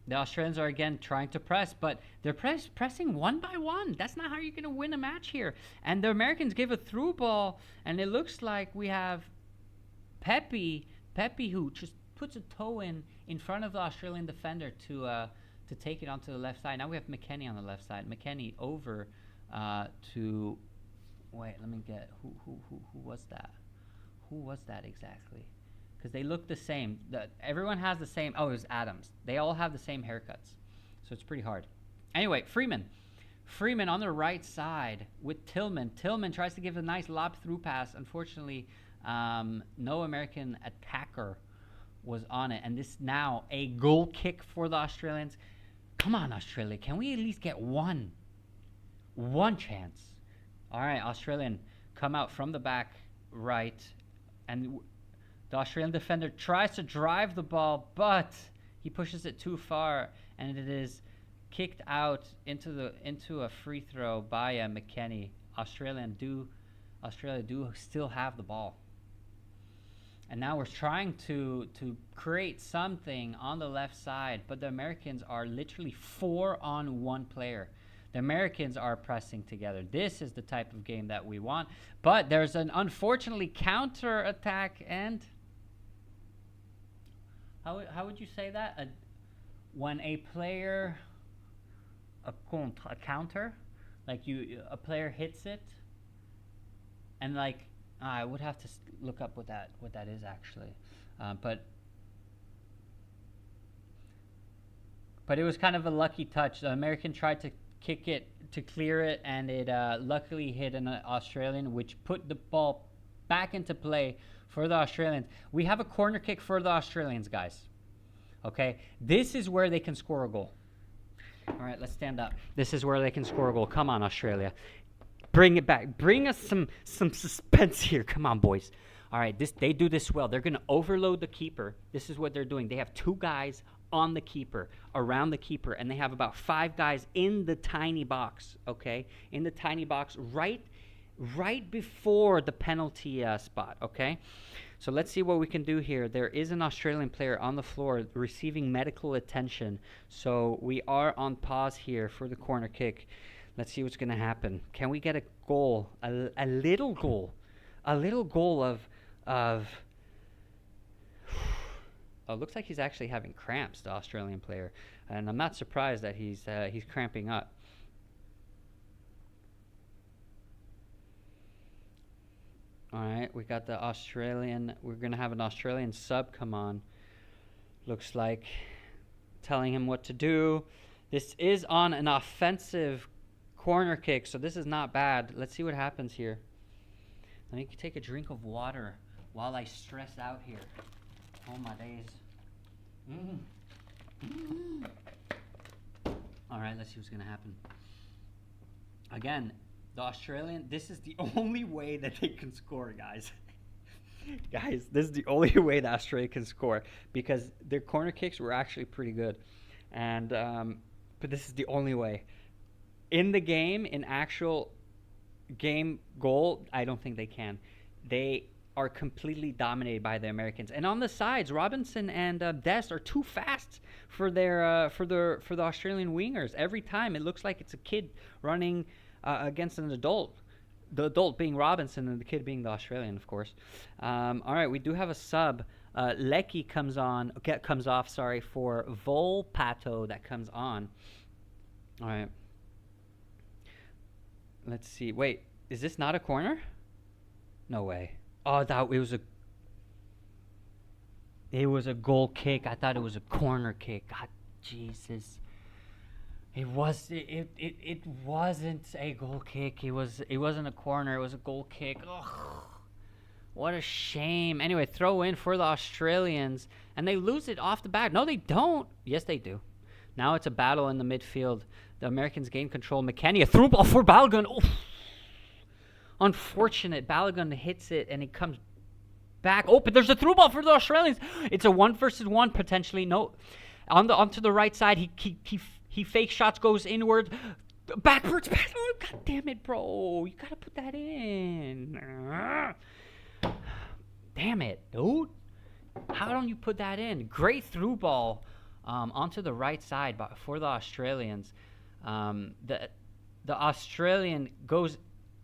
The Australians are again trying to press, but they're pressing one by one. That's not how you're going to win a match here. And the Americans give a through ball, and it looks like we have Pepe who just puts a toe in front of the Australian defender to take it onto the left side. Now we have McKennie on the left side. McKennie over to wait. Let me get who was that? Who was that exactly? Because they look the same. Everyone has the same. Oh, it was Adams. They all have the same haircuts. So it's pretty hard. Anyway, Freeman on the right side with Tillman. Tillman tries to give a nice lob through pass. Unfortunately, no American attacker was on it. And this now a goal kick for the Australians. Come on, Australia. Can we at least get one chance? All right, Australian come out from the back right. And the Australian defender tries to drive the ball, but he pushes it too far, and it is kicked out into a free throw by McKennie. Australia do still have the ball. And now we're trying to create something on the left side, but the Americans are literally 4-on-1 player. The Americans are pressing together. This is the type of game that we want. But there's an unfortunately counter attack, and how would you say that? When a player a counter, like a player hits it, and like I would have to look up what that is actually, but it was kind of a lucky touch. The American tried to kick it to clear it, and it luckily hit an Australian, which put the ball back into play for the Australians. We have a corner kick for the Australians, guys. Okay, this is where they can score a goal. All right, let's stand up. This is where they can score a goal. Come on, Australia. Bring it back. Bring us some suspense here. Come on, boys. All right, they do this well. They're going to overload the keeper. This is what they're doing. They have 2 guys on the keeper, around the keeper, and they have about 5 guys in the tiny box, okay? In the tiny box right before the penalty spot, okay? So let's see what we can do here. There is an Australian player on the floor receiving medical attention. So we are on pause here for the corner kick. Let's see what's going to happen. Can we get a goal? A little goal. A little goal of oh, it looks like he's actually having cramps, the Australian player. And I'm not surprised that he's cramping up. All right, we got the Australian. We're going to have an Australian sub come on. Looks like telling him what to do. This is on an offensive corner kick, so this is not bad. Let's see what happens here. Let me take a drink of water while I stress out here. Oh, my days. All right, let's see what's going to happen. Again, the Australian, this is the only way that they can score, guys. Guys, this is the only way that Australia can score, because their corner kicks were actually pretty good. And but this is the only way. In the game, in actual game goal, I don't think they can. They are completely dominated by the Americans. And on the sides, Robinson and Dest are too fast for their for the Australian wingers. Every time it looks like it's a kid running against an adult. The adult being Robinson and the kid being the Australian, of course. All right, we do have a sub. Lecky comes off, for Volpato that comes on. All right. Let's see. Wait, is this not a corner? No way. Oh, it was a goal kick. I thought it was a corner kick. God, Jesus. It wasn't a goal kick. It wasn't a corner. It was a goal kick. Ugh. What a shame. Anyway, throw in for the Australians, and they lose it off the bat. No, they don't. Yes, they do. Now it's a battle in the midfield. The Americans gain control. McKenny, a through ball for Balogun. Oh, unfortunate. Balogun hits it, and it comes back. Oh, but there's a through ball for the Australians. It's a 1-versus-1 potentially. No, onto the right side. He fake shots, goes inward, backwards. Oh, God damn it, bro! You gotta put that in. Damn it, dude! How don't you put that in? Great through ball onto the right side for the Australians. The Australian goes,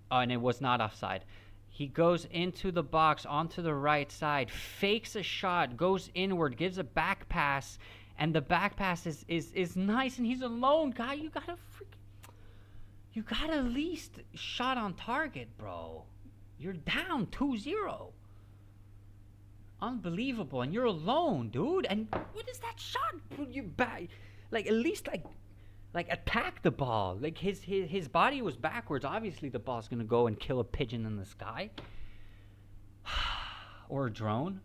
and it was not offside. He goes into the box onto the right side, fakes a shot, goes inward, gives a back pass, and the back pass is nice, and he's alone. Guy, you gotta at least shot on target, bro. You're down 2-0. Unbelievable, and you're alone, dude. And what is that shot? You back, like, at least like attack the ball. Like his body was backwards. Obviously, the ball's gonna go and kill a pigeon in the sky, or a drone.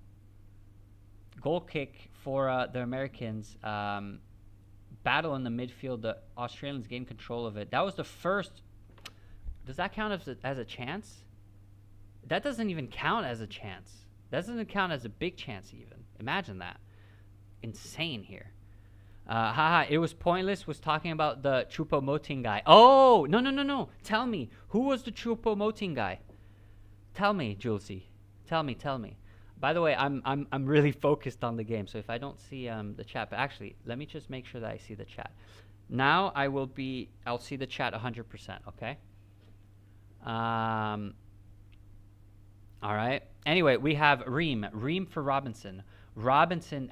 Goal kick for the Americans. Battle in the midfield. The Australians gain control of it. That was the first. Does that count as a chance? That doesn't even count as a chance. That doesn't count as a big chance even. Imagine that. Insane here. It was pointless. Was talking about the Choupo-Moting guy. Oh, no. Tell me. Who was the Choupo-Moting guy? Tell me, Julesy. Tell me. By the way, I'm really focused on the game. So if I don't see the chat, but actually, let me just make sure that I see the chat. Now I'll see the chat 100%. Okay. All right. Anyway, we have Reem for Robinson. Robinson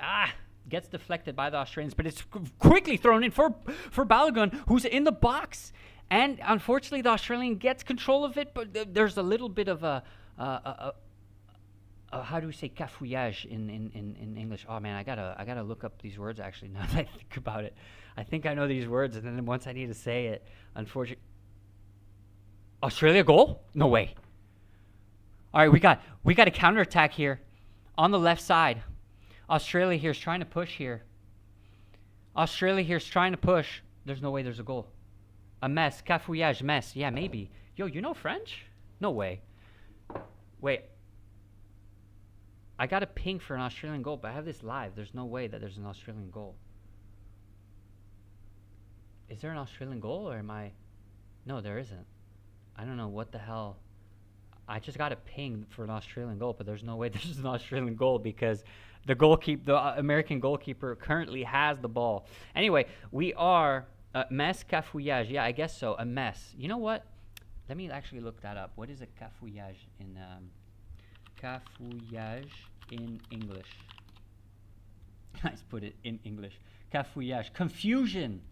gets deflected by the Australians, but it's quickly thrown in for Balogun, who's in the box. And unfortunately, the Australian gets control of it, but there's a little bit of a how do we say cafouillage in English? Oh man, I gotta look up these words actually. Now that I think about it, I think I know these words, and then once I need to say it, unfortunately, Australia goal? No way. All right, we got a counterattack here on the left side. Australia here is trying to push here. Australia here is trying to push. There's no way there's a goal. A mess. Cafouillage. Mess. Yeah, maybe. Yo, you know French? No way. Wait. I got a ping for an Australian goal, but I have this live. There's no way that there's an Australian goal. Is there an Australian goal or am I... No, there isn't. I don't know what the hell... I just got a ping for an Australian goal, but there's no way there's an Australian goal because the American goalkeeper currently has the ball. Anyway, we are mess cafouillage. Yeah, I guess so. A mess. You know what? Let me actually look that up. What is a cafouillage in English? Let's put it in English. Cafouillage. Confusion.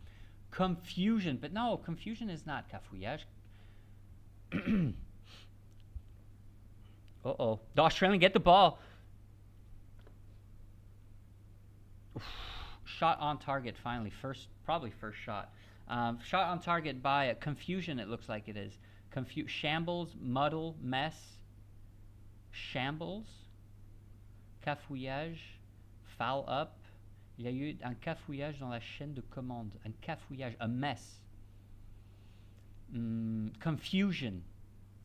Confusion. But no, confusion is not cafouillage. Uh-oh. The Australian get the ball. Oof. Shot on target finally. Probably first shot. Shot on target by confusion, it looks like it is. Shambles, muddle, mess. Shambles. Cafouillage. Foul up. Il y a eu un cafouillage dans la chaîne de commande. Un cafouillage. A mess. Confusion.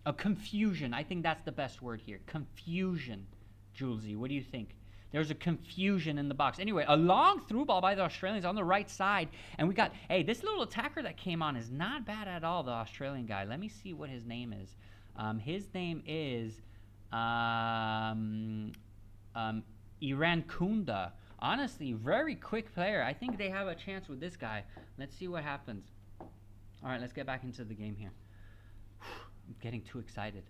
A confusion. I think that's the best word here. Confusion. Julesy, what do you think? There's a confusion in the box. Anyway, a long through ball by the Australians on the right side. And we got, hey, this little attacker that came on is not bad at all, the Australian guy. Let me see what his name is. His name is Iran Kunda. Honestly, very quick player. I think they have a chance with this guy. Let's see what happens. All right, let's get back into the game here. I'm getting too excited.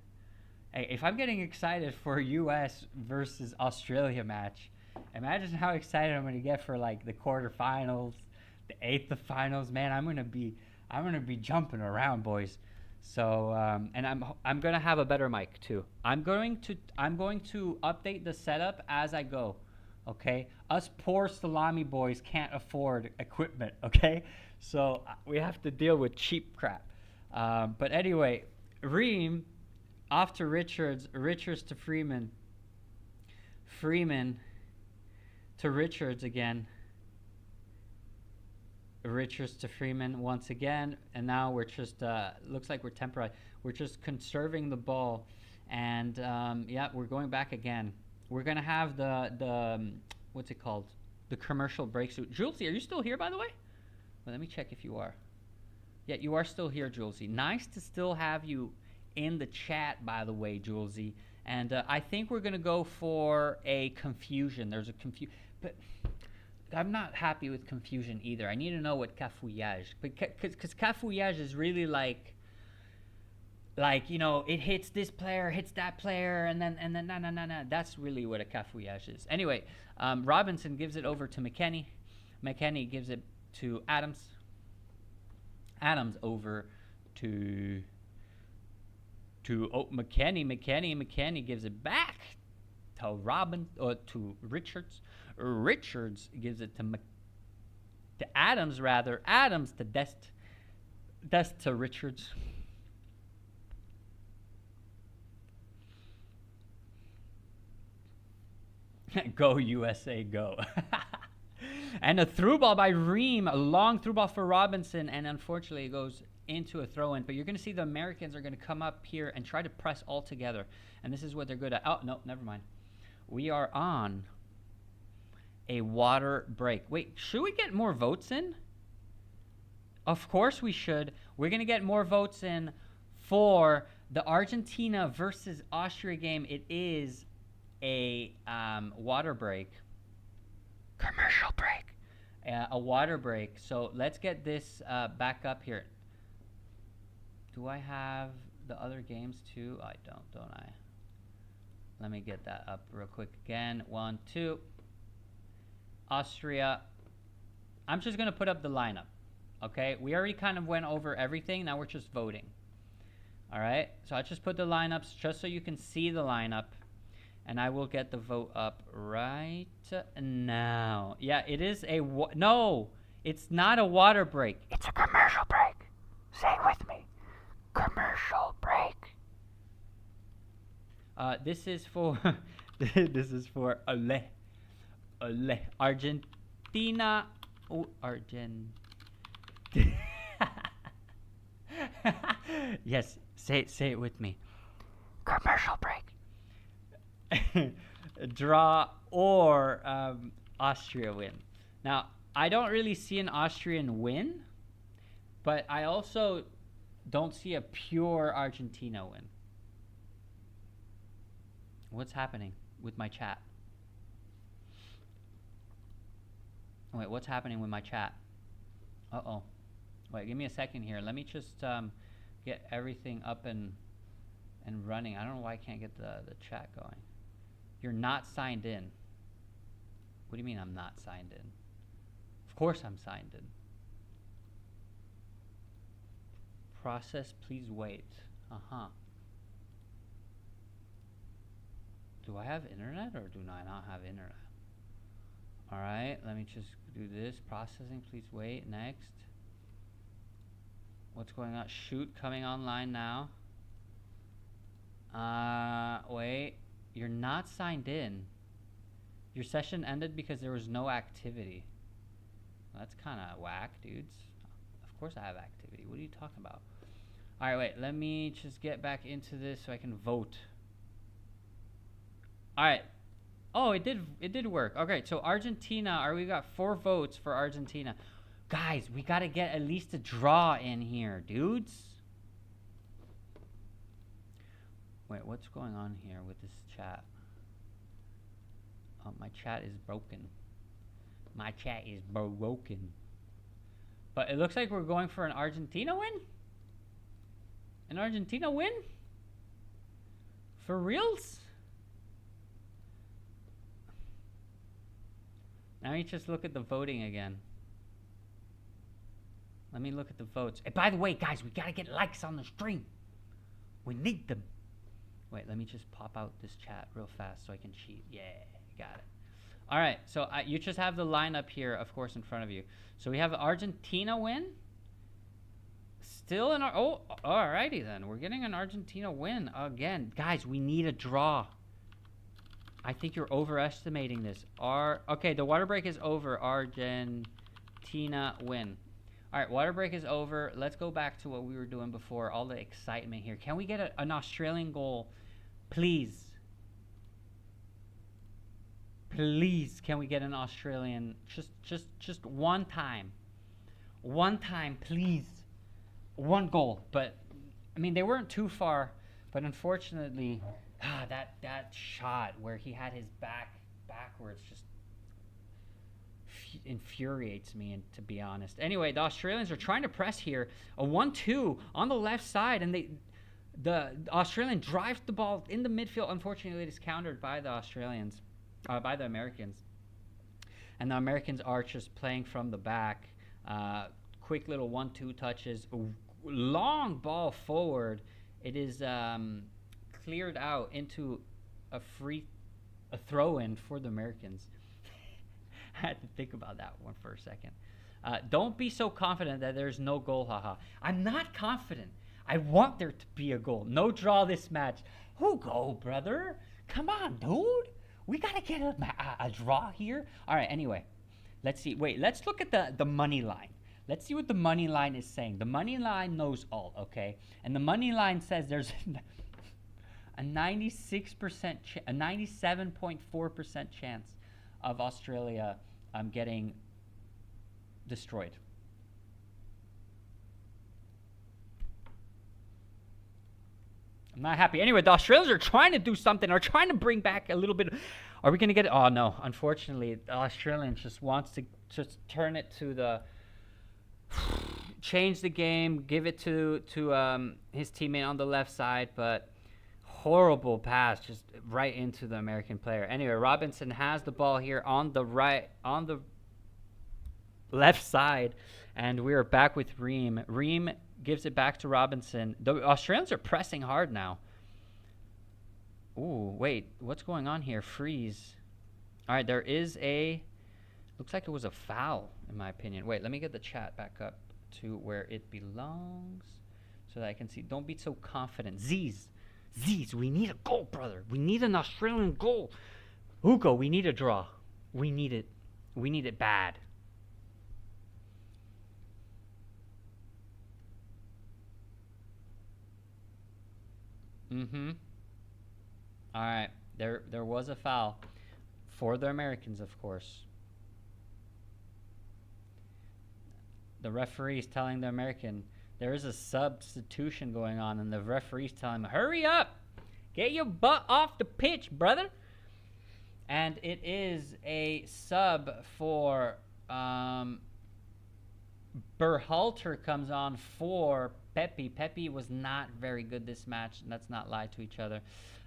Hey, if I'm getting excited for a U.S. versus Australia match, imagine how excited I'm going to get for like the quarterfinals, the eighth of finals. Man, I'm gonna be jumping around, boys. So and I'm gonna have a better mic too. I'm going to update the setup as I go. Okay, us poor salami boys can't afford equipment. Okay, so we have to deal with cheap crap. But anyway, Reem off to Richards to Freeman to Richards again, Richards to Freeman once again, and now we're just looks like we're temporary. We're just conserving the ball, and yeah, we're going back again. We're gonna have the what's it called? The commercial break suit. Julesy, are you still here, by the way? Well, let me check if you are. Yeah, you are still here, Julesy. Nice to still have you in the chat, by the way, Julesy. And I think we're gonna go for a confusion. There's a but I'm not happy with confusion either. I need to know what cafouillage, because cafouillage is really like you know, it hits this player, hits that player, and then no. That's really what a cafouillage is. Anyway, Robinson gives it over to McKennie. McKennie gives it to Adams. Adams over to McKennie. McKennie gives it back to to Richards. Richards gives it to Adams, rather. Adams to Dest to Richards. Go USA, go. And a through ball by Reem, a long through ball for Robinson, and unfortunately it goes into a throw-in. But you're going to see the Americans are going to come up here and try to press all together. And this is what they're good at. Oh, no, never mind. We are on a water break. Wait, should we get more votes in? Of course we should. We're going to get more votes in for the Argentina versus Austria game. It is a water break. Commercial break. A water break. So let's get this back up here. Do I have the other games too? I don't I? Let me get that up real quick again. 1, 2. Austria. I'm just going to put up the lineup. Okay? We already kind of went over everything. Now we're just voting. All right? So I just put the lineups just so you can see the lineup. And I will get the vote up right now. Yeah, it is a... No! It's not a water break. It's a commercial break. Say it with me. Commercial break. This is for... this is for Argentina. Oh, Yes, say it with me. Commercial break. Draw or Austria win. Now, I don't really see an Austrian win, but I also don't see a pure Argentina win. What's happening with my chat? Wait, what's happening with my chat? Uh-oh. Wait, give me a second here. Let me just get everything up and running. I don't know why I can't get the chat going. You're not signed in. What do you mean I'm not signed in? Of course I'm signed in. Process, please wait. Uh-huh. Do I have internet or do I not have internet? Alright, let me just do this. Processing, please wait. Next. What's going on? Shoot, coming online now. Wait. You're not signed in. Your session ended because there was no activity. Well, that's kind of whack, dudes. Of course I have activity. What are you talking about? Alright, wait. Let me just get back into this so I can vote. Alright. Oh, it did work. Okay, so Argentina, we got 4 votes for Argentina. Guys, we got to get at least a draw in here, dudes. Wait, what's going on here with this chat? Oh, my chat is broken. My chat is broken. But it looks like we're going for an Argentina win? An Argentina win? For reals? Now you just look at the voting again. Let me look at the votes. Hey, by the way, guys, we gotta get likes on the stream. We need them. Wait, let me just pop out this chat real fast so I can cheat. Yeah, got it. All right, so you just have the lineup here, of course, in front of you. So we have Argentina win. Still in our... Oh, alrighty then. We're getting an Argentina win again. Guys, we need a draw. I think you're overestimating this. Okay, the water break is over. Argentina win. All right, water break is over. Let's go back to what we were doing before. All the excitement here. Can we get an Australian goal, please? Please, can we get an Australian? Just one time. One time, please. One goal. But I mean, they weren't too far. But unfortunately, that shot where he had his back backwards just infuriates me, and to be honest. Anyway, the Australians are trying to press here. A 1-2 on the left side, and the Australian drives the ball in the midfield. Unfortunately, it is countered by the Australians, by the Americans. And the Americans are just playing from the back. Quick little 1-2 touches. Long ball forward. It is cleared out into a throw-in for the Americans. I had to think about that one for a second. Don't be so confident that there's no goal, haha. I'm not confident. I want there to be a goal. No draw this match. Who go, brother? Come on, dude. We got to get a draw here. All right, anyway. Let's see. Wait, let's look at the money line. Let's see what the money line is saying. The money line knows all, okay? And the money line says there's a 96%, a 97.4% chance of Australia getting destroyed. I'm not happy. Anyway, the Australians are trying to do something. Are trying to bring back a little bit. Are we going to get it? Oh, no. Unfortunately, the Australians just wants to just turn it to the... change the game, give it to his teammate on the left side, but horrible pass just right into the American player. Anyway, Robinson has the ball here on the left side, and we're back with Ream. Ream gives it back to Robinson. The Australians are pressing hard now. Ooh, wait, what's going on here? Freeze. All right, there is a... Looks like it was a foul, in my opinion. Wait, let me get the chat back up to where it belongs so that I can see. Don't be so confident. Z's, we need a goal, brother. We need an Australian goal. Hugo, we need a draw. We need it. We need it bad. All right. There was a foul for the Americans, of course. The referee's telling the American there is a substitution going on, and the referee's telling him, hurry up! Get your butt off the pitch, brother! And it is a sub for Berhalter comes on for Pepe. Pepe was not very good this match. Let's not lie to each other.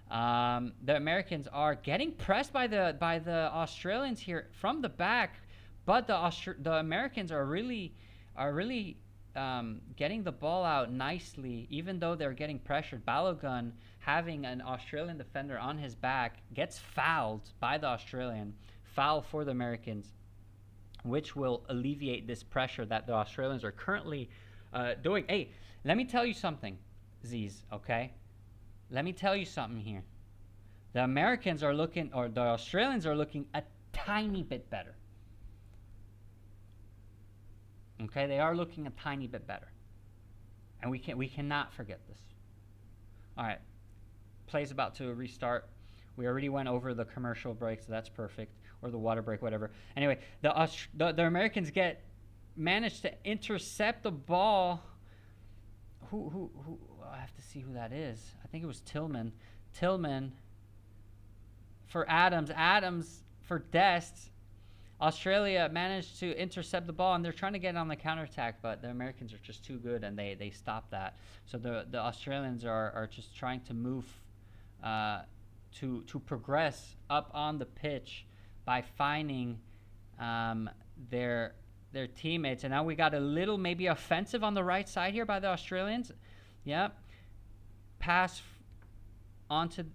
The Americans are getting pressed by the Australians here from the back, but the Americans are really getting the ball out nicely, even though they're getting pressured. Balogun, having an Australian defender on his back, gets fouled by the Australian. Foul for the Americans, which will alleviate this pressure that the Australians are currently doing. Hey, let me tell you something, Z's, okay? Let me tell you something here. The Americans are looking, or the Australians are looking a tiny bit better. Okay, they are looking a tiny bit better, and we cannot forget this. All right, play's about to restart. We already went over the commercial break, so that's perfect, or the water break, whatever. Anyway, the Americans managed to intercept the ball. Who? I have to see who that is. I think it was Tillman. Tillman for Adams. Adams for Dest. Australia managed to intercept the ball, and they're trying to get on the counterattack, but the Americans are just too good, and they stop that. So the Australians are just trying to move to progress up on the pitch by finding their teammates. And now we got a little maybe offensive on the right side here by the Australians. Yep. Pass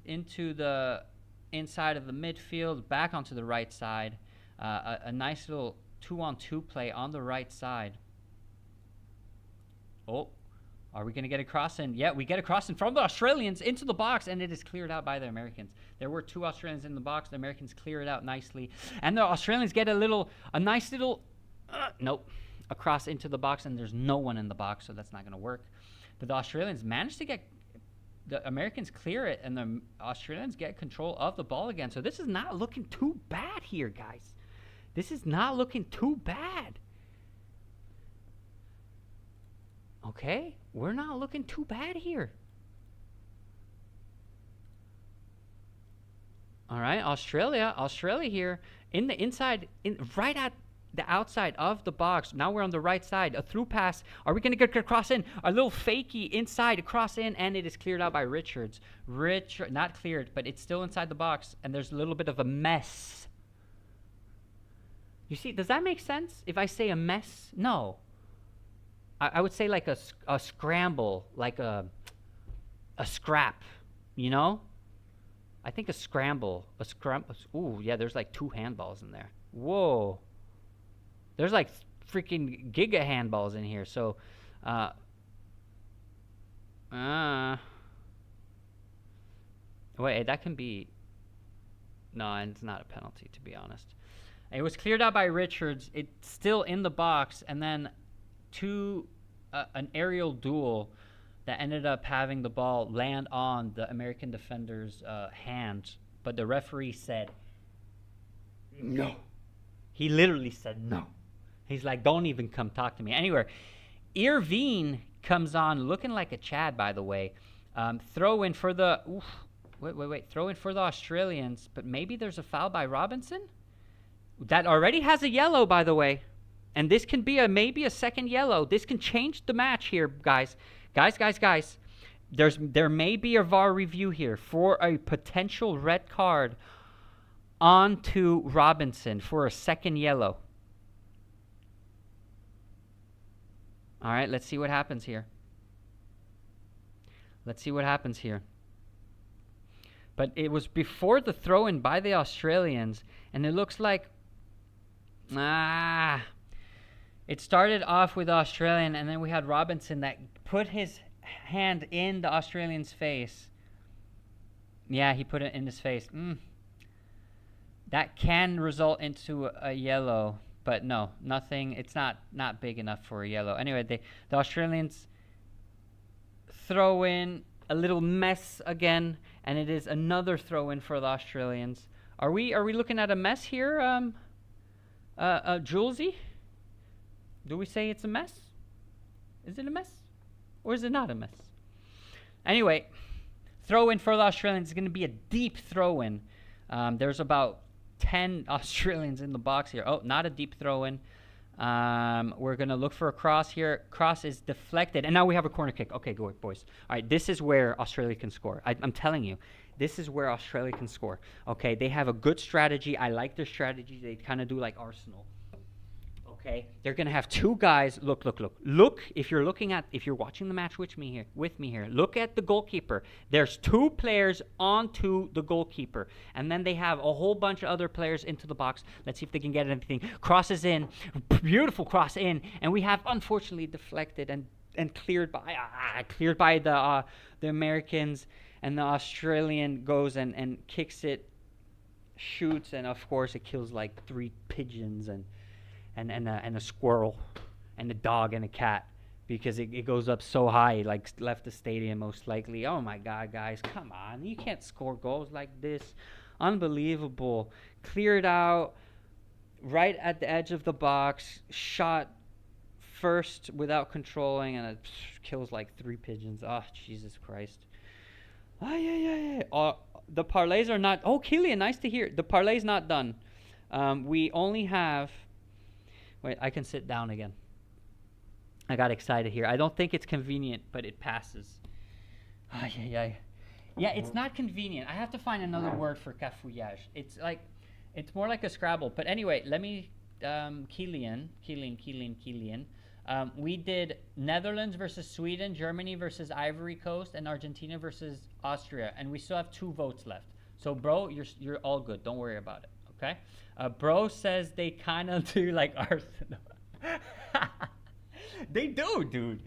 into the inside of the midfield, back onto the right side. A nice little 2-on-2 play on the right side. Oh, are we going to get a cross in? Yeah, we get a cross in from the Australians into the box, and it is cleared out by the Americans. There were two Australians in the box. The Americans clear it out nicely. And the Australians get a nice little, a cross into the box, and there's no one in the box, so that's not going to work. But the Australians managed to get, the Americans clear it, and the Australians get control of the ball again. So this is not looking too bad here, guys. This is not looking too bad. Okay? We're not looking too bad here. All right, Australia here in the inside, right at the outside of the box. Now we're on the right side. A through pass. Are we going to get a cross in? A little fakey inside, a cross in, and it is cleared out by Richards. Not cleared, but it's still inside the box, and there's a little bit of a mess. You see, does that make sense if I say a mess? No. I would say like a scramble, like a scrap, you know? I think a scramble. Ooh, yeah, there's like 2 handballs in there. Whoa. There's like freaking giga handballs in here. So, wait, that can be... No, it's not a penalty, to be honest. It was cleared out by Richards. It's still in the box, and then an aerial duel that ended up having the ball land on the American defender's hand. But the referee said, no. He literally said no. He's like, don't even come talk to me. Anyway, Irvine comes on looking like a Chad, by the way. Throw in for the... Oof, wait. Throw in for the Australians. But maybe there's a foul by Robinson? That already has a yellow, by the way. And this can be maybe a second yellow. This can change the match here, guys. Guys. There may be a VAR review here for a potential red card onto Robinson for a second yellow. All right, let's see what happens here. But it was before the throw-in by the Australians, and it looks like... It started off with Australian, and then we had Robinson that put his hand in the Australian's face. Yeah, he put it in his face. That can result into a yellow, but no, nothing. It's not big enough for a yellow. Anyway, the Australians throw in a little mess again, and it is another throw in for the Australians. Are we looking at a mess here, Julesy? Do we say it's a mess? Is it a mess? Or is it not a mess? Anyway, throw-in for the Australians is going to be a deep throw-in. There's about 10 Australians in the box here. Oh, not a deep throw-in. We're going to look for a cross here. Cross is deflected. And now we have a corner kick. Okay, go, boys. All right, this is where Australia can score. I'm telling you. This is where Australia can score. Okay, they have a good strategy. I like their strategy. They kind of do like Arsenal. Okay, they're gonna have two guys. Look. If you're watching the match with me here, look at the goalkeeper. There's two players onto the goalkeeper, and then they have a whole bunch of other players into the box. Let's see if they can get anything. Crosses in, beautiful cross in, and we have unfortunately deflected and cleared by the Americans, and the Australian goes and kicks it, shoots, and of course it kills like 3 pigeons and a squirrel and a dog and a cat, because it goes up so high, like left the stadium most likely. Oh my God, guys, come on. You can't score goals like this. Unbelievable. Cleared out right at the edge of the box, shot first without controlling, and it kills like 3 pigeons. Oh, Jesus Christ. The parlays are not... Oh, Killian, nice to hear. The parlay's not done. We only have... Wait, I can sit down again. I got excited here. I don't think it's convenient, but it passes. Yeah, it's not convenient. I have to find another word for cafouillage. It's more like a Scrabble. But anyway, let me... Killian. We did Netherlands versus Sweden, Germany versus Ivory Coast, and Argentina versus Austria. And we still have 2 votes left. So, bro, you're all good. Don't worry about it. Okay? Bro says they kind of do like Arsenal. They do, dude.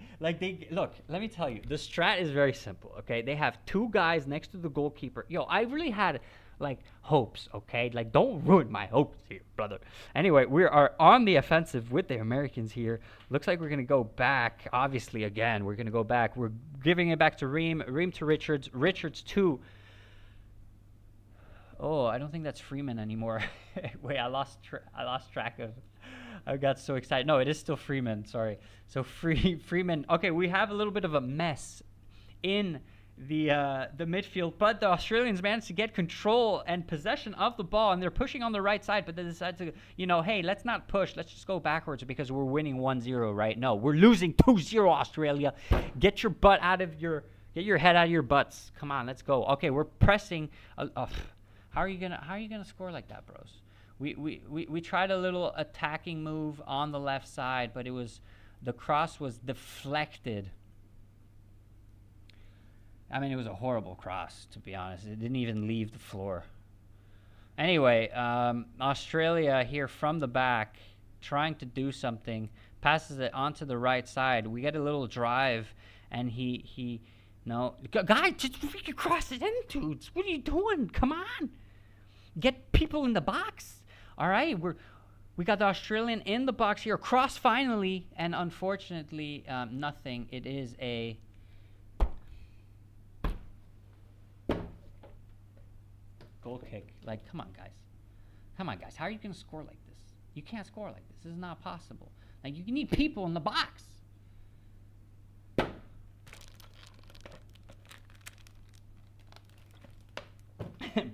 Look, let me tell you. The strat is very simple, okay? They have 2 guys next to the goalkeeper. Yo, I really had, like, hopes, okay? Like, don't ruin my hopes here, brother. Anyway, we are on the offensive with the Americans here. Looks like we're going to go back, obviously, again. We're going to go back. We're giving it back to Ream. Ream to Richards. Richards to... Oh, I don't think that's Freeman anymore. Wait, I lost track of... I got so excited. No, it is still Freeman. Sorry. So Freeman. Okay, we have a little bit of a mess in the midfield, but the Australians managed to get control and possession of the ball, and they're pushing on the right side, but they decide to, hey, let's not push. Let's just go backwards because we're winning 1-0, right? No, we're losing 2-0, Australia. Get your head out of your butts. Come on, let's go. Okay, we're pressing. How are you gonna score like that, bros? We tried a little attacking move on the left side, but the cross was deflected. I mean, it was a horrible cross, to be honest. It didn't even leave the floor. Anyway, Australia here from the back, trying to do something, passes it onto the right side. We get a little drive, and no, guys, just freaking cross it in, dudes. What are you doing? Come on, get people in the box. All right, we got the Australian in the box here. Cross finally, and unfortunately, nothing. It is a goal kick. Like, come on, guys. How are you gonna score like this? You can't score like this. This is not possible. Like, you need people in the box.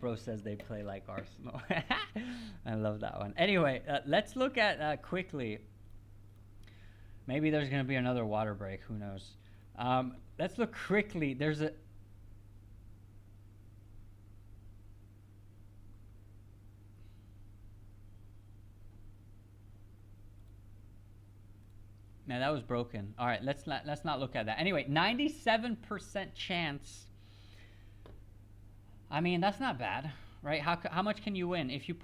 Bro says they play like Arsenal. I love that one. Anyway, let's look at quickly. Maybe there's going to be another water break. Who knows? Let's look quickly. There's a... No, that was broken. All right, let's not look at that. Anyway, 97% chance. I mean, that's not bad, right? How much can you win if you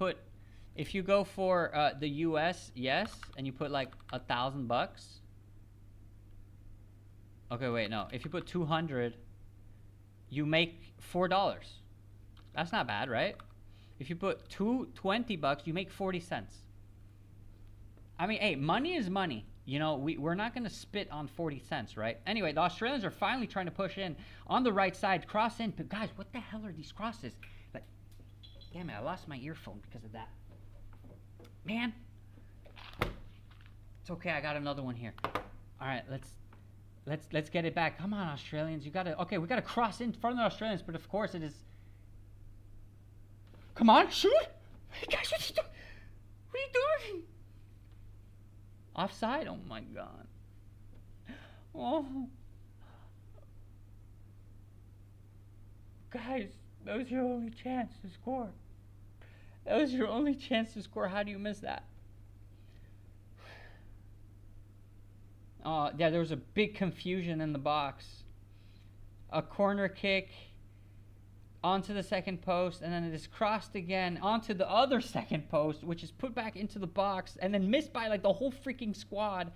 go for the U.S. yes, and you put like $1,000? Okay, wait, no. If you put 200, you make $4. That's not bad, right? If you put $20, you make 40 cents. I mean, hey, money is money. You know, we're not going to spit on 40 cents, right? Anyway, the Australians are finally trying to push in on the right side, cross in. But guys, what the hell are these crosses? Like, damn it, I lost my earphone because of that. Man. It's okay, I got another one here. All right, let's get it back. Come on, Australians. You got to... Okay, we got to cross in front of the Australians, but of course it is... Come on, shoot! Hey, guys, what are you doing? What are you doing? Offside? Oh my god. Oh. Guys, that was your only chance to score. That was your only chance to score. How do you miss that? Oh, yeah, there was a big confusion in the box. A corner kick onto the second post, and then it is crossed again onto the other second post, which is put back into the box, and then missed by like the whole freaking squad.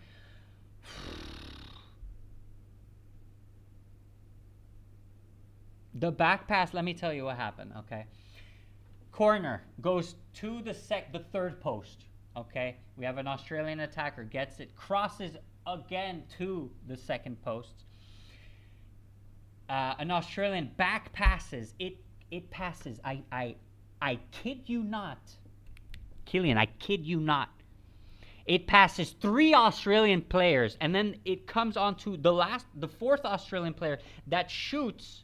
The back pass, let me tell you what happened, okay? Corner goes to the third post, okay? We have an Australian attacker, gets it, crosses again to the second post. An Australian back passes. It passes. I kid you not. Killian, I kid you not. It passes 3 Australian players, and then it comes on to the fourth Australian player that shoots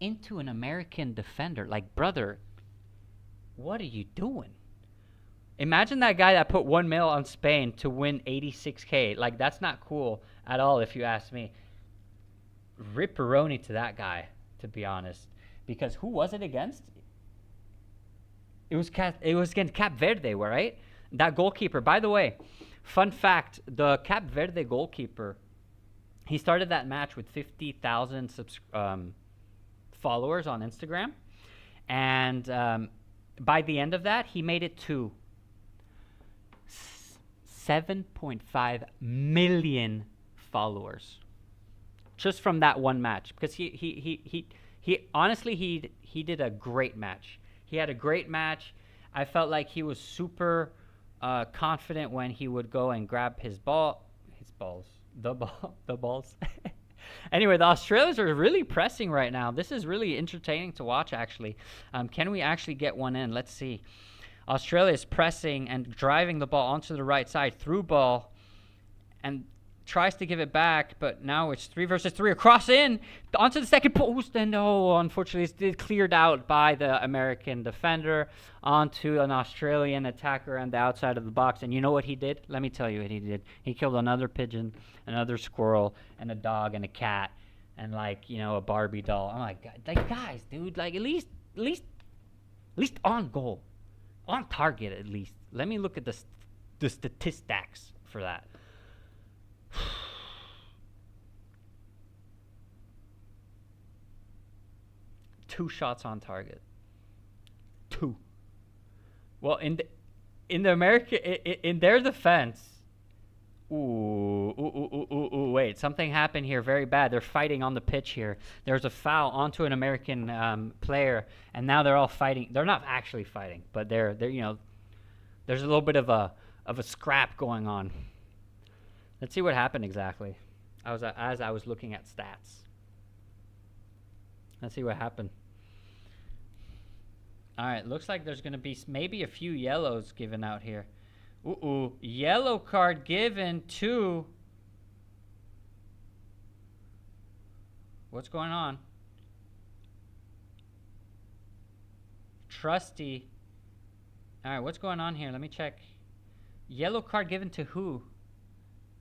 into an American defender. Like, brother, what are you doing? Imagine that guy that put 1 mil on Spain to win 86K. Like, that's not cool at all, if you ask me. Ripperoni to that guy, to be honest. Because who was it against? It was against Cap Verde, right? That goalkeeper. By the way, fun fact, the Cap Verde goalkeeper, he started that match with 50,000 followers on Instagram. And by the end of that, he made it to 7.5 million followers. Just from that one match, because he honestly he did a great match. He had a great match. I felt like he was super confident when he would go and grab the balls. Anyway, the Australians are really pressing right now. This is really entertaining to watch, actually. Can we actually get one in? Let's see. Australia is pressing and driving the ball onto the right side, through ball, and tries to give it back, but now it's 3 versus 3. A cross in onto the second post, and unfortunately it's cleared out by the American defender onto an Australian attacker on the outside of the box. And you know what he did? Let me tell you what he did. He killed another pigeon, another squirrel, and a dog, and a cat, and a Barbie doll. Oh my god, guys, dude, at least on goal, on target at least. Let me look at the statistics for that. 2 shots on target. 2. Well, in their defense. Wait, something happened here very bad. They're fighting on the pitch here. There's a foul onto an American player, and now they're all fighting. They're not actually fighting, but they're there's a little bit of a scrap going on. Let's see what happened exactly. As I was looking at stats. Let's see what happened. All right, looks like there's going to be maybe a few yellows given out here. Yellow card given to... What's going on? trusty. All right, what's going on here? Let me check. Yellow card given to who?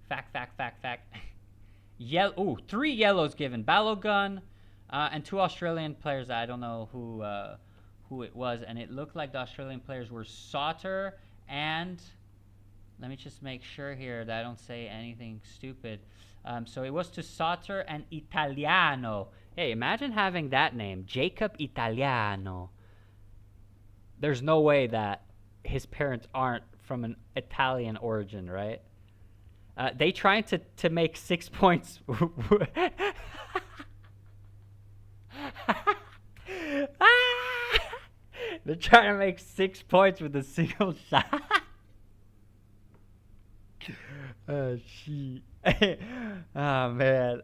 Fact. Ooh, 3 yellows given. Balogun and 2 Australian players. I don't know who it was, and it looked like the Australian players were Sauter and, let me just make sure here that I don't say anything stupid. So it was to Sauter and Italiano. Hey, imagine having that name, Jacob Italiano. There's no way that his parents aren't from an Italian origin, right? They trying to make 6 points. They're trying to make 6 points with a single shot. Oh, shit. Oh, man.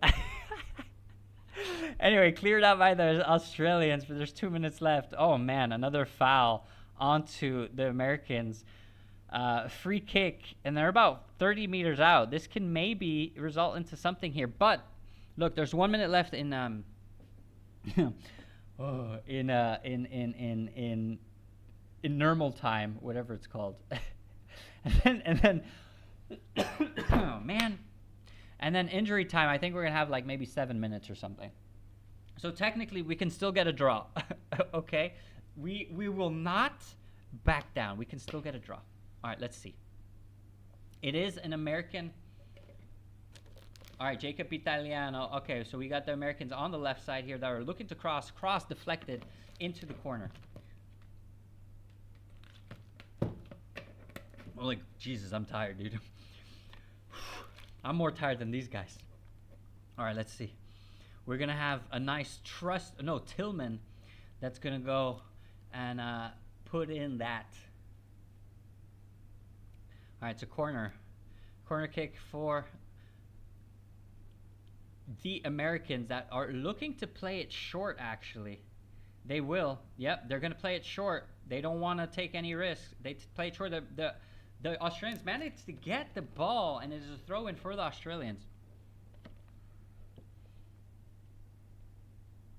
Anyway, cleared out by the Australians, but there's 2 minutes left. Oh, man, another foul onto the Americans. Free kick, and they're about 30 meters out. This can maybe result into something here. But, look, there's 1 minute left in in normal time, whatever it's called. and then oh man, and then injury time. I think we're gonna have like maybe 7 minutes or something. So technically we can still get a draw. Okay, we will not back down. We can still get a draw. All right, let's see. It is an American. All right, Jacob Italiano. Okay, so we got the Americans on the left side here that are looking to cross deflected into the corner. Oh, like, Jesus, I'm tired, dude. I'm more tired than these guys. All right, let's see. We're going to have a nice Tillman that's going to go and put in that. All right, it's a corner. Corner kick for the Americans that are looking to play it short, actually. They will. Yep, they're going to play it short. They don't want to take any risks. They play it short. The Australians managed to get the ball, and it is a throw-in for the Australians.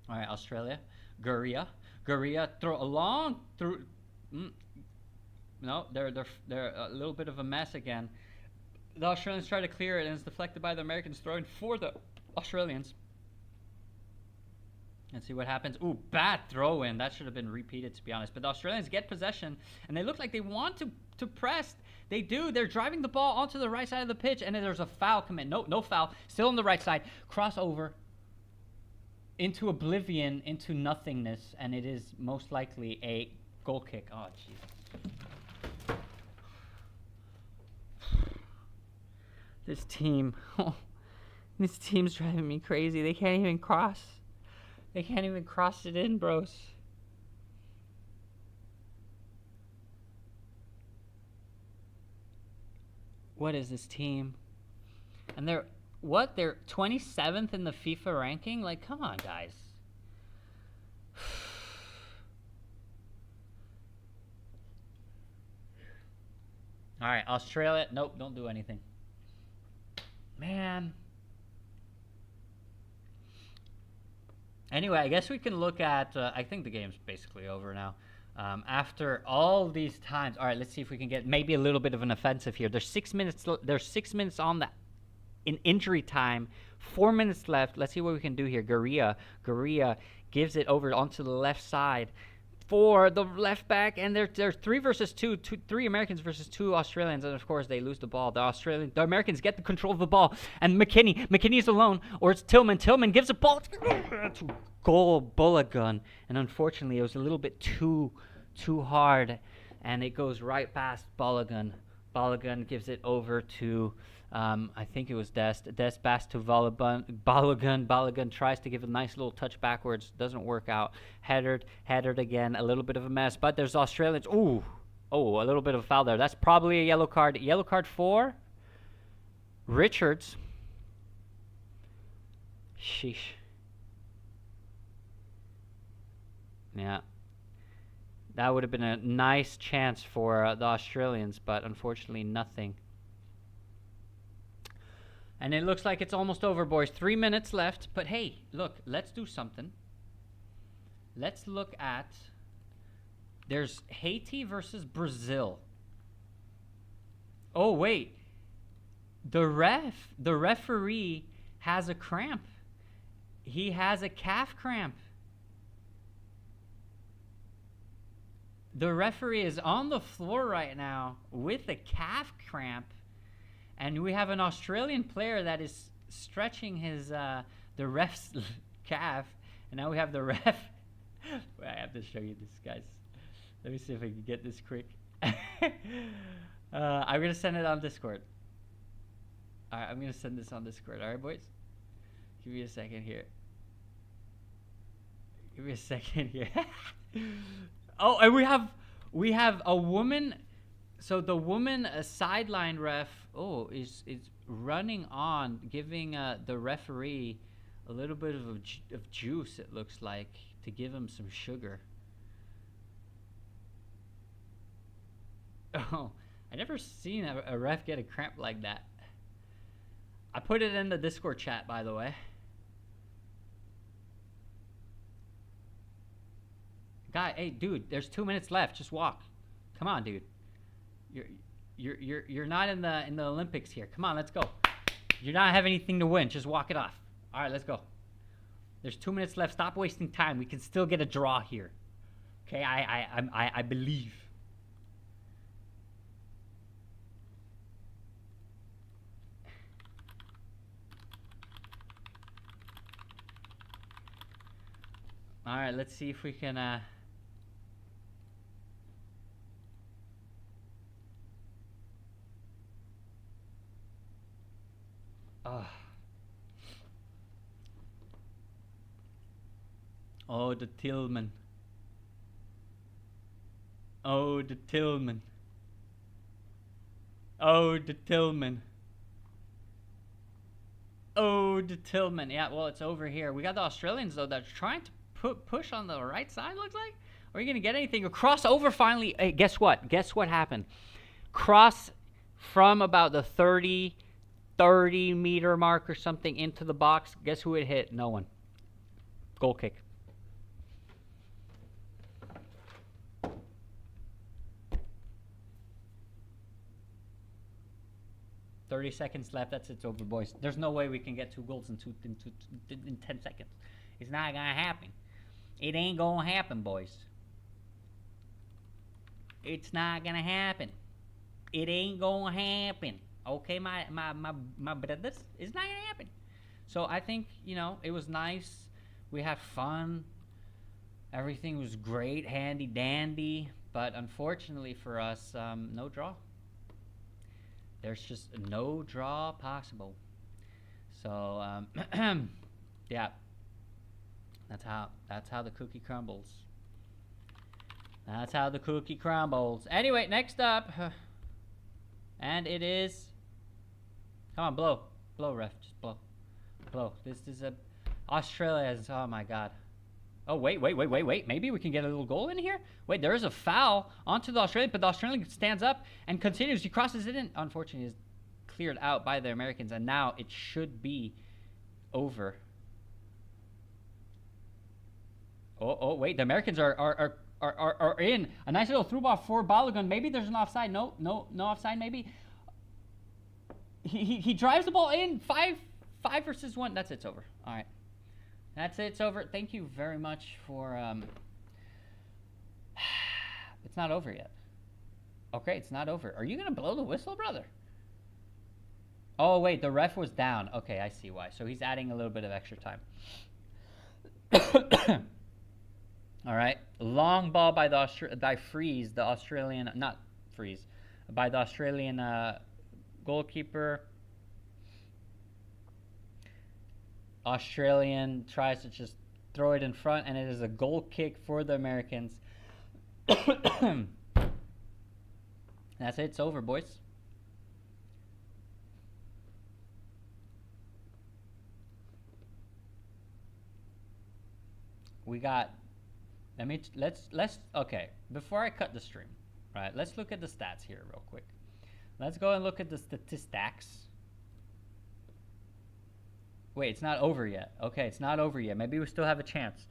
All right, Australia. Guria throw along through. No, they're a little bit of a mess again. The Australians try to clear it, and it's deflected by the Americans, throwing for the Australians. Let's see what happens. Ooh, bad throw-in. That should have been repeated, to be honest. But the Australians get possession, and they look like they want to press. They do. They're driving the ball onto the right side of the pitch, and then there's a foul commit. No foul. Still on the right side. Crossover into oblivion, into nothingness, and it is most likely a goal kick. Oh, jeez. This team's driving me crazy. They can't even cross. They can't even cross it in, bros. What is this team? And they're 27th in the FIFA ranking? Like, come on, guys. All right, Australia. Nope, don't do anything. Man. Anyway, I guess we can look at, I think the game's basically over now. After all these times. All right, let's see if we can get maybe a little bit of an offensive here. There's 6 minutes. There's 6 minutes on that in injury time. 4 minutes left. Let's see what we can do here. Guria gives it over onto the left side for the left back, and they're 3 versus 2, 3 Americans versus 2 Australians, and of course they lose the ball. The Americans get the control of the ball, and McKinney is alone, or it's Tillman. Tillman gives a ball to goal Balogun, and unfortunately it was a little bit too hard, and it goes right past Balogun. Balogun gives it over to I think it was Dest pass to Balogun. Balogun tries to give a nice little touch backwards. Doesn't work out. Headered again. A little bit of a mess. But there's Australians. Oh, a little bit of a foul there. That's probably a yellow card. Yellow card for Richards. Sheesh. Yeah. That would have been a nice chance for the Australians, but unfortunately nothing. And it looks like it's almost over, boys. 3 minutes left. But hey, look, let's do something. Let's look at There's Haiti versus Brazil. Oh, wait. The referee has a cramp. He has a calf cramp. The referee is on the floor right now with a calf cramp. And we have an Australian player that is stretching his the ref's calf. And now we have the ref. I have to show you this, guys. Let me see if I can get this quick. I'm going to send it on Discord. All right, I'm going to send this on Discord. All right, boys? Give me a second here. Give me a second here. Oh, and we have a woman. So the woman, a sideline ref, is running on, giving the referee a little bit of juice, it looks like, to give him some sugar. Oh, I never seen a ref get a cramp like that. I put it in the Discord chat, by the way. Guy, hey, dude, there's 2 minutes left. Just walk. Come on, dude. You're not in the Olympics here. Come on, let's go. You don't have anything to win. Just walk it off. All right, let's go. There's 2 minutes left. Stop wasting time. We can still get a draw here. Okay, I believe. All right, let's see if we can. Oh, the Tillman. Oh, the Tillman. Oh, the Tillman. Oh, the Tillman. Yeah, well, it's over here. We got the Australians, though, that's trying to push on the right side, looks like. Are you going to get anything? A cross over finally. Hey, guess what? Guess what happened? Cross from about the 30 meter mark or something into the box. Guess who it hit? No one. Goal kick. "30 seconds left. That's it's over, boys. There's no way we can get 2 goals in 10 seconds. It's not gonna happen. It ain't gonna happen, boys. It's not gonna happen. It ain't gonna happen. Okay, my brothers, it's not gonna happen." So I think, it was nice. We had fun. Everything was great, handy dandy. But unfortunately for us, no draw. There's just no draw possible. So yeah, that's how the cookie crumbles. That's how the cookie crumbles. Anyway, next up, and it is. Come on, blow, ref, just blow. This is Australia's. Oh my God. Oh wait. Maybe we can get a little goal in here. Wait, there is a foul onto the Australian, but the Australian stands up and continues. He crosses it in. Unfortunately, is cleared out by the Americans, and now it should be over. Oh wait, the Americans are in. A nice little through ball for Balogun. Maybe there's an offside. No offside. Maybe. He drives the ball in. 5 versus 1. That's it. It's over. All right. That's it. It's over. Thank you very much for. It's not over yet. Okay, it's not over. Are you gonna blow the whistle, brother? Oh wait, the ref was down. Okay, I see why. So he's adding a little bit of extra time. All right, long ball by Freeze, the Australian, not Freeze, by the Australian goalkeeper. Australian tries to just throw it in front, and it is a goal kick for the Americans. That's it. It's over, boys. We got. Let's. Okay. Before I cut the stream, right? Let's look at the stats here real quick. Let's go and look at the statistics. Wait, it's not over yet. Okay, it's not over yet. Maybe we still have a chance.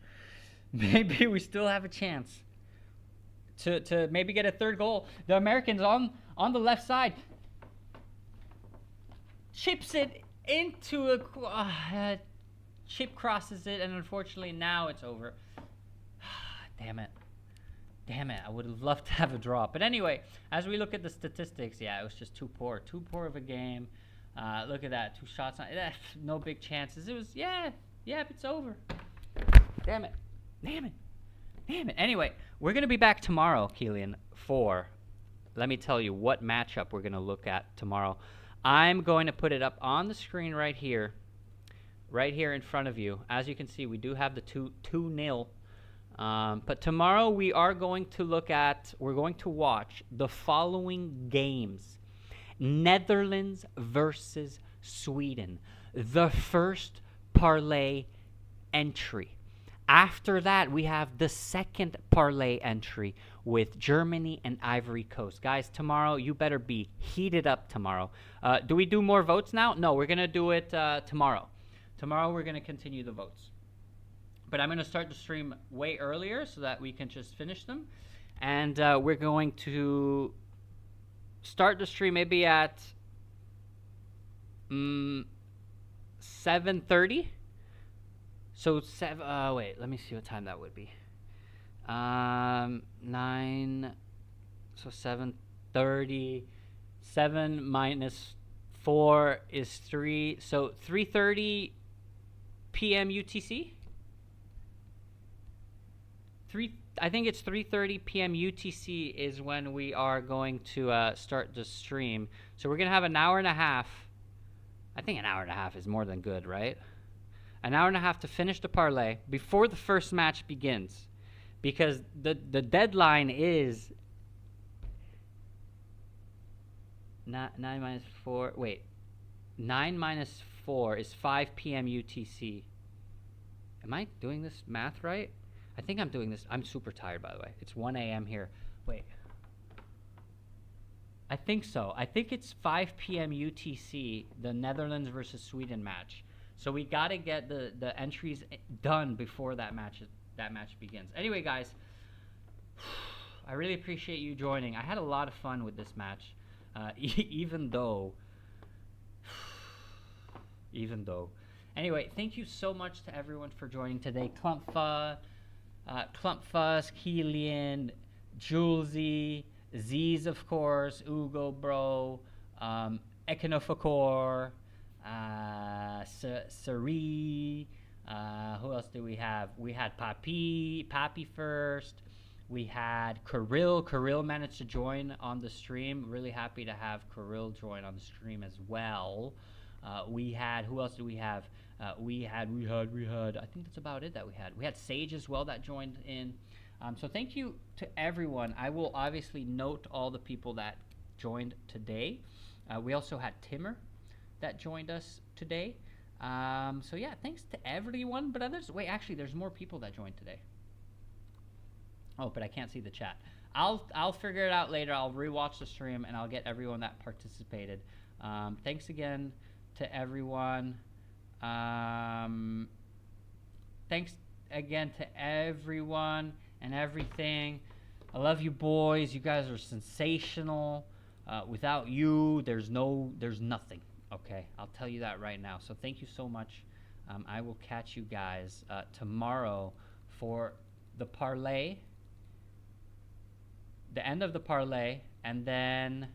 Maybe we still have a chance to maybe get a third goal. The Americans on the left side chips it into a chip crosses it, and unfortunately now it's over. Damn it. I would have loved to have a draw. But anyway, as we look at the statistics, yeah, it was just too poor of a game. Look at that, 2 shots on no big chances. It was it's over. Damn it. Anyway, we're gonna be back tomorrow, Keelan, for, let me tell you what matchup we're gonna look at tomorrow. I'm going to put it up on the screen right here in front of you. As you can see, we do have the 2-0. But tomorrow we're going to watch the following games. Netherlands versus Sweden. The first parlay entry. After that, we have the second parlay entry with Germany and Ivory Coast. Guys, tomorrow, you better be heated up tomorrow. Do we do more votes now? No, we're going to do it tomorrow. Tomorrow, we're going to continue the votes. But I'm going to start the stream way earlier so that we can just finish them. And we're going to start the stream maybe at 7:30. So wait, let me see what time that would be. 9. So 7:30. 7 minus 4 is 3. So 3:30 p.m. UTC. I think it's 3:30 p.m. UTC is when we are going to start the stream. So we're gonna have an hour and a half. I think an hour and a half is more than good, right? An hour and a half to finish the parlay before the first match begins, because the deadline is 9 minus 4. Wait, 9 minus 4 is 5 p.m. UTC. Am I doing this math right? I think I'm doing this. I'm super tired, by the way. It's 1 a.m. here. Wait. I think so. I think it's 5 p.m. UTC, the Netherlands versus Sweden match. So we got to get the entries done before that match begins. Anyway, guys, I really appreciate you joining. I had a lot of fun with this match, even though. Anyway, thank you so much to everyone for joining today. Klumpfa, Keelian, Julesy, Z's, of course, Ugo, bro, Ekinofakor, Sari, who else do we have? We had Papi first. We had Kirill. Kirill managed to join on the stream. Really happy to have Kirill join on the stream as well. We had, who else do we have? We had, I think that's about it that we had. We had Sage as well that joined in. So thank you to everyone. I will obviously note all the people that joined today. We also had Timmer that joined us today. So yeah, thanks to everyone. But actually, there's more people that joined today. Oh, but I can't see the chat. I'll figure it out later. I'll rewatch the stream and I'll get everyone that participated. Thanks again to everyone. Thanks again to everyone and everything. I love you boys. You guys are sensational. Without you, there's nothing. Okay, I'll tell you that right now. So thank you so much. I will catch you guys tomorrow for the parlay, the end of the parlay, and then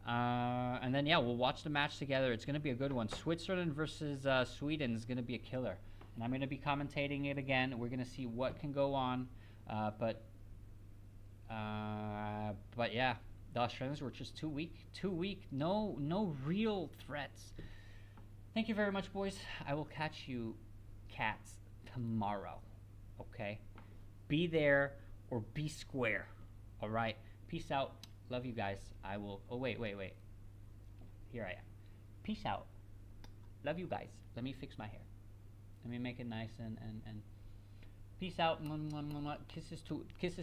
yeah, we'll watch the match together. It's gonna be a good one. Switzerland versus Sweden is gonna be a killer, and I'm gonna be commentating it again. We're gonna see what can go on, but yeah, the Australians were just too weak. No real threats. Thank you very much, boys. I will catch you cats tomorrow. Okay, be there or be square. All right, peace out. Love you guys. I will. Oh wait. Here I am. Peace out. Love you guys. Let me fix my hair. Let me make it nice and peace out. Kisses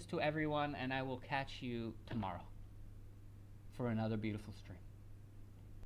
to everyone, and I will catch you tomorrow for another beautiful stream.